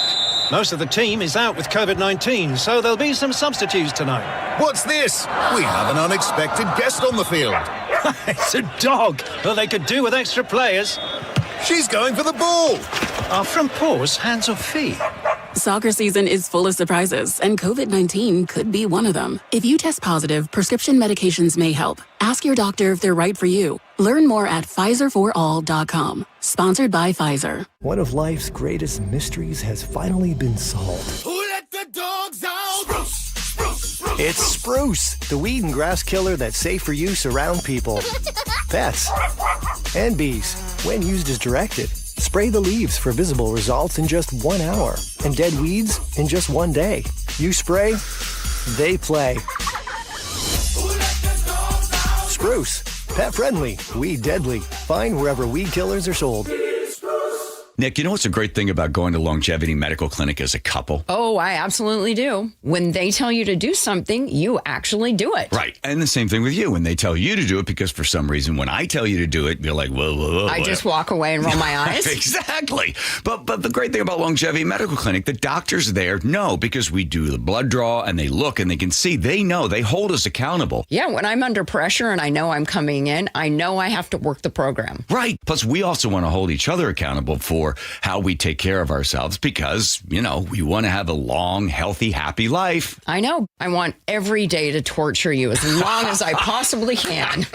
Most of the team is out with COVID-19, so there'll be some substitutes tonight. What's this? We have an unexpected guest on the field. It's a dog. Well, they could do with extra players. She's going for the ball. Are front paws hands or feet? Soccer season is full of surprises, and COVID-19 could be one of them. If you test positive, prescription medications may help. Ask your doctor if they're right for you. Learn more at PfizerForAll.com. Sponsored by Pfizer. One of life's greatest mysteries has finally been solved. Who let the dogs out? Spruce. It's Spruce, the weed and grass killer that's safe for use around people, pets, and bees when used as directed. Spray the leaves for visible results in just 1 hour and dead weeds in just 1 day. You spray, they play. Spruce, pet friendly, weed deadly. Find wherever weed killers are sold. Nick, you know what's a great thing about going to Longevity Medical Clinic as a couple? Oh, I absolutely do. When they tell you to do something, you actually do it. Right. And the same thing with you. When they tell you to do it, because for some reason, when I tell you to do it, you're like, whoa. I just walk away and roll my eyes. Exactly. But the great thing about Longevity Medical Clinic, the doctors there know, because we do the blood draw and they look and they can see, they know, they hold us accountable. Yeah, when I'm under pressure and I know I'm coming in, I know I have to work the program. Right. Plus, we also want to hold each other accountable for how we take care of ourselves because, we want to have a long, healthy, happy life. I know. I want every day to torture you as long as I possibly can.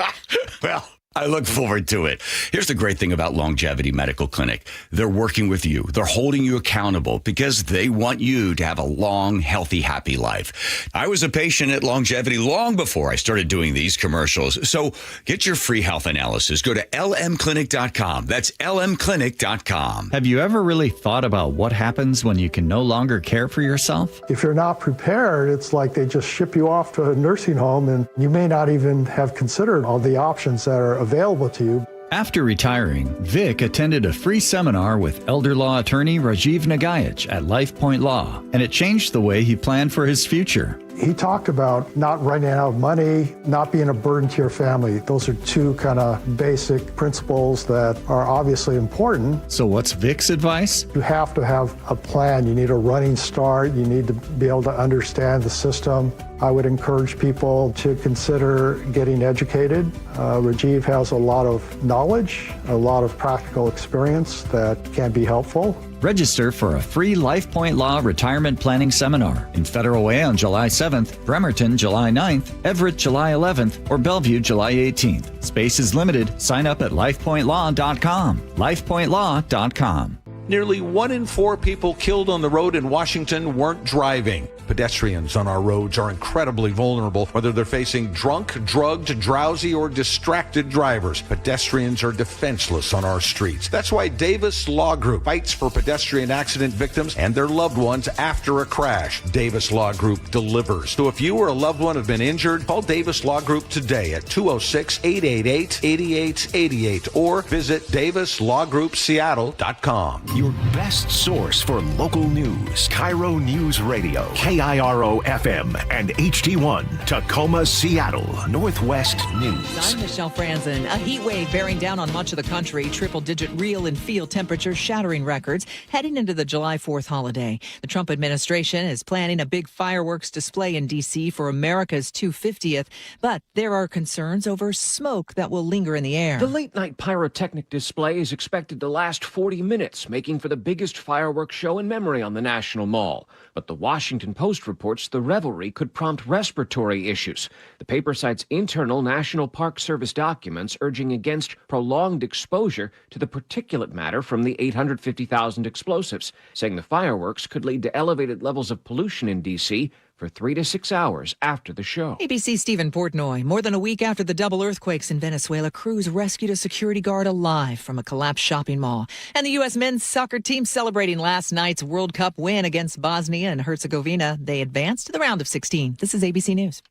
Well, I look forward to it. Here's the great thing about Longevity Medical Clinic. They're working with you. They're holding you accountable because they want you to have a long, healthy, happy life. I was a patient at Longevity long before I started doing these commercials. So get your free health analysis. Go to lmclinic.com. That's lmclinic.com. Have you ever really thought about what happens when you can no longer care for yourself? If you're not prepared, it's like they just ship you off to a nursing home and you may not even have considered all the options that are available to you. After retiring, Vic attended a free seminar with elder law attorney Rajiv Nagayach at LifePoint Law, and it changed the way he planned for his future. He talked about not running out of money, not being a burden to your family. Those are two kind of basic principles that are obviously important. So what's Vic's advice? You have to have a plan. You need a running start. You need to be able to understand the system. I would encourage people to consider getting educated. Rajiv has a lot of knowledge, a lot of practical experience that can be helpful. Register for a free LifePoint Law Retirement Planning Seminar in Federal Way on July 7th, Bremerton July 9th, Everett July 11th, or Bellevue July 18th. Space is limited. Sign up at lifepointlaw.com. lifepointlaw.com. Nearly 1 in 4 people killed on the road in Washington weren't driving. Pedestrians on our roads are incredibly vulnerable, whether they're facing drunk, drugged, drowsy, or distracted drivers. Pedestrians are defenseless on our streets. That's why Davis Law Group fights for pedestrian accident victims and their loved ones after a crash. Davis Law Group delivers. So if you or a loved one have been injured, call Davis Law Group today at 206-888-8888 or visit davislawgroupseattle.com. Your best source for local news. KIRO News Radio. KIRO FM and HD1. Tacoma, Seattle. Northwest News. I'm Michelle Franzen. A heat wave bearing down on much of the country. Triple-digit real and field temperatures shattering records heading into the July 4th holiday. The Trump administration is planning a big fireworks display in D.C. for America's 250th, but there are concerns over smoke that will linger in the air. The late-night pyrotechnic display is expected to last 40 minutes, making for the biggest fireworks show in memory on the National Mall. But the Washington Post reports the revelry could prompt respiratory issues. The paper cites internal National Park Service documents urging against prolonged exposure to the particulate matter from the 850,000 explosives, saying the fireworks could lead to elevated levels of pollution in D.C. for 3 to 6 hours after the show. ABC's Stephen Portnoy. More than a week after the double earthquakes in Venezuela, crews rescued a security guard alive from a collapsed shopping mall. And the U.S. men's soccer team celebrating last night's World Cup win against Bosnia and Herzegovina. They advanced to the round of 16. This is ABC News.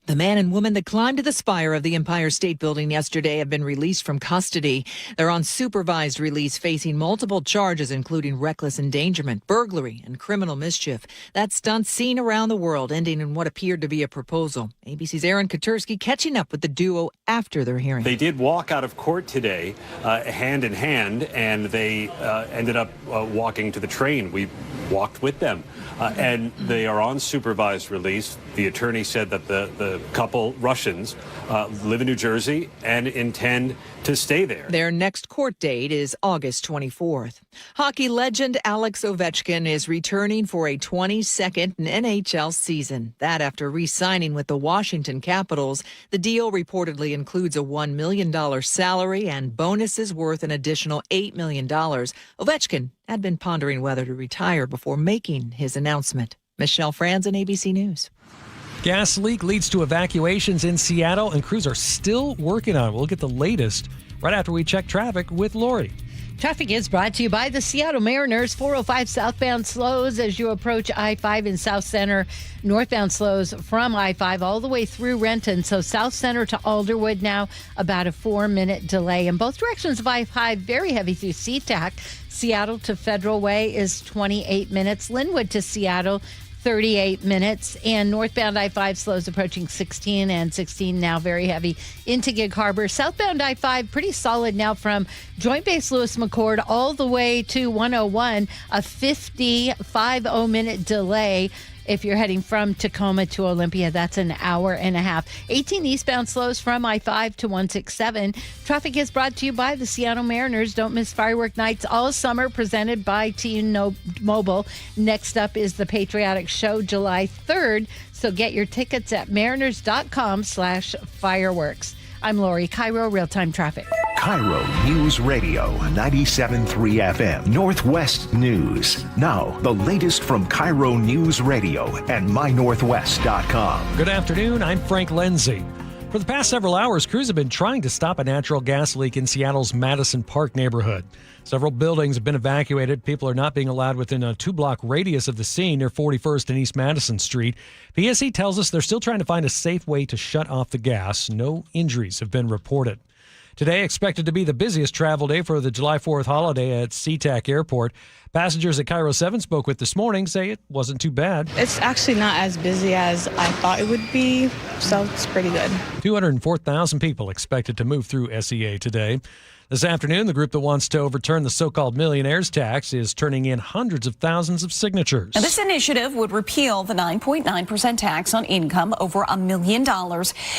The man and woman that climbed to the spire of the Empire State Building yesterday have been released from custody. They're on supervised release, facing multiple charges, including reckless endangerment, burglary, and criminal mischief. That stunt seen around the world, ending in what appeared to be a proposal. ABC's Aaron Katursky catching up with the duo after their hearing. They did walk out of court today, hand in hand, and they ended up walking to the train. We walked with them, and they are on supervised release. The attorney said that the couple, Russians, live in New Jersey and intend to stay there. Their next court date is August 24th. Hockey legend Alex Ovechkin is returning for a 22nd NHL season. That after re-signing with the Washington Capitals. The deal reportedly includes a $1 million salary and bonuses worth an additional $8 million. Ovechkin had been pondering whether to retire before making his announcement. Michelle Franzen, ABC News. Gas leak leads to evacuations in Seattle, and crews are still working on it. We'll get the latest right after we check traffic with Lori. Traffic is brought to you by the Seattle Mariners. 405 southbound slows as you approach I-5 in South Center. Northbound slows from I-5 all the way through Renton. So South Center to Alderwood now, about a 4-minute delay. In both directions of I-5, very heavy through SeaTac. Seattle to Federal Way is 28 minutes. Linwood to Seattle, 38 minutes, and northbound I-5 slows approaching 16 and 16 now very heavy into Gig Harbor. Southbound I-5 pretty solid now from Joint Base Lewis McChord all the way to 101, a 50-minute delay. If you're heading from Tacoma to Olympia, that's an hour and a half. 18 eastbound slows from I-5 to 167. Traffic is brought to you by the Seattle Mariners. Don't miss firework nights all summer, presented by T-Mobile. Next up is the Patriotic Show, July 3rd. So get your tickets at mariners.com/fireworks. I'm Lori, KIRO Real-Time Traffic. KIRO News Radio 97.3 FM, Northwest News. Now, the latest from KIRO News Radio and mynorthwest.com. Good afternoon. I'm Frank Lindsay. For the past several hours, crews have been trying to stop a natural gas leak in Seattle's Madison Park neighborhood. Several buildings have been evacuated. People are not being allowed within a 2-block radius of the scene near 41st and East Madison Street. PSC tells us they're still trying to find a safe way to shut off the gas. No injuries have been reported. Today, expected to be the busiest travel day for the July 4th holiday at SeaTac Airport. Passengers at KIRO 7 spoke with this morning say it wasn't too bad. It's actually not as busy as I thought it would be, so it's pretty good. 204,000 people expected to move through SEA today. This afternoon, the group that wants to overturn the so-called millionaire's tax is turning in hundreds of thousands of signatures. And this initiative would repeal the 9.9% tax on income over $1 million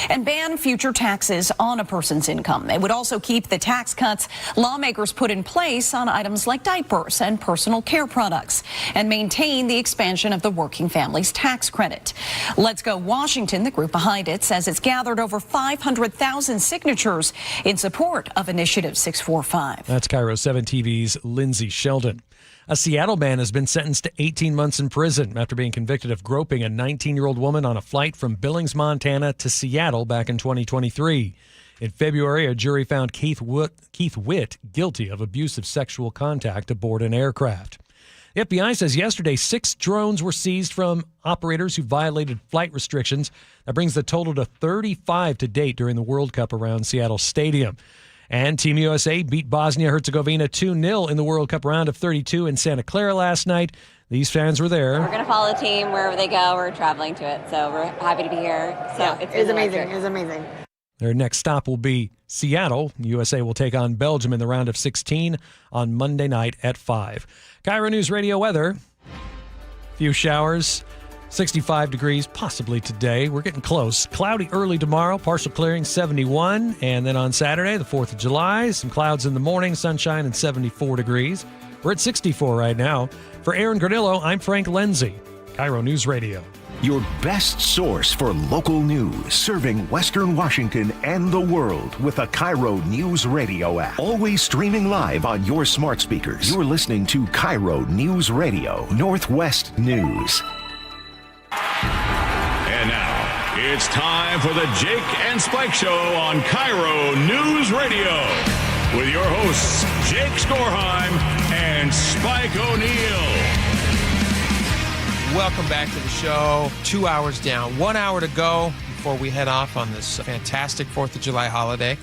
and ban future taxes on a person's income. It would also keep the tax cuts lawmakers put in place on items like diapers and personal care products and maintain the expansion of the working families tax credit. Let's Go Washington, the group behind it, says it's gathered over 500,000 signatures in support of Initiative 645. That's KIRO 7 TV's Lindsay Sheldon. A Seattle man has been sentenced to 18 months in prison after being convicted of groping a 19-year-old woman on a flight from Billings, Montana to Seattle back in 2023. In February, a jury found Keith Witt guilty of abusive sexual contact aboard an aircraft. The FBI says yesterday 6 drones were seized from operators who violated flight restrictions. That brings the total to 35 to date during the World Cup around Seattle Stadium. And Team USA beat Bosnia-Herzegovina 2-0 in the World Cup round of 32 in Santa Clara last night. These fans were there. We're going to follow the team wherever they go. We're traveling to it, so we're happy to be here. So it was amazing. It was amazing. Their next stop will be Seattle. USA will take on Belgium in the round of 16 on Monday night at 5. KIRO News Radio weather. Few showers. 65 degrees, possibly today. We're getting close. Cloudy early tomorrow, partial clearing, 71. And then on Saturday, the 4th of July, some clouds in the morning, sunshine, and 74 degrees. We're at 64 right now. For Aaron Granillo, I'm Frank Lindsay, KIRO News Radio. Your best source for local news, serving Western Washington and the world with a KIRO News Radio app. Always streaming live on your smart speakers. You're listening to KIRO News Radio, Northwest News. And now, it's time for the Jake and Spike Show on KIRO News Radio with your hosts, Jake Skorheim and Spike O'Neill. Welcome back to the show. 2 hours down, 1 hour to go before we head off on this fantastic 4th of July holiday.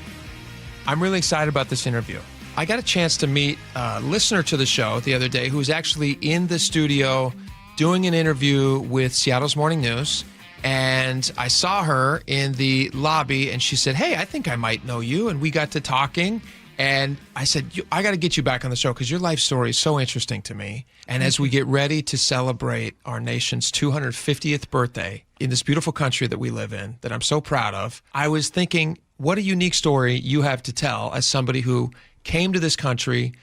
I'm really excited about this interview. I got a chance to meet a listener to the show the other day who was actually in the studio doing an interview with Seattle's Morning News, and I saw her in the lobby, and she said, hey, I think I might know you, and we got to talking, and I said, I got to get you back on the show because your life story is so interesting to me, and as we get ready to celebrate our nation's 250th birthday in this beautiful country that we live in, that I'm so proud of, I was thinking, what a unique story you have to tell as somebody who came to this country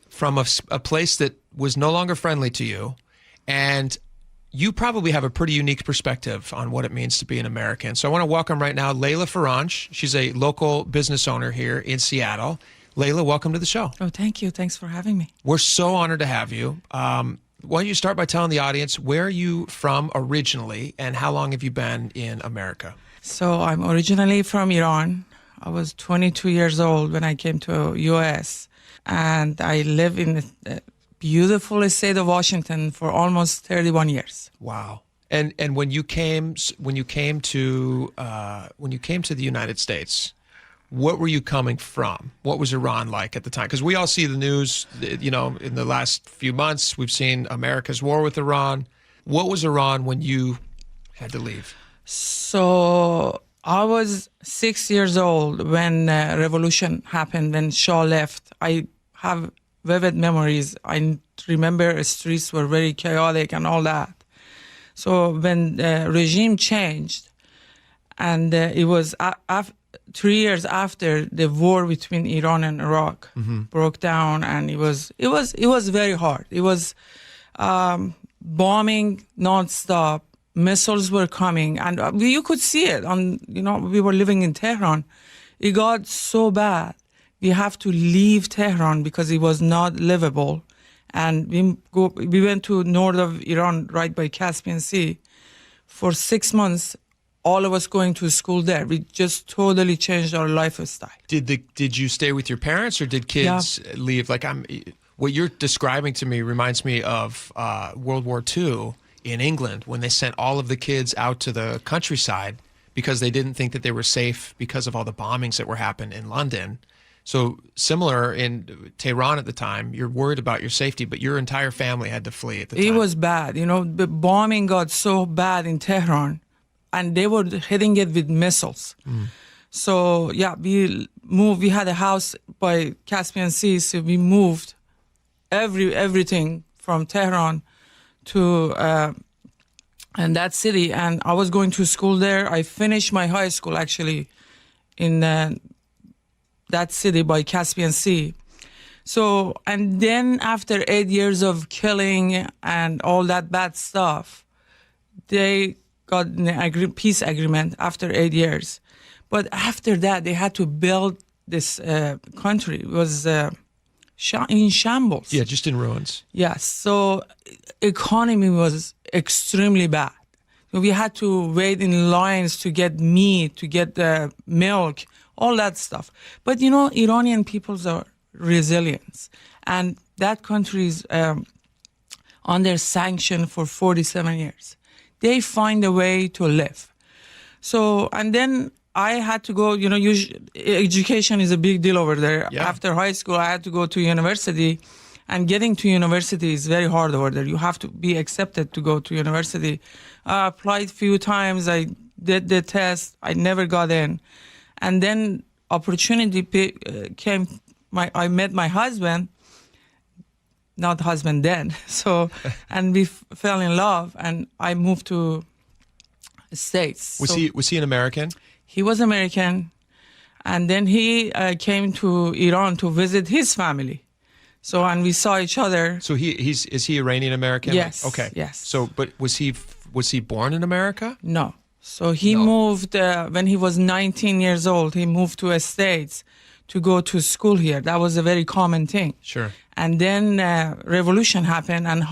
from a place that was no longer friendly to you. And you probably have a pretty unique perspective on what it means to be an American. So I want to welcome right now Layla Faranj. She's a local business owner here in Seattle. Layla, welcome to the show. Oh, thank you. Thanks for having me. We're so honored to have you. Why don't you start by telling the audience, where are you from originally and how long have you been in America? So I'm originally from Iran. I was 22 years old when I came to U.S. and I live in the beautiful state of Washington for almost 31 years. Wow. And when you came to the United States, what were you coming from? What was Iran like at the time? Because we all see the news, you know, in the last few months, we've seen America's war with Iran. What was Iran when you had to leave? So I was 6 years old when revolution happened, when Shah left. I have vivid memories. I remember the streets were very chaotic and all that. So when the regime changed, and it was 3 years after the war between Iran and Iraq broke down, and it was very hard. It was bombing nonstop. Missiles were coming, and you could see it on. You know, we were living in Tehran. It got so bad. We have to leave Tehran because it was not livable. And we went to north of Iran, right by Caspian Sea, for 6 months. All of us going to school there. We just totally changed our lifestyle. Did you stay with your parents, or did kids leave? Like what you're describing to me reminds me of World War II in England, when they sent all of the kids out to the countryside because they didn't think that they were safe because of all the bombings that were happening in London. So similar in Tehran at the time, you're worried about your safety, but your entire family had to flee at the time. It was bad. You know, the bombing got so bad in Tehran, and they were hitting it with missiles. So, yeah, we moved. We had a house by Caspian Sea, so we moved everything from Tehran to and that city. And I was going to school there. I finished my high school, actually, in that city by Caspian Sea. So, and then after 8 years of killing and all that bad stuff, they got an peace agreement after 8 years. But after that, they had to build this country. It was in shambles. Yeah, just in ruins. Yes. So economy was extremely bad. We had to wait in lines to get meat, to get milk, all that stuff. But, you know, Iranian peoples are resilient. And that country is under sanction for 47 years. They find a way to live. So, and then I had to go, you know, education is a big deal over there. Yeah. After high school, I had to go to university. And getting to university is very hard over there. You have to be accepted to go to university. I applied a few times. I did the test. I never got in. And then opportunity came. I met my husband, not husband then. So, and we fell in love, and I moved to the States. Was he an American? He was American, and then he came to Iran to visit his family. So, and we saw each other. So is he Iranian American? Yes. Okay. Yes. So, but was he born in America? No. So he moved when he was 19 years old. He moved to the States to go to school here. That was a very common thing. Sure. And then revolution happened, and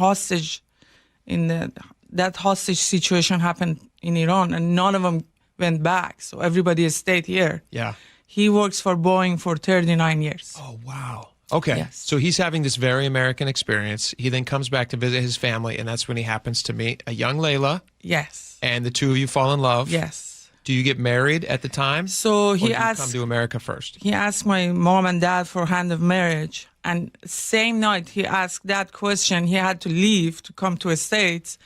that hostage situation happened in Iran, and none of them went back. So everybody stayed here. Yeah. He works for Boeing for 39 years. Oh, wow. Okay. Yes. So he's having this very American experience. He then comes back to visit his family, and that's when he happens to meet a young Layla. Yes. And the two of you fall in love. Yes. Do you get married at the time? So he asked. Come to America first. He asked my mom and dad for hand of marriage, and same night he asked that question. He had to leave to come to the States,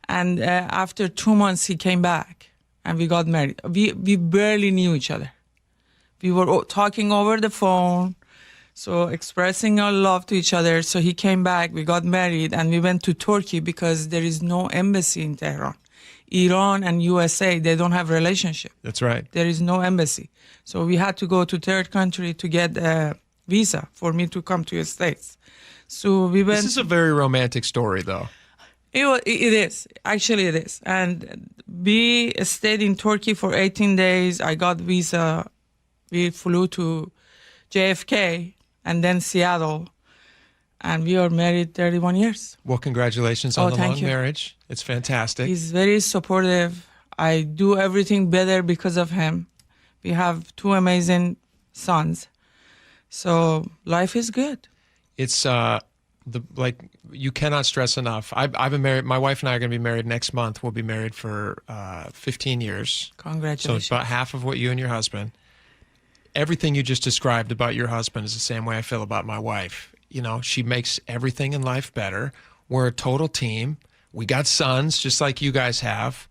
and after 2 months he came back, and we got married. We barely knew each other. We were talking over the phone, so expressing our love to each other. So he came back, we got married, and we went to Turkey because there is no embassy in Tehran. Iran and USA, they don't have relationship. That's right. There is no embassy. So we had to go to third country to get a visa for me to come to the States. So we went. This is a very romantic story, though. It is. Actually, it is. And we stayed in Turkey for 18 days. I got visa. We flew to JFK and then Seattle. And we are married 31 years. Well, congratulations on the long marriage. It's fantastic. He's very supportive. I do everything better because of him. We have two amazing sons. So life is good. It's you cannot stress enough. I've been married. My wife and I are going to be married next month. We'll be married for 15 years. Congratulations. So it's about half of what you and your husband. Everything you just described about your husband is the same way I feel about my wife. You know, she makes everything in life better. We're a total team. We got sons just like you guys have.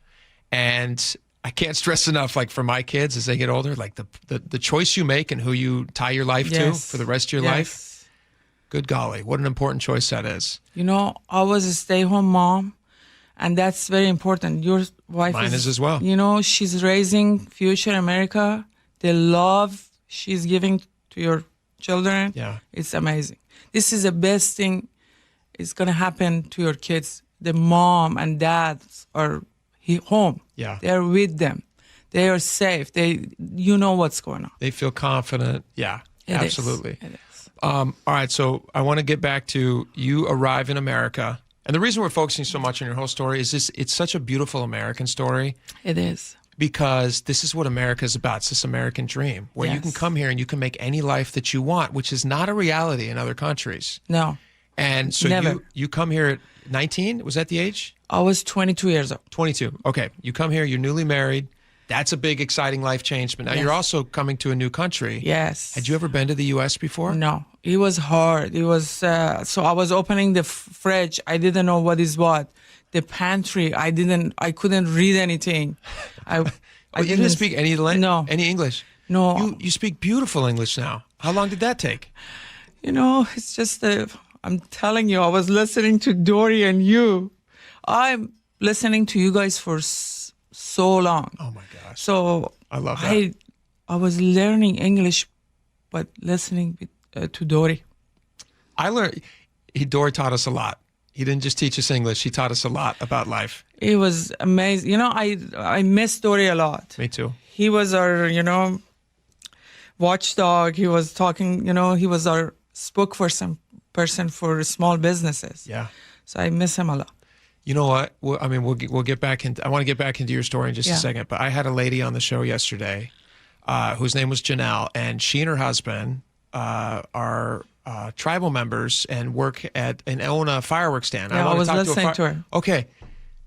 And I can't stress enough, like for my kids as they get older, like the choice you make and who you tie your life to for the rest of your life. Good golly, what an important choice that is. You know, I was a stay-home mom, and that's very important. Your wife Mine is as well. You know, she's raising future America. The love she's giving to your children, it's amazing. This is the best thing is going to happen to your kids. The mom and dad are home. Yeah. They're with them. They are safe. You know what's going on. They feel confident. Yeah, absolutely. It is. All right, so I want to get back to you arrive in America. And the reason we're focusing so much on your whole story is it's such a beautiful American story. It is. Because this is what America is about. It's this American dream where you can come here and you can make any life that you want, which is not a reality in other countries. No. And so you come here at 19? Was that the age? I was 22 years old. 22. Okay. You come here, you're newly married. That's a big, exciting life change. But now you're also coming to a new country. Yes. Had you ever been to the U.S. before? No. It was hard. It was, so I was opening the fridge. I didn't know what is what. The pantry, I couldn't read anything. You didn't speak any English? No. You speak beautiful English now. How long did that take? You know, it's just, I'm telling you, I was listening to Dory and you. I'm listening to you guys for so long. Oh my gosh. So I love that. I was learning English, but listening to Dory. Dory taught us a lot. He didn't just teach us English. He taught us a lot about life. It was amazing. You know, I miss Dory a lot. Me too. He was our, watchdog. He was talking, he was our spokesperson for small businesses. Yeah. So I miss him a lot. You know what? We'll get back into. I want to get back into your story in just a second. But I had a lady on the show yesterday, whose name was Janelle, and she and her husband are tribal members and own a fireworks stand. Yeah, I was listening to her. Okay.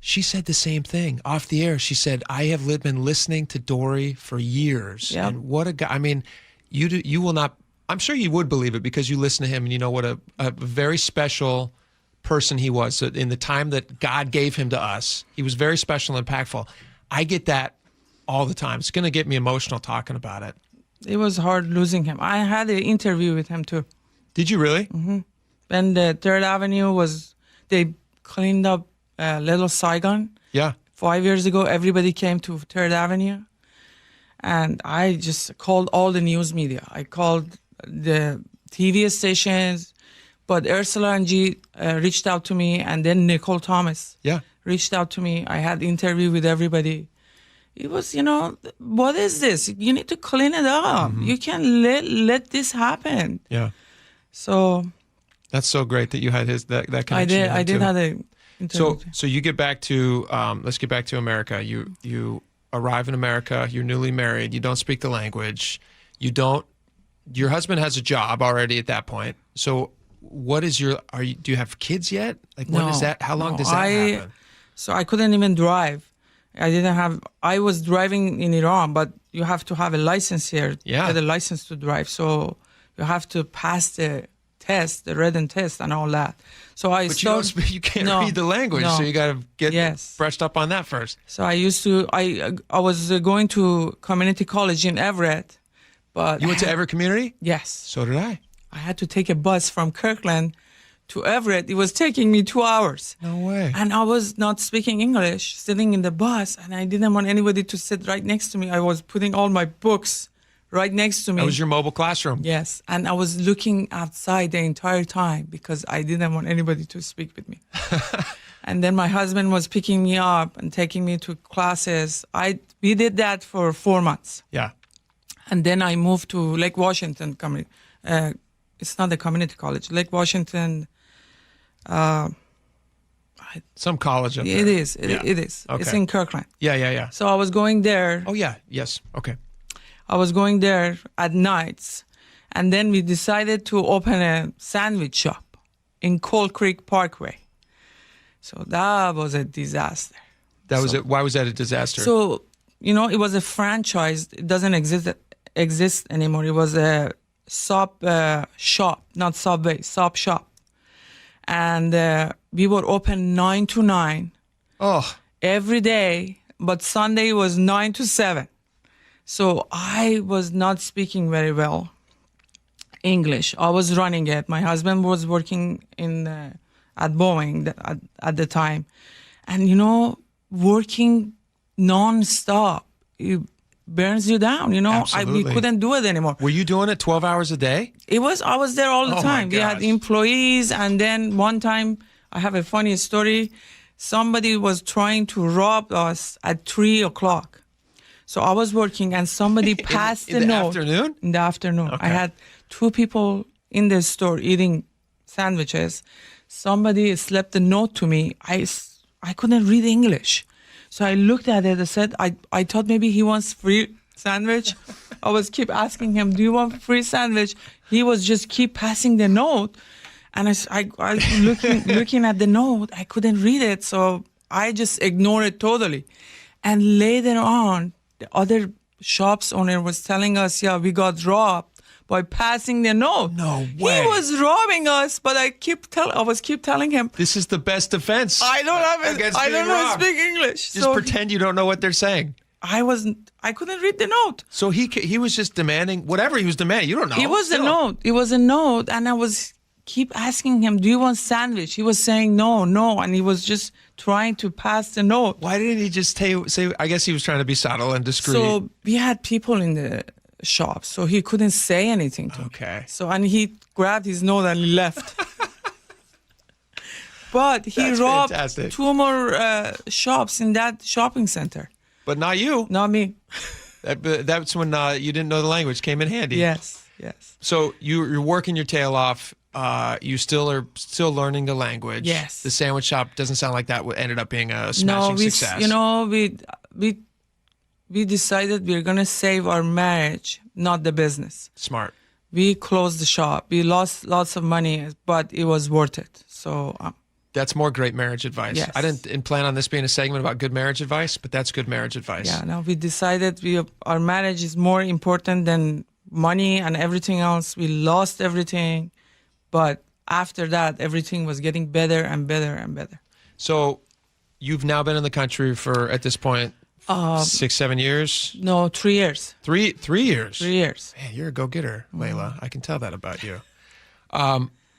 She said the same thing off the air. She said, I have been listening to Dory for years. Yep. And what a guy. I mean, you will not, I'm sure you would believe it because you listen to him and you know what a very special person he was. So in the time that God gave him to us, he was very special and impactful. I get that all the time. It's going to get me emotional talking about it. It was hard losing him. I had an interview with him too. Did you really? Mm-hmm. When the 3rd Avenue they cleaned up Little Saigon. Yeah. 5 years ago, everybody came to 3rd Avenue. And I just called all the news media. I called the TV stations. But Ursula and G reached out to me. And then Nicole Thomas reached out to me. I had interview with everybody. It was, what is this? You need to clean it up. Mm-hmm. You can't let this happen. Yeah. So that's so great that you had that connection. I did have an interview. So you get back to let's get back to America. You arrive in America. You're newly married. You don't speak the language. Your husband has a job already at that point. So what is do you have kids yet? Like when is that? How long does that happen? So I couldn't even drive. I was driving in Iran, but you have to have a license here. Yeah. Get a license to drive. So you have to pass the test, the written test and all that. So you can't read the language, so you got to get brushed up on that first. So I was going to community college in Everett, but you went to Everett Community? Yes. So did I. I had to take a bus from Kirkland to Everett. It was taking me 2 hours. No way. And I was not speaking English, sitting in the bus, and I didn't want anybody to sit right next to me. I was putting all my books right next to me. That was your mobile classroom? Yes. And I was looking outside the entire time because I didn't want anybody to speak with me. And then my husband was picking me up and taking me to classes. We did that for 4 months. Yeah. And then I moved to Lake Washington. It's not a community college. Lake Washington. Some college up there. It is. It is. Okay. It's in Kirkland. Yeah. So I was going there. Oh, yeah. Yes. Okay. I was going there at nights, And then we decided to open a sandwich shop in Cold Creek Parkway. So that was a disaster. That was it. Why was that a disaster? So, it was a franchise. It doesn't exist anymore. It was a sub shop, not Subway, sub shop. And we were open 9 to 9 every day, but Sunday was 9 to 7. So I was not speaking very well English. I was running it. My husband was working at Boeing at the time. And, working non-stop, it burns you down, Absolutely. We couldn't do it anymore. Were you doing it 12 hours a day? I was there all the time. We had employees, and then one time, I have a funny story. Somebody was trying to rob us at 3 o'clock. So I was working, and somebody passed the note. Afternoon? In the afternoon. Okay. I had 2 people in the store eating sandwiches. Somebody slipped a note to me. I couldn't read English. So I looked at it and said, I thought maybe he wants free sandwich. I was keep asking him, do you want free sandwich? He was just keep passing the note. And I looking at the note, I couldn't read it. So I just ignored it totally. And later on, the other shop's owner was telling us, yeah, we got robbed by passing the note. No way. He was robbing us, but I was keep telling him, this is the best defense. I don't know how to speak English. Just pretend you don't know what they're saying. I couldn't read the note. So he was just demanding whatever he was demanding. You don't know. It was a note. It was a note, and I was keep asking him, do you want sandwich? He was saying no, and he was just trying to pass the note. Why didn't he just say, I guess he was trying to be subtle and discreet. So we had people in the shop, so he couldn't say anything to me. So, and he grabbed his note and left. But he robbed fantastic. 2 more shops in that shopping center. But not you. Not me. That's when you didn't know the language came in handy. Yes. So you're working your tail off. You are still learning the language. Yes. The sandwich shop doesn't sound like that ended up being a smashing success. We decided we're going to save our marriage, not the business. Smart. We closed the shop. We lost lots of money, but it was worth it. So that's more great marriage advice. Yes. I didn't plan on this being a segment about good marriage advice, but that's good marriage advice. Yeah, no, we decided our marriage is more important than money and everything else. We lost everything, but after that, everything was getting better and better and better. So you've now been in the country for, at this point, 6-7 years? No, 3 years. 3 years? 3 years. Man, you're a go-getter, Layla. I can tell that about you.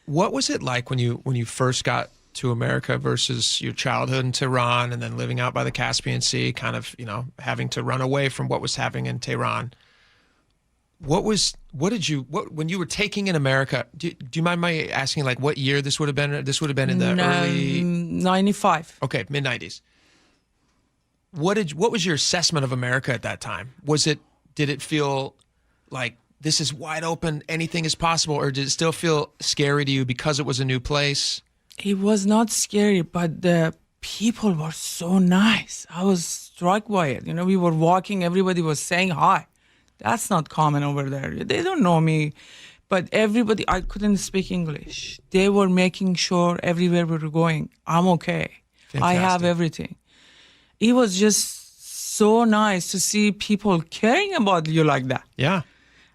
What was it like when you first got to America versus your childhood in Tehran and then living out by the Caspian Sea, kind of, having to run away from what was happening in Tehran? When you were taking in America, do you mind my asking, like, what year this would have been? This would have been in the early 95. Okay, mid-90s. What was your assessment of America at that time? Did it feel like this is wide open, anything is possible, or did it still feel scary to you because it was a new place? It was not scary, but the people were so nice. I was struck by it. We were walking, everybody was saying hi. That's not common over there. They don't know me. But everybody, I couldn't speak English. They were making sure everywhere we were going, I'm okay. Fantastic. I have everything. It was just so nice to see people caring about you like that. Yeah.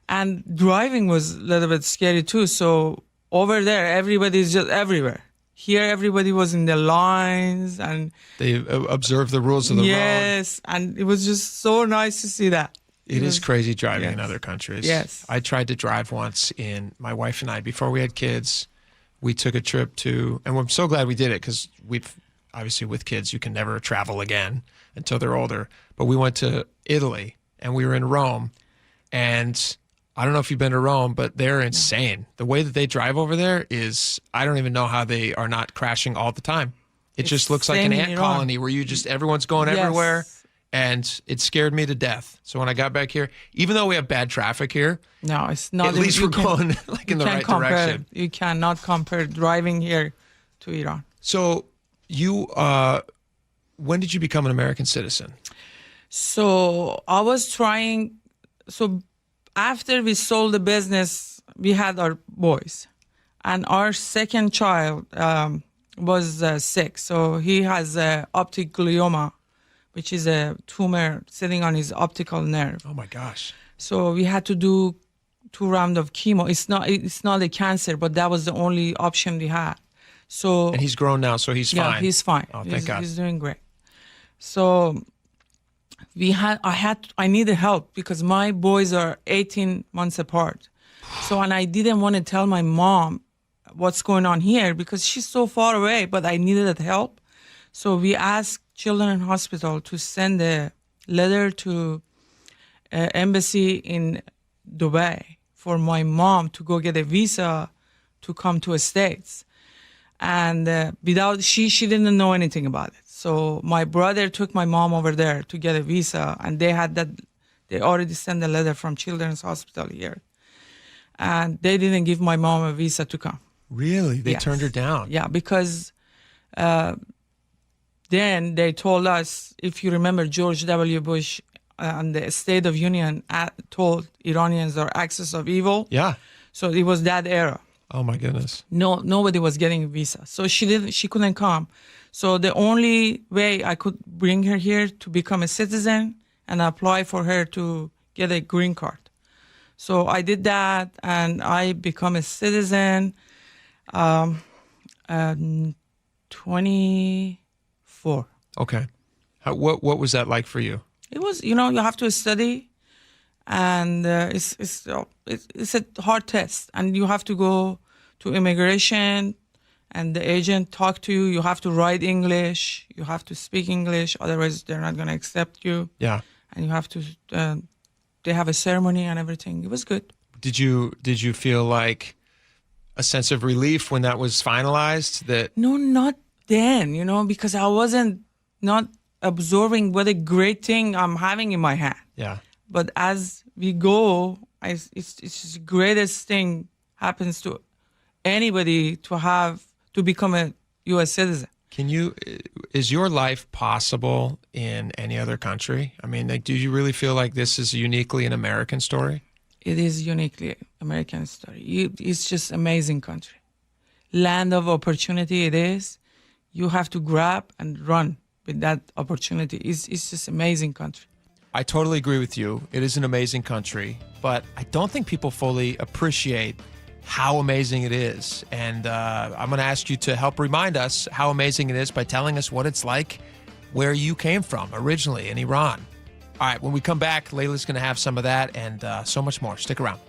And driving was a little bit scary too. So over there, everybody's just everywhere. Here, everybody was in their lines and they observed the rules of the road. Yes, and it was just so nice to see that. It is crazy driving in other countries. Yes. I tried to drive once my wife and I, before we had kids, we took a trip to, and I'm so glad we did it because obviously with kids, you can never travel again until they're older. But we went to Italy and we were in Rome, and I don't know if you've been to Rome, but they're insane. The way that they drive over there is, I don't even know how they are not crashing all the time. It just looks like an ant colony where everyone's going everywhere. And it scared me to death. So when I got back here, even though we have bad traffic here, no, it's not. At least we're going like in the right direction. You cannot compare driving here to Iran. So you, when did you become an American citizen? So I was trying. So after we sold the business, we had our boys. And our second child was sick. So he has optic glioma, which is a tumor sitting on his optical nerve. Oh, my gosh. So we had to do 2 rounds of chemo. It's not a cancer, but that was the only option we had. So And he's grown now, so he's fine. Yeah, he's fine. Oh, thank God. He's doing great. So I needed help because my boys are 18 months apart. So, and I didn't want to tell my mom what's going on here because she's so far away, but I needed help. So we asked Children's Hospital to send a letter to embassy in Dubai for my mom to go get a visa to come to the States. And she didn't know anything about it. So my brother took my mom over there to get a visa, and they already sent a letter from Children's Hospital here. And they didn't give my mom a visa to come. Really? They turned her down? Yeah, because then they told us, if you remember, George W. Bush on the State of Union told Iranians are axis of evil. Yeah. So it was that era. Oh, my goodness. Nobody was getting a visa. So she couldn't come. So the only way I could bring her here to become a citizen and apply for her to get a green card. So I did that, and I become a citizen 24. Okay. What was that like for you? It was, you have to study, and it's a hard test, and you have to go to immigration, and the agent talk to you. You have to write English. You have to speak English. Otherwise, they're not going to accept you. Yeah. And you have to. They have a ceremony and everything. It was good. Did you feel like a sense of relief when that was finalized? No, not then. Because I wasn't not absorbing what a great thing I'm having in my hand. Yeah. But as we go, it's just the greatest thing happens to anybody to become a U.S. citizen. Is your life possible in any other country? I mean, do you really feel like this is uniquely an American story? It is uniquely American story. It's just amazing country. Land of opportunity it is. You have to grab and run with that opportunity. It's just amazing country. I totally agree with you. It is an amazing country, but I don't think people fully appreciate how amazing it is. And I'm going to ask you to help remind us how amazing it is by telling us what it's like where you came from originally in Iran. All right, when we come back, Layla's going to have some of that and so much more. Stick around.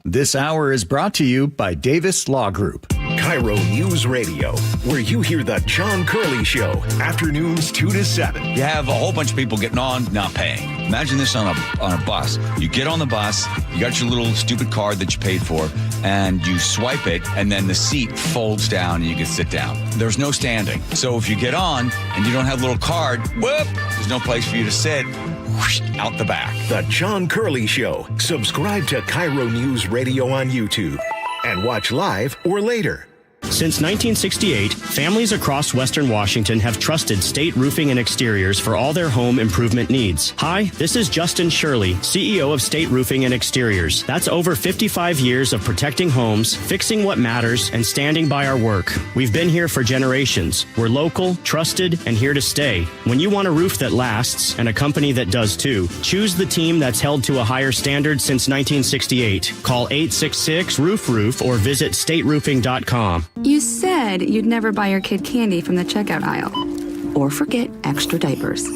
This hour is brought to you by Davis Law Group. KIRO News Radio, where you hear the John Curley Show, afternoons 2 to 7. You have a whole bunch of people getting on, not paying. Imagine this on a bus. You get on the bus, you got your little stupid card that you paid for, and you swipe it, and then the seat folds down and you can sit down. There's no standing. So if you get on and you don't have a little card, whoop, there's no place for you to sit. Whoosh, out the back. The John Curley Show. Subscribe to KIRO News Radio on YouTube and watch live or later. Since 1968, families across Western Washington have trusted State Roofing and Exteriors for all their home improvement needs. Hi, this is Justin Shirley, CEO of State Roofing and Exteriors. That's over 55 years of protecting homes, fixing what matters, and standing by our work. We've been here for generations. We're local, trusted, and here to stay. When you want a roof that lasts, and a company that does too, choose the team that's held to a higher standard since 1968. Call 866-ROOF-ROOF or visit stateroofing.com. You said you'd never buy your kid candy from the checkout aisle. Or forget extra diapers.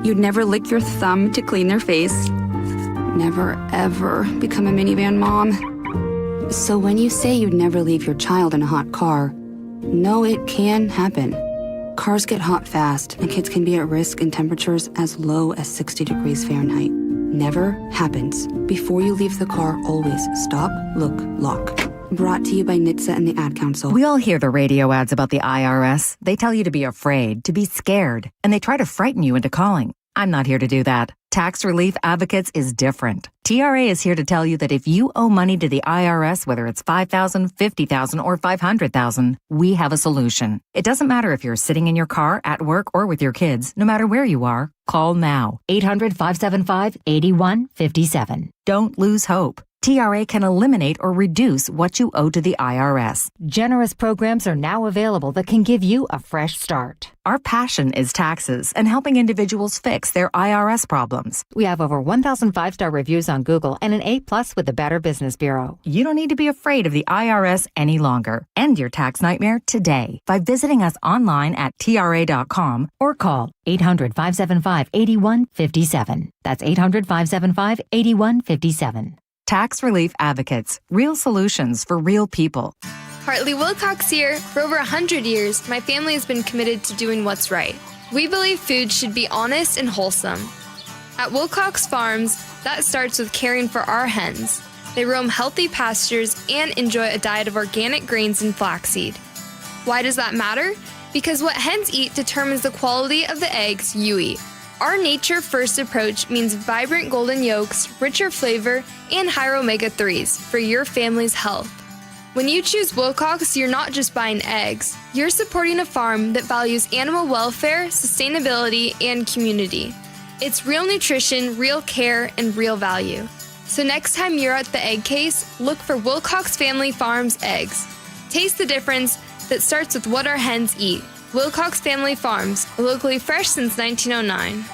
You'd never lick your thumb to clean their face. Never, ever become a minivan mom. So when you say you'd never leave your child in a hot car, know it can happen. Cars get hot fast, and kids can be at risk in temperatures as low as 60 degrees Fahrenheit. Never happens. Before you leave the car, always stop, look, lock. Brought to you by NHTSA and the Ad Council. We all hear the radio ads about the IRS. They tell you to be afraid, to be scared, and they try to frighten you into calling. I'm not here to do that. Tax Relief Advocates is different. TRA is here to tell you that if you owe money to the IRS, whether it's $5,000, $50,000, or $500,000, we have a solution. It doesn't matter if you're sitting in your car, at work, or with your kids. No matter where you are, call now. 800-575-8157. Don't lose hope. TRA can eliminate or reduce what you owe to the IRS. Generous programs are now available that can give you a fresh start. Our passion is taxes and helping individuals fix their IRS problems. We have over 1,000 5-star reviews on Google and an A+ with the Better Business Bureau. You don't need to be afraid of the IRS any longer. End your tax nightmare today by visiting us online at TRA.com or call 800-575-8157. That's 800-575-8157. Tax Relief Advocates. Real solutions for real people. Hartley Wilcox here. For over 100 years, my family has been committed to doing what's right. We believe food should be honest and wholesome. At Wilcox Farms, that starts with caring for our hens. They roam healthy pastures and enjoy a diet of organic grains and flaxseed. Why does that matter? Because what hens eat determines the quality of the eggs you eat. Our nature-first approach means vibrant golden yolks, richer flavor, and higher omega-3s for your family's health. When you choose Wilcox, you're not just buying eggs. You're supporting a farm that values animal welfare, sustainability, and community. It's real nutrition, real care, and real value. So next time you're at the egg case, look for Wilcox Family Farms eggs. Taste the difference that starts with what our hens eat. Wilcox Family Farms, locally fresh since 1909.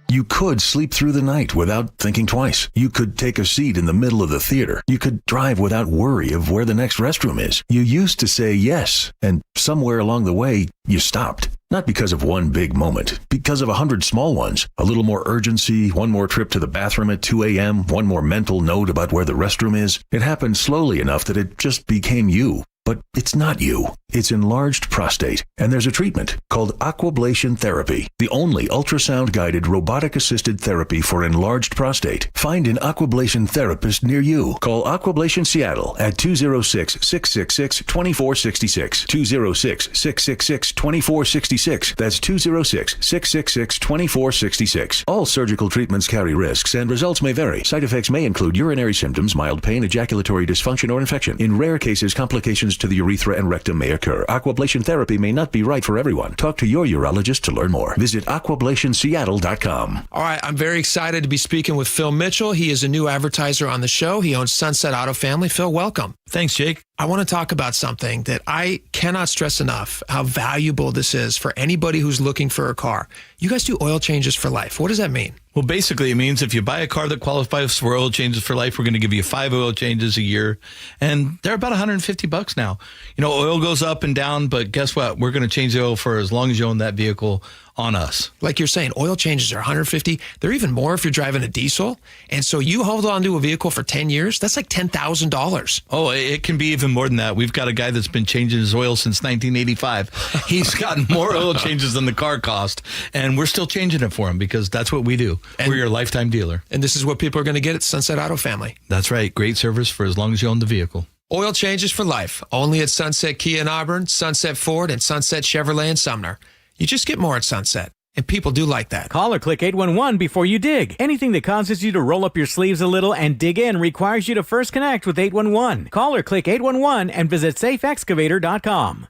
You could sleep through the night without thinking twice. You could take a seat in the middle of the theater. You could drive without worry of where the next restroom is. You used to say yes, and somewhere along the way, you stopped. Not because of one big moment, because of 100 small ones. A little more urgency, one more trip to the bathroom at 2 a.m., one more mental note about where the restroom is. It happened slowly enough that it just became you. But it's not you. It's enlarged prostate, and there's a treatment called aquablation therapy, the only ultrasound-guided robotic-assisted therapy for enlarged prostate. Find an aquablation therapist near you. Call Aquablation Seattle at 206-666-2466, 206-666-2466. That's 206-666-2466. All surgical treatments carry risks, and results may vary. Side effects may include urinary symptoms, mild pain, ejaculatory dysfunction, or infection. In rare cases, complications to the urethra and rectum may occur. Aquablation therapy may not be right for everyone. Talk to your urologist to learn more. Visit aquablationseattle.com. All right, I'm very excited to be speaking with Phil Mitchell. He is a new advertiser on the show. He owns Sunset Auto Family. Phil, welcome. Thanks, Jake. I want to talk about something that I cannot stress enough, how valuable this is for anybody who's looking for a car. You guys do oil changes for life. What does that mean? Well, basically, it means if you buy a car that qualifies for oil changes for life, we're going to give you 5 oil changes a year. And they're about $150 now. You know, oil goes up and down, but guess what? We're going to change the oil for as long as you own that vehicle on us. Like you're saying, oil changes are $150. They're even more if you're driving a diesel. And so you hold on to a vehicle for 10 years, that's like $10,000. Oh, it can be even more than that. We've got a guy that's been changing his oil since 1985. He's gotten more oil changes than the car cost, and we're still changing it for him because that's what we do. We're your lifetime dealer. And this is what people are going to get at Sunset Auto Family. That's right. Great service for as long as you own the vehicle. Oil changes for life. Only at Sunset Kia in Auburn, Sunset Ford, and Sunset Chevrolet in Sumner. You just get more at Sunset. And people do like that. Call or click 811 before you dig. Anything that causes you to roll up your sleeves a little and dig in requires you to first connect with 811. Call or click 811 and visit safeexcavator.com.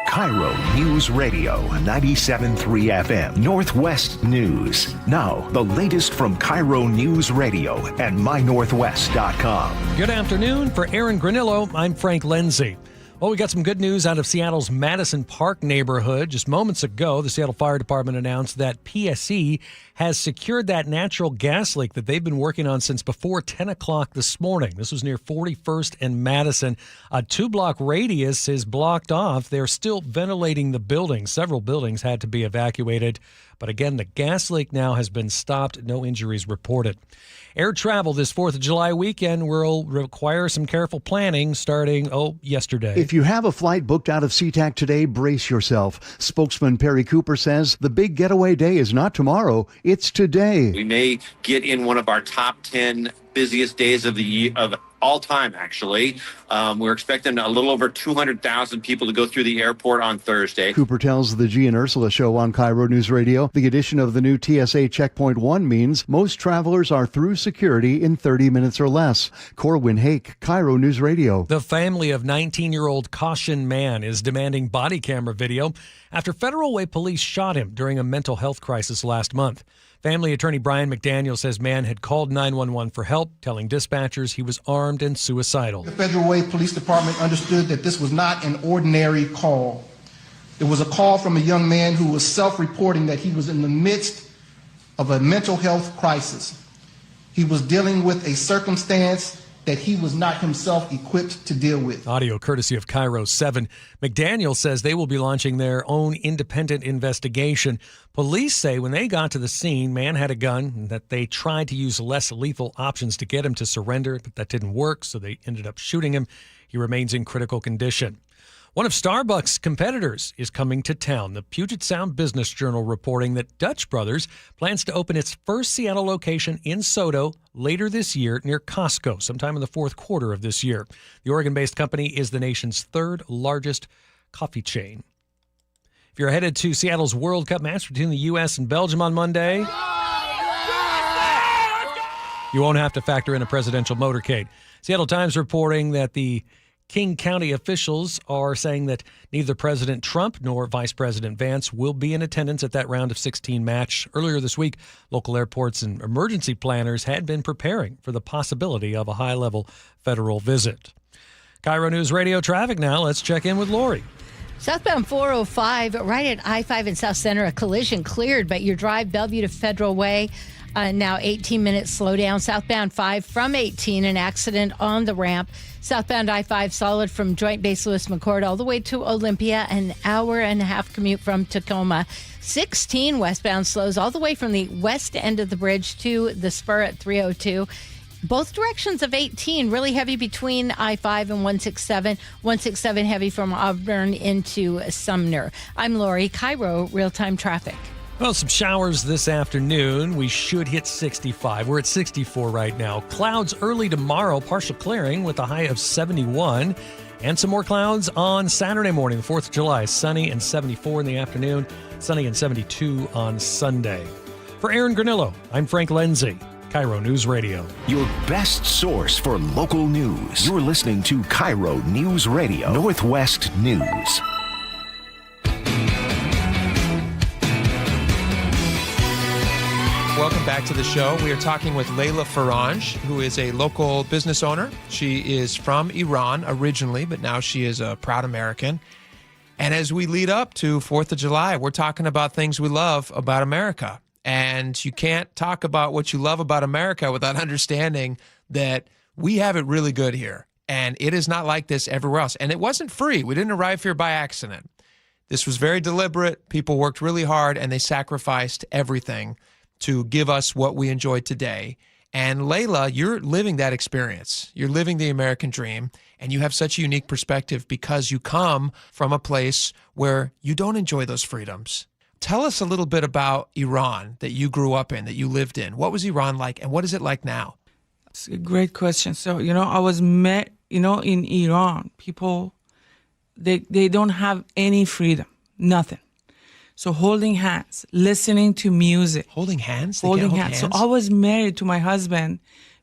KIRO News Radio 97.3 FM Northwest News. Now, the latest from KIRO News Radio and mynorthwest.com. Good afternoon. For Aaron Granillo, I'm Frank Lindsay. Well, we got some good news out of Seattle's Madison Park neighborhood. Just moments ago, the Seattle Fire Department announced that PSE has secured that natural gas leak that they've been working on since before 10 o'clock this morning. This was near 41st and Madison. A 2-block radius is blocked off. They're still ventilating the building. Several buildings had to be evacuated. But again, the gas leak now has been stopped. No injuries reported. Air travel this 4th of July weekend will require some careful planning starting, yesterday. If you have a flight booked out of SeaTac today, brace yourself. Spokesman Perry Cooper says the big getaway day is not tomorrow, it's today. We may get in one of our top 10 busiest days of the year, of all time, actually. We're expecting a little over 200,000 people to go through the airport on Thursday. Cooper tells the G and Ursula show on KIRO News Radio the addition of the new TSA Checkpoint 1 means most travelers are through security in 30 minutes or less. Corwin Hake, KIRO News Radio. The family of 19-year-old Caution Man is demanding body camera video after Federal Way police shot him during a mental health crisis last month. Family attorney Brian McDaniel says Man had called 911 for help, telling dispatchers he was armed and suicidal. The Federal Way Police Department understood that this was not an ordinary call. It was a call from a young man who was self-reporting that he was in the midst of a mental health crisis. He was dealing with a circumstance that he was not himself equipped to deal with. Audio courtesy of KIRO 7. McDaniel says they will be launching their own independent investigation. Police say when they got to the scene, Man had a gun and that they tried to use less lethal options to get him to surrender, but that didn't work, so they ended up shooting him. He remains in critical condition. One of Starbucks' competitors is coming to town. The Puget Sound Business Journal reporting that Dutch Brothers plans to open its first Seattle location in Soto later this year near Costco, sometime in the fourth quarter of this year. The Oregon-based company is the nation's third largest coffee chain. If you're headed to Seattle's World Cup match between the U.S. and Belgium on Monday, you won't have to factor in a presidential motorcade. Seattle Times reporting that the King County officials are saying that neither President Trump nor Vice President Vance will be in attendance at that round of 16 match. Earlier this week, local airports and emergency planners had been preparing for the possibility of a high-level federal visit. KIRO News Radio traffic now. Let's check in with Lori. Southbound 405, right at I-5 in South Center, a collision cleared, but your drive Bellevue to Federal Way, now 18-minute slowdown. Southbound 5 from 18, an accident on the ramp. Southbound I-5 solid from Joint Base Lewis McChord all the way to Olympia, an hour and a half commute from Tacoma. 16 westbound slows all the way from the west end of the bridge to the spur at 302. Both directions of 18, really heavy between I-5 and 167. 167 heavy from Auburn into Sumner. I'm Lori, KIRO Real-Time Traffic. Well, some showers this afternoon. We should hit 65. We're at 64 right now. Clouds early tomorrow, partial clearing with a high of 71. And some more clouds on Saturday morning, the 4th of July. Sunny and 74 in the afternoon. Sunny and 72 on Sunday. For Aaron Granillo, I'm Frank Lenzi, KIRO News Radio. Your best source for local news. You're listening to KIRO News Radio, Northwest News. Welcome back to the show. We are talking with Layla Faranj, who is a local business owner. She is from Iran originally, but now she is a proud American. And as we lead up to 4th of July, we're talking about things we love about America. And you can't talk about what you love about America without understanding that we have it really good here. And it is not like this everywhere else. And it wasn't free. We didn't arrive here by accident. This was very deliberate. People worked really hard, and they sacrificed everything to give us what we enjoy today. And Layla, you're living that experience. You're living the American dream, and you have such a unique perspective because you come from a place where you don't enjoy those freedoms. Tell us a little bit about Iran that you grew up in, that you lived in. What was Iran like, and what is it like now? It's a great question. So, I was met, in Iran, people, they don't have any freedom, nothing. So holding hands, listening to music. Holding hands? Holding hands. So I was married to my husband.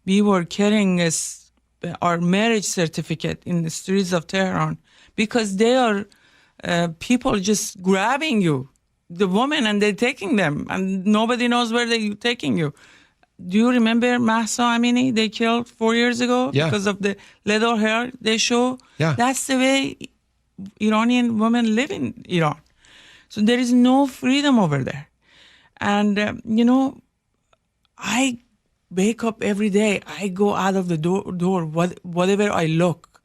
We were carrying our marriage certificate in the streets of Tehran because they are people just grabbing you, the woman, and they're taking them. And nobody knows where they're taking you. Do you remember Mahsa Amini? They killed 4 years ago because of the little hair they show. Yeah. That's the way Iranian women live in Iran. So there is no freedom over there. And, I wake up every day. I go out of the door, whatever I look,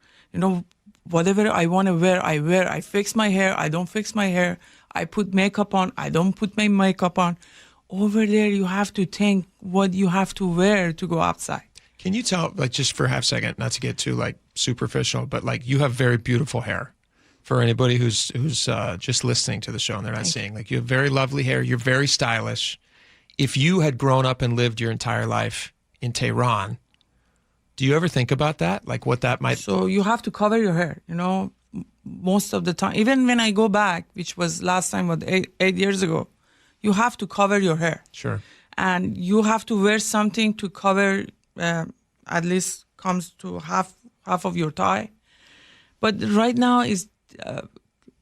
whatever I want to wear, I wear. I fix my hair. I don't fix my hair. I put makeup on. I don't put my makeup on. Over there, you have to think what you have to wear to go outside. Can you tell, just for a half second, not to get too, superficial, but, you have very beautiful hair. For anybody who's just listening to the show and they're not seeing, you have very lovely hair. You're very stylish. If you had grown up and lived your entire life in Tehran, Do you ever think about that? Like what that might... So you have to cover your hair, most of the time. Even when I go back, which was last time, 8 years ago, you have to cover your hair. Sure. And you have to wear something to cover, at least comes to half of your thigh. But right now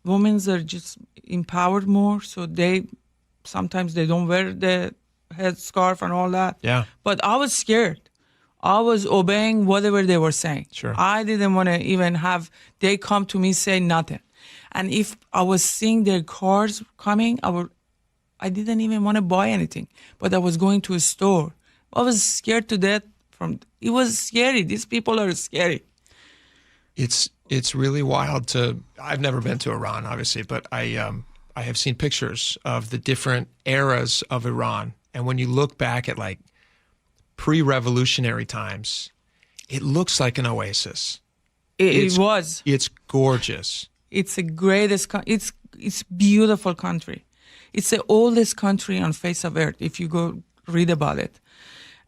women are just empowered more, so sometimes they don't wear the headscarf and all that. Yeah. But I was scared. I was obeying whatever they were saying. Sure. I didn't want to even they come to me say nothing. And if I was seeing their cars coming, I didn't even want to buy anything. But I was going to a store. I was scared to death. It was scary. These people are scary. It's really wild I've never been to Iran, obviously, but I have seen pictures of the different eras of Iran. And when you look back at like pre-revolutionary times, it looks like an oasis. It was. It's gorgeous. It's the greatest. It's beautiful country. It's the oldest country on face of earth. If you go read about it,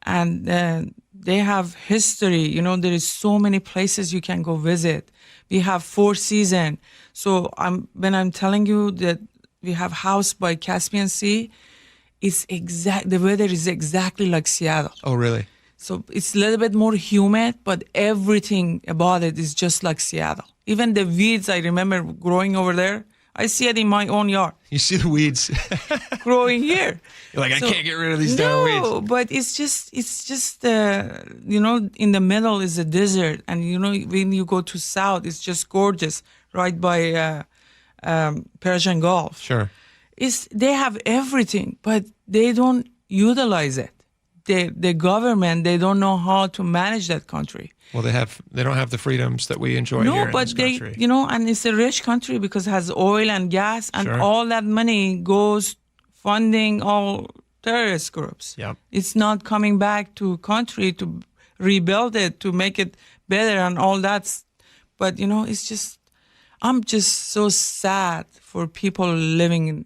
and they have history. There is so many places you can go visit. We have 4 seasons. So when I'm telling you that we have house by Caspian Sea, the weather is exactly like Seattle. Oh, really? So it's a little bit more humid, but everything about it is just like Seattle. Even the weeds, I remember growing over there, I see it in my own yard. You see the weeds growing here. You're like, I can't get rid of these damn weeds. No, but it's just in the middle is a desert, and when you go to south, it's just gorgeous, right by Persian Gulf. Sure. They have everything, but they don't utilize it. The government, they don't know how to manage that country. Well, they don't have the freedoms that we enjoy here in this country. And it's a rich country because it has oil and gas, and all that money goes funding all terrorist groups. Yep. It's not coming back to country to rebuild it, to make it better and all that. But, I'm just so sad for people living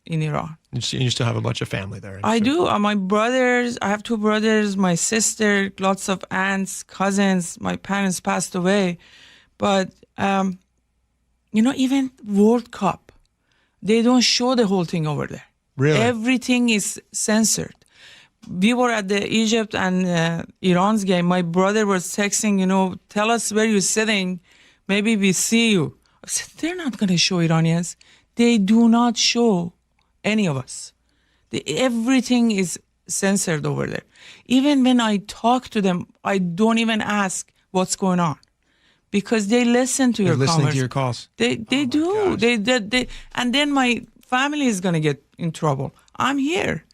in Iran. You still have a bunch of family there. I do. My brothers, I have 2 brothers, my sister, lots of aunts, cousins. My parents passed away. But, even World Cup, they don't show the whole thing over there. Really? Everything is censored. We were at the Egypt and Iran's game. My brother was texting, tell us where you're sitting. Maybe we see you. I said, they're not going to show Iranians. They do not show any of us. Everything is censored over there. Even when I talk to them, I don't even ask what's going on, because they listen to your conversation. They're listening to your calls. They do. They and then my family is going to get in trouble. I'm here.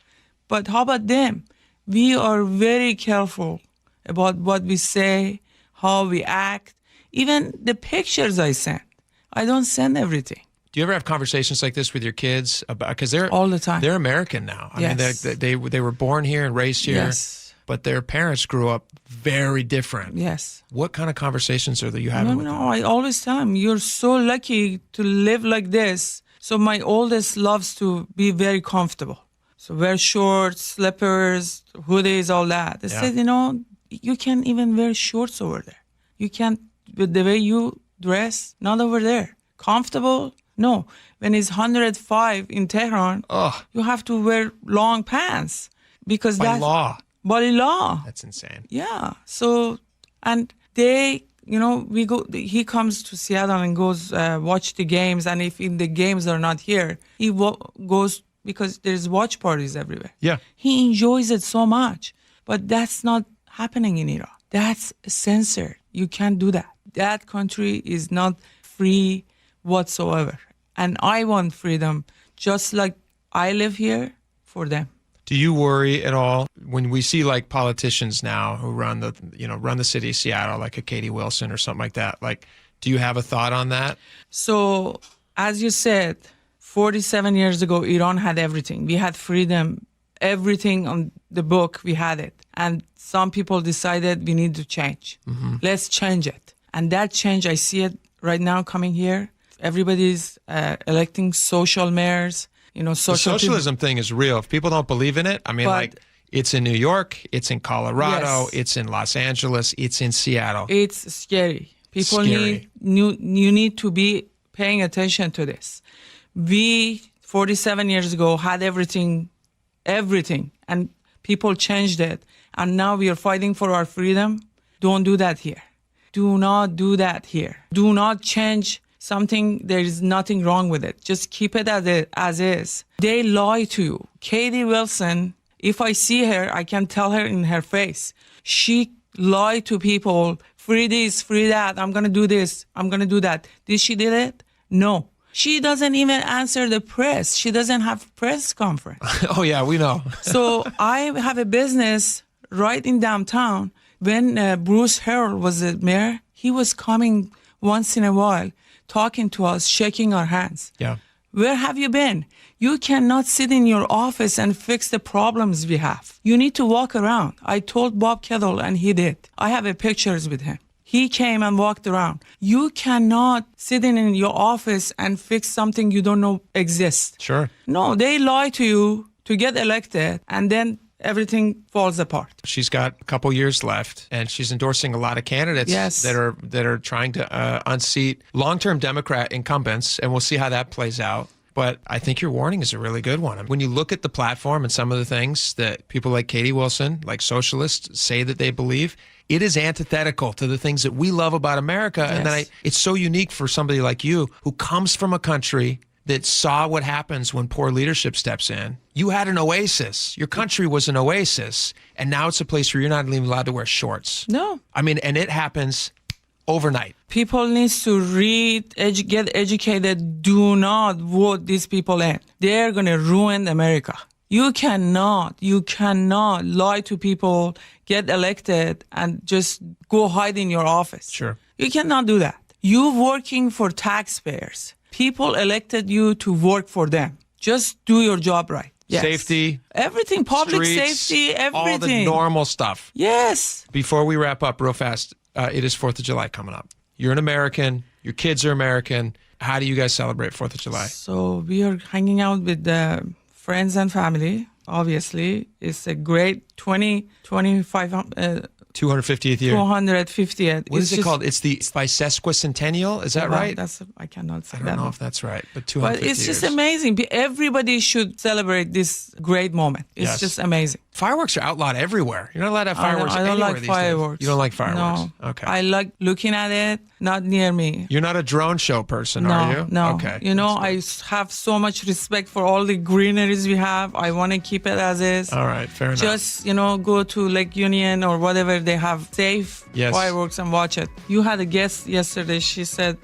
But how about them? We are very careful about what we say, how we act. Even the pictures I send, I don't send everything. Do you ever have conversations like this with your kids about, because they're all the time? They're American now. I Yes. mean, they were born here and raised here. Yes. But their parents grew up very different. Yes. What kind of conversations are you having with them? I always tell them, you're so lucky to live like this. So my oldest loves to be very comfortable. So wear shorts, slippers, hoodies, all that. They said, you can't even wear shorts over there. You can't, with the way you dress, not over there. Comfortable? No. When it's 105 in Tehran, you have to wear long pants. Because By law. By law. That's insane. Yeah. So, and they, we go, he comes to Seattle and goes watch the games. And if the games are not here, he goes, because there's watch parties everywhere. Yeah. He enjoys it so much. But that's not happening in Iran. That's censored. You can't do that. That country is not free whatsoever. And I want freedom, just like I live here, for them. Do you worry at all when we see like politicians now who run the city of Seattle, like a Katie Wilson or something like that? Like, do you have a thought on that? So, as you said, 47 years ago, Iran had everything. We had freedom, everything on the book, we had it. And some people decided we need to change. Mm-hmm. Let's change it. And that change, I see it right now coming here. Everybody's electing social mayors. The socialism thing is real. If people don't believe in it, I mean, like It's in New York. It's in Colorado. Yes. It's in Los Angeles. It's in Seattle. It's scary. People Scary. you need to be paying attention to this. We 47 years ago had everything, and people changed it, and now we are fighting for our freedom. Don't do that here. Do not do that here. Do not change something. There is nothing wrong with it. Just keep it as is. They lie to you. Katie Wilson, if I see her, I can tell her in her face. She lied to people. Free this, free that. I'm going to do this. I'm going to do that. Did she do it? No. She doesn't even answer the press. She doesn't have press conference. Oh, yeah, we know. So I have a business right in downtown. When Bruce Harrell was the mayor, he was coming once in a while, talking to us, shaking our hands. Yeah. Where have you been? You cannot sit in your office and fix the problems we have. You need to walk around. I told Bob Kettle, and he did. I have pictures with him. He came and walked around. You cannot sit in your office and fix something you don't know exists. Sure. No, they lie to you to get elected, and then everything falls apart. She's got a couple years left, and she's endorsing a lot of candidates that are trying to unseat long-term Democrat incumbents, and we'll see how that plays out. But I think your warning is a really good one. When you look at the platform and some of the things that people like Katie Wilson, like socialists, say that they believe, it is antithetical to the things that we love about America. Yes. And then it's so unique for somebody like you who comes from a country that saw what happens when poor leadership steps in. You had an oasis. Your country was an oasis. And now it's a place where you're not even allowed to wear shorts. No. I mean, and it happens overnight. People need to read, get educated. Do not vote these people in. They're going to ruin America. You cannot lie to people, get elected, and just go hide in your office. Sure. You cannot do that. You're working for taxpayers. People elected you to work for them. Just do your job right. Yes. Safety. Everything, public streets, safety, everything. All the normal stuff. Yes. Before we wrap up real fast, it is 4th of July coming up. You're an American. Your kids are American. How do you guys celebrate 4th of July? So we are hanging out with the friends and family. Obviously, it's a great 250th year. 250th. What is it called? It's the sesquicentennial. Is that right? I cannot say I that. don't know if that's right, but 250 But it's just years. amazing. Everybody should celebrate this great moment. It's just amazing. Fireworks are outlawed everywhere. You're not allowed to have fireworks I don't anywhere like these fireworks. days. You don't like fireworks? No. Okay. I like looking at it, not near me. You're not a drone show person, No, are you? no. Okay. You know, I have so much respect for all the greeneries we have. I want to keep it as is. All right, fair enough. Just, go to Lake Union or whatever they have safe fireworks and watch it. You had a guest yesterday. She said,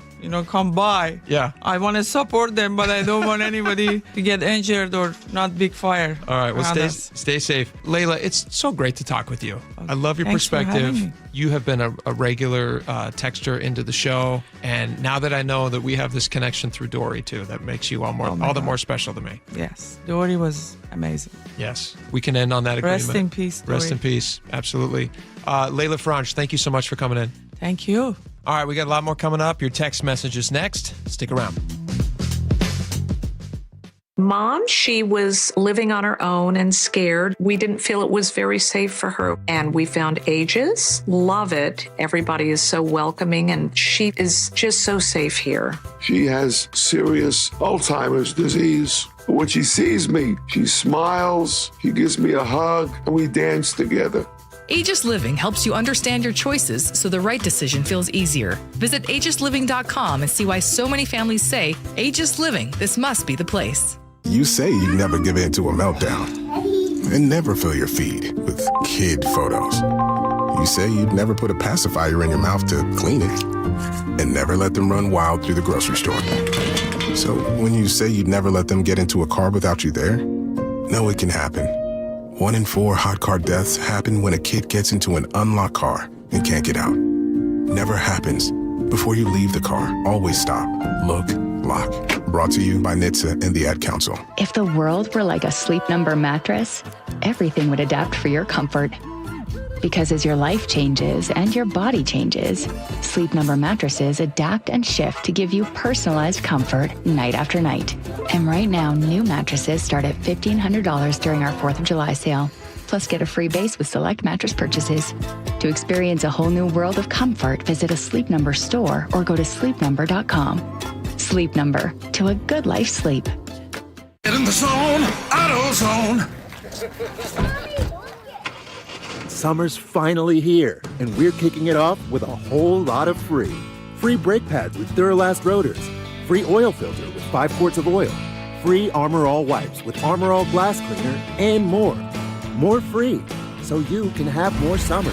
come by. Yeah. I want to support them, but I don't want anybody to get injured or not big fire. All right. Well, stay safe. Layla, it's so great to talk with you. I love your Thanks for having perspective. me. You have been a regular texter into the show. And now that I know that we have this connection through Dory, too, that makes you all the more special to me. Yes. Dory was amazing. Yes. We can end on that agreement. Rest in peace, Dory. Rest in peace. Absolutely. Layla Franch, thank you so much for coming in. Thank you. All right, we got a lot more coming up. Your text messages next. Stick around. Mom, she was living on her own and scared. We didn't feel it was very safe for her. And we found Aegis. Love it. Everybody is so welcoming, and she is just so safe here. She has serious Alzheimer's disease. When she sees me, she smiles, she gives me a hug, and we dance together. Aegis Living helps you understand your choices so the right decision feels easier. Visit aegisliving.com and see why so many families say, Aegis Living, this must be the place. You say you never give in to a meltdown and never fill your feed with kid photos. You say you'd never put a pacifier in your mouth to clean it and never let them run wild through the grocery store. So when you say you'd never let them get into a car without you there, no, it can happen. 1 in 4 hot car deaths happen when a kid gets into an unlocked car and can't get out. Never happens. Before you leave the car, always stop, look, lock. Brought to you by NHTSA and the Ad Council. If the world were like a Sleep Number mattress, everything would adapt for your comfort. Because as your life changes and your body changes, Sleep Number mattresses adapt and shift to give you personalized comfort night after night. And right now, new mattresses start at $1,500 during our 4th of July sale. Plus, get a free base with select mattress purchases. To experience a whole new world of comfort, visit a Sleep Number store or go to sleepnumber.com. Sleep Number, to a good life sleep. Get in the zone, AutoZone. Summer's finally here, and we're kicking it off with a whole lot of free. Free brake pads with Duralast rotors. Free oil filter with 5 quarts of oil. Free Armor All wipes with Armor All glass cleaner, and more. More free, so you can have more summer.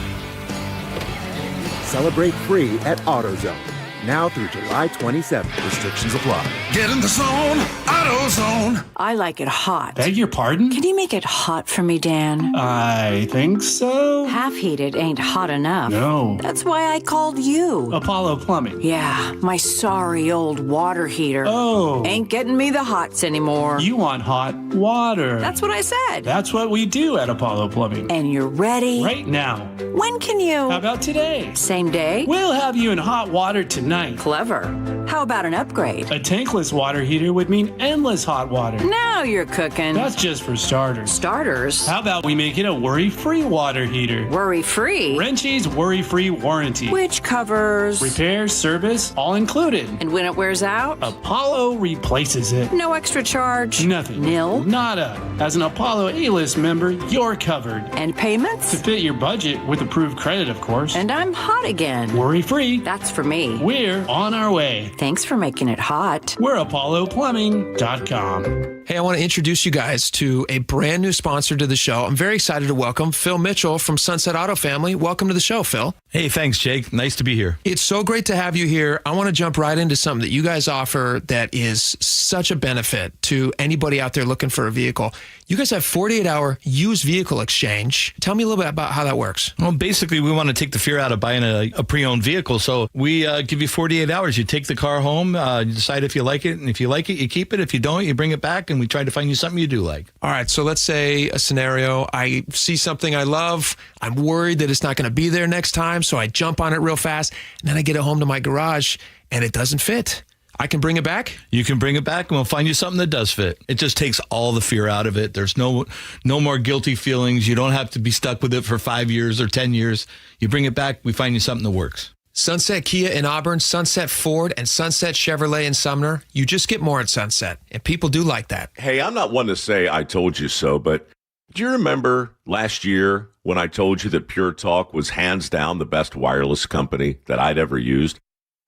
Celebrate free at AutoZone. Now through July 27th. Restrictions apply. Get in the zone, AutoZone. I like it hot. Beg your pardon? Can you make it hot for me, Dan? I think so. Half heated ain't hot enough. No. That's why I called you. Apollo Plumbing. Yeah, my sorry old water heater. Oh. Ain't getting me the hots anymore. You want hot water. That's what I said. That's what we do at Apollo Plumbing. And you're ready? Right now. When can you? How about today? Same day? We'll have you in hot water tonight. Clever. How about an upgrade? A tankless water heater would mean endless hot water. Now you're cooking. That's just for starters. Starters? How about we make it a worry-free water heater? Worry-free? Wrenchie's worry-free warranty. Which covers? Repair, service, all included. And when it wears out? Apollo replaces it. No extra charge? Nothing. Nil? Nada. As an Apollo A-list member, you're covered. And payments? To fit your budget with approved credit, of course. And I'm hot again. Worry-free. That's for me. We're on our way. Thanks for making it hot. We're ApolloPlumbing.com. Hey, I want to introduce you guys to a brand new sponsor to the show. I'm very excited to welcome Phil Mitchell from Sunset Auto Family. Welcome to the show, Phil. Hey, thanks, Jake. Nice to be here. It's so great to have you here. I want to jump right into something that you guys offer that is such a benefit to anybody out there looking for a vehicle. You guys have 48-hour used vehicle exchange. Tell me a little bit about how that works. Well, basically, we want to take the fear out of buying a pre-owned vehicle. So we give you 48 hours. You take the car home, you decide if you like it. And if you like it, you keep it. If you don't, you bring it back, and we try to find you something you do like. All right. So let's say a scenario. I see something I love. I'm worried that it's not going to be there next time. So I jump on it real fast. And then I get it home to my garage, and it doesn't fit. I can bring it back? You can bring it back, and we'll find you something that does fit. It just takes all the fear out of it. There's no more guilty feelings. You don't have to be stuck with it for 5 years or 10 years. You bring it back, we find you something that works. Sunset Kia in Auburn, Sunset Ford, and Sunset Chevrolet in Sumner. You just get more at Sunset, and people do like that. Hey, I'm not one to say I told you so, but do you remember last year when I told you that Pure Talk was hands down the best wireless company that I'd ever used?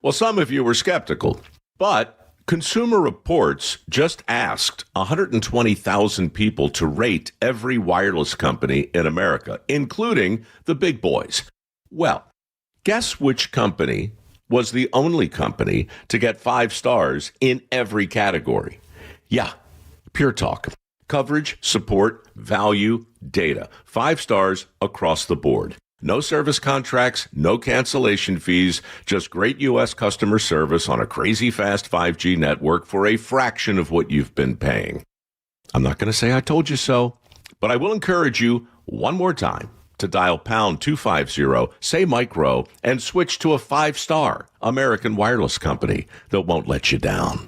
Well, some of you were skeptical. But Consumer Reports just asked 120,000 people to rate every wireless company in America, including the big boys. Well, guess which company was the only company to get 5 stars in every category? Yeah, Pure Talk. Coverage, support, value, data. 5 stars across the board. No service contracts, no cancellation fees, just great U.S. customer service on a crazy fast 5G network for a fraction of what you've been paying. I'm not going to say I told you so, but I will encourage you one more time to dial pound 250, say micro, and switch to a 5-star American wireless company that won't let you down.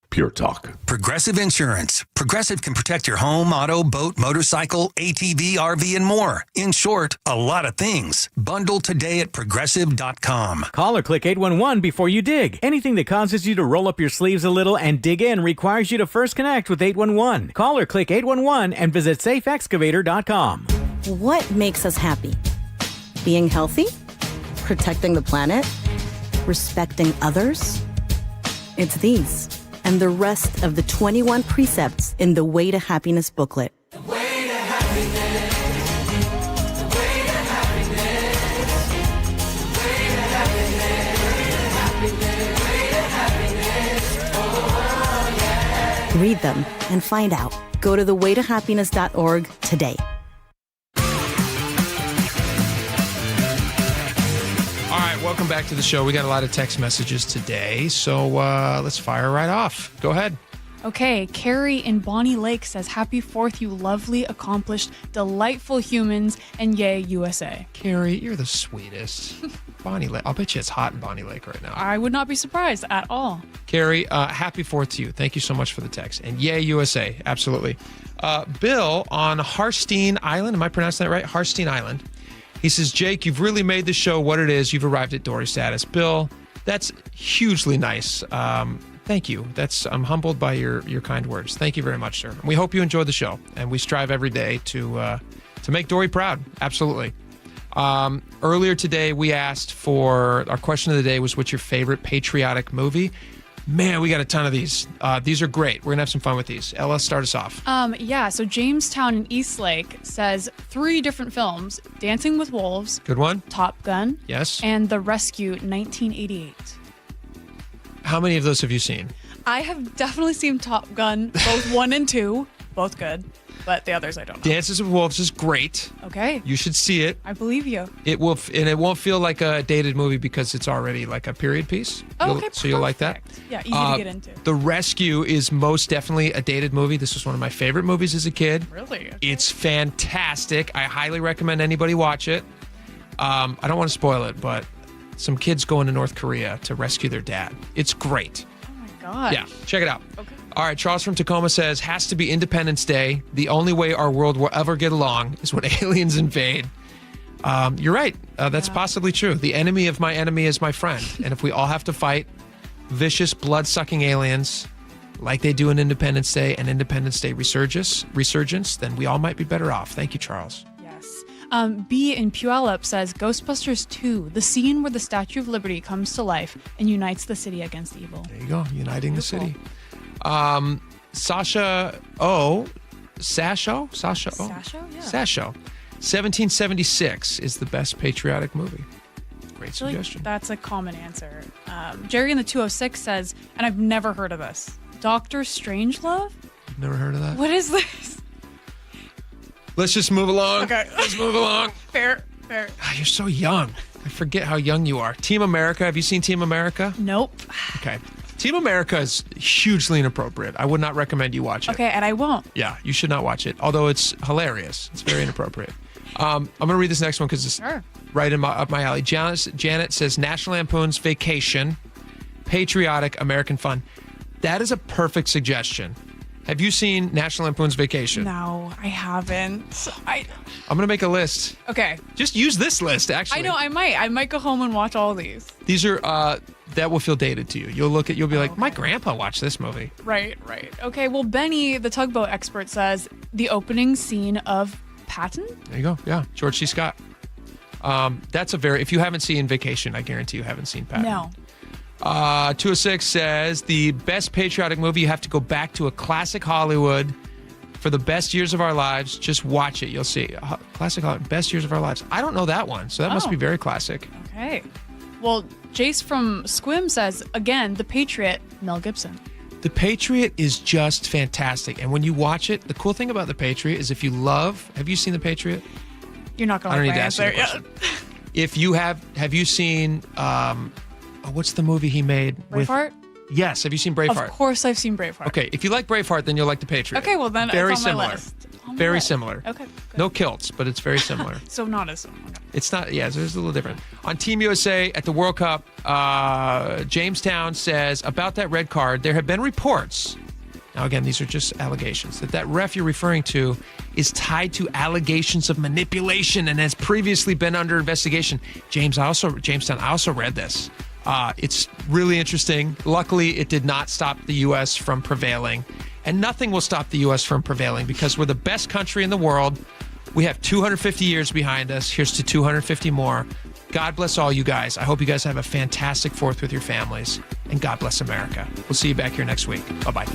Pure Talk. Progressive Insurance. Progressive can protect your home, auto, boat, motorcycle, ATV, RV, and more. In short, a lot of things. Bundle today at Progressive.com. Call or click 811 before you dig. Anything that causes you to roll up your sleeves a little and dig in requires you to first connect with 811. Call or click 811 and visit safeexcavator.com. What makes us happy? Being healthy? Protecting the planet? Respecting others? It's these and the rest of the 21 precepts in the Way to Happiness booklet. The way to happiness. The way to happiness. The way to happiness. The way to happiness. Oh, yeah. Read them and find out. Go to thewaytohappiness.org today. All right, welcome back to the show. We got a lot of text messages today, so let's fire right off. Go ahead. Okay, Carrie in Bonnie Lake says, Happy 4th, you lovely, accomplished, delightful humans, and yay, USA. Carrie, you're the sweetest. Bonnie Lake. I'll bet you it's hot in Bonnie Lake right now. I would not be surprised at all. Carrie, happy 4th to you. Thank you so much for the text. And yay, USA. Absolutely. Bill on Harstein Island. Am I pronouncing that right? Harstein Island. He says, Jake, you've really made the show what it is. You've arrived at Dory status. Bill, that's hugely nice. Thank you. I'm humbled by your kind words. Thank you very much, sir. We hope you enjoy the show, and we strive every day to make Dory proud. Absolutely. Earlier today, we asked for our question of the day was, what's your favorite patriotic movie? Man, we got a ton of these. These are great. We're gonna have some fun with these. Ella, start us off. So Jamestown and Eastlake says 3 different films: Dancing with Wolves, Good one. Top Gun, Yes. and The Rescue, 1988. How many of those have you seen? I have definitely seen Top Gun, both 1 and 2, both good, but the others I don't know. Dances with Wolves is great. Okay. You should see it. I believe you. It will, and it won't feel like a dated movie because it's already like a period piece. So you'll like that. Yeah, easy to get into. The Rescue is most definitely a dated movie. This was one of my favorite movies as a kid. Really? Okay. It's fantastic. I highly recommend anybody watch it. I don't want to spoil it, but some kids go into North Korea to rescue their dad. It's great. Oh my God. Yeah, check it out. Okay. All right, Charles from Tacoma says, has to be Independence Day. The only way our world will ever get along is when aliens invade. You're right. That's possibly true. The enemy of my enemy is my friend. And if we all have to fight vicious, blood-sucking aliens like they do in Independence Day and Independence Day resurgence, then we all might be better off. Thank you, Charles. Yes. B in Puyallup says Ghostbusters 2, the scene where the Statue of Liberty comes to life and unites the city against evil. There you go, uniting the city. Sasha O. Sasho? Yeah. Sasho. 1776 is the best patriotic movie. Great suggestion. That's a common answer. Jerry in the 206 says, and I've never heard of this, Dr. Strangelove? Never heard of that? What is this? Let's just move along. Okay. Let's move along. Fair. You're so young. I forget how young you are. Team America. Have you seen Team America? Nope. Okay. Team America is hugely inappropriate. I would not recommend you watch it. Okay, and I won't. Yeah, you should not watch it. Although it's hilarious. It's very inappropriate. I'm going to read this next one because it's right up my alley. Janet says, National Lampoon's Vacation, patriotic American fun. That is a perfect suggestion. Have you seen National Lampoon's Vacation? No, I haven't. I'm going to make a list. Okay. Just use this list, actually. I know, I might go home and watch all these. These are, that will feel dated to you. You'll be like, my grandpa watched this movie. Right. Okay, well, Benny, the tugboat expert, says the opening scene of Patton? There you go. Yeah, George C. Scott. That's if you haven't seen Vacation, I guarantee you haven't seen Patton. No. 206 says the best patriotic movie, you have to go back to a classic Hollywood for the best years of our lives. Just watch it. You'll see. Classic Hollywood, best years of our lives. I don't know that one, so that must be very classic. Okay. Well, Jace from Squim says, again, The Patriot, Mel Gibson. The Patriot is just fantastic. And when you watch it, the cool thing about The Patriot is have you seen The Patriot? You're not going to like my my answer. answer. If you have you seen, what's the movie he made? Braveheart? Yes. Have you seen Braveheart? Of course I've seen Braveheart. Okay. If you like Braveheart, then you'll like The Patriot. Okay, well then very it's on similar. my list. Very similar. Okay. Good. No kilts, but it's very similar. So not as okay. It's not. Yeah, there's a little different. On Team USA at the World Cup, Jamestown says about that red card. There have been reports. Now again, these are just allegations that ref you're referring to is tied to allegations of manipulation and has previously been under investigation. Jamestown. I also read this. It's really interesting. Luckily, it did not stop the U.S. from prevailing. And nothing will stop the U.S. from prevailing because we're the best country in the world. We have 250 years behind us. Here's to 250 more. God bless all you guys. I hope you guys have a fantastic 4th with your families. And God bless America. We'll see you back here next week. Bye-bye.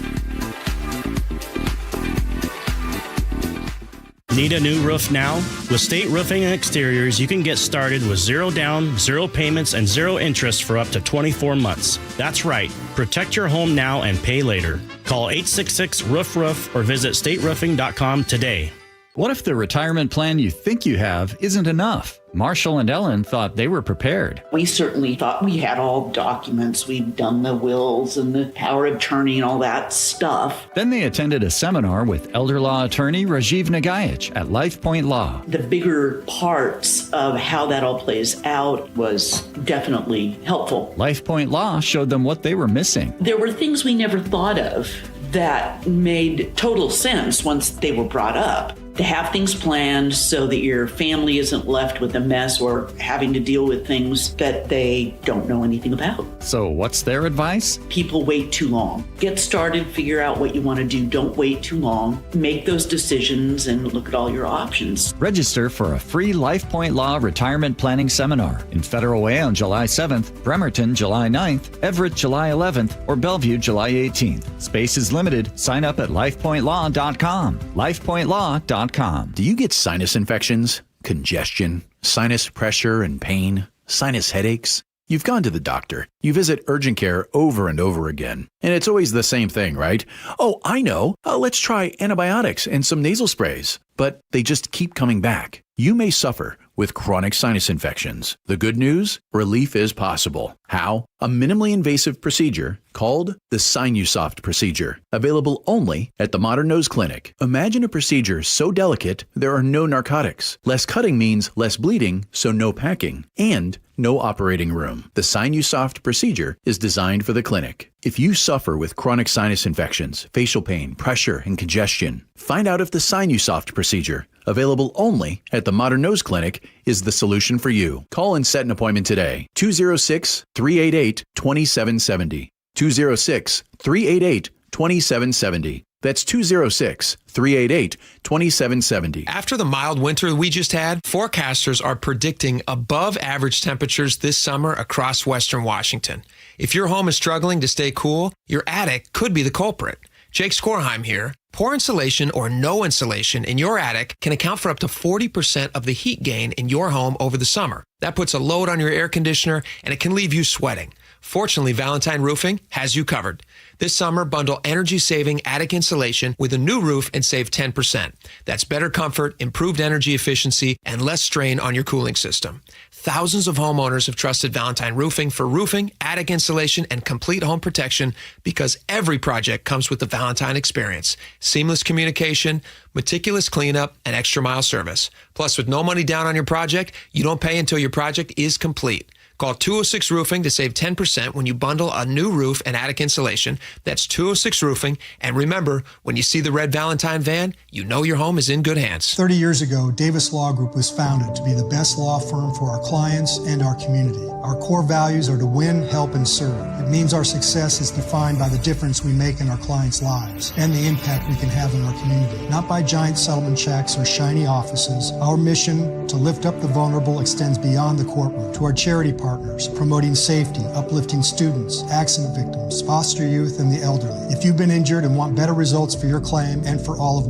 Need a new roof now? With State Roofing and Exteriors, you can get started with 0 down, 0 payments, and 0 interest for up to 24 months. That's right. Protect your home now and pay later. Call 866-ROOF-ROOF or visit stateroofing.com today. What if the retirement plan you think you have isn't enough? Marshall and Ellen thought they were prepared. We certainly thought we had all documents. We'd done the wills and the power of attorney and all that stuff. Then they attended a seminar with elder law attorney Rajiv Nagayich at LifePoint Law. The bigger parts of how that all plays out was definitely helpful. LifePoint Law showed them what they were missing. There were things we never thought of that made total sense once they were brought up. To have things planned so that your family isn't left with a mess or having to deal with things that they don't know anything about. So what's their advice? People wait too long. Get started, figure out what you want to do. Don't wait too long. Make those decisions and look at all your options. Register for a free LifePoint Law retirement planning seminar in Federal Way on July 7th, Bremerton July 9th, Everett July 11th, or Bellevue July 18th. Space is limited. Sign up at lifepointlaw.com. lifepointlaw.com. Do you get sinus infections, congestion, sinus pressure and pain, sinus headaches? You've gone to the doctor. You visit urgent care over and over again. And it's always the same thing, right? Oh, I know. Let's try antibiotics and some nasal sprays. But they just keep coming back. You may suffer with chronic sinus infections. The good news? Relief is possible. How? A minimally invasive procedure called the Sinusoft procedure, available only at the Modern Nose Clinic. Imagine a procedure so delicate there are no narcotics. Less cutting means less bleeding, so no packing, and no operating room. The Sinusoft procedure is designed for the clinic. If you suffer with chronic sinus infections, facial pain, pressure, and congestion, find out if the Sinusoft procedure, available only at the Modern Nose Clinic, is the solution for you. Call and set an appointment today. 206-388-2770. 206-388-2770. That's 206-388-2770. After the mild winter we just had, forecasters are predicting above average temperatures this summer across Western Washington. If your home is struggling to stay cool, your attic could be the culprit. Jake Skorheim here. Poor insulation or no insulation in your attic can account for up to 40% of the heat gain in your home over the summer. That puts a load on your air conditioner and it can leave you sweating. Fortunately, Valentine Roofing has you covered. This summer, bundle energy-saving attic insulation with a new roof and save 10%. That's better comfort, improved energy efficiency, and less strain on your cooling system. Thousands of homeowners have trusted Valentine Roofing for roofing, attic insulation, and complete home protection because every project comes with the Valentine experience. Seamless communication, meticulous cleanup, and extra mile service. Plus, with no money down on your project, you don't pay until your project is complete. Call 206 Roofing to save 10% when you bundle a new roof and attic insulation. That's 206 Roofing. And remember, when you see the red Valentine van, you know your home is in good hands. 30 years ago, Davis Law Group was founded to be the best law firm for our clients and our community. Our core values are to win, help, and serve. It means our success is defined by the difference we make in our clients' lives and the impact we can have in our community. Not by giant settlement checks or shiny offices. Our mission to lift up the vulnerable extends beyond the courtroom to our charity partners, promoting safety, uplifting students, accident victims, foster youth, and the elderly. If you've been injured and want better results for your claim and for all of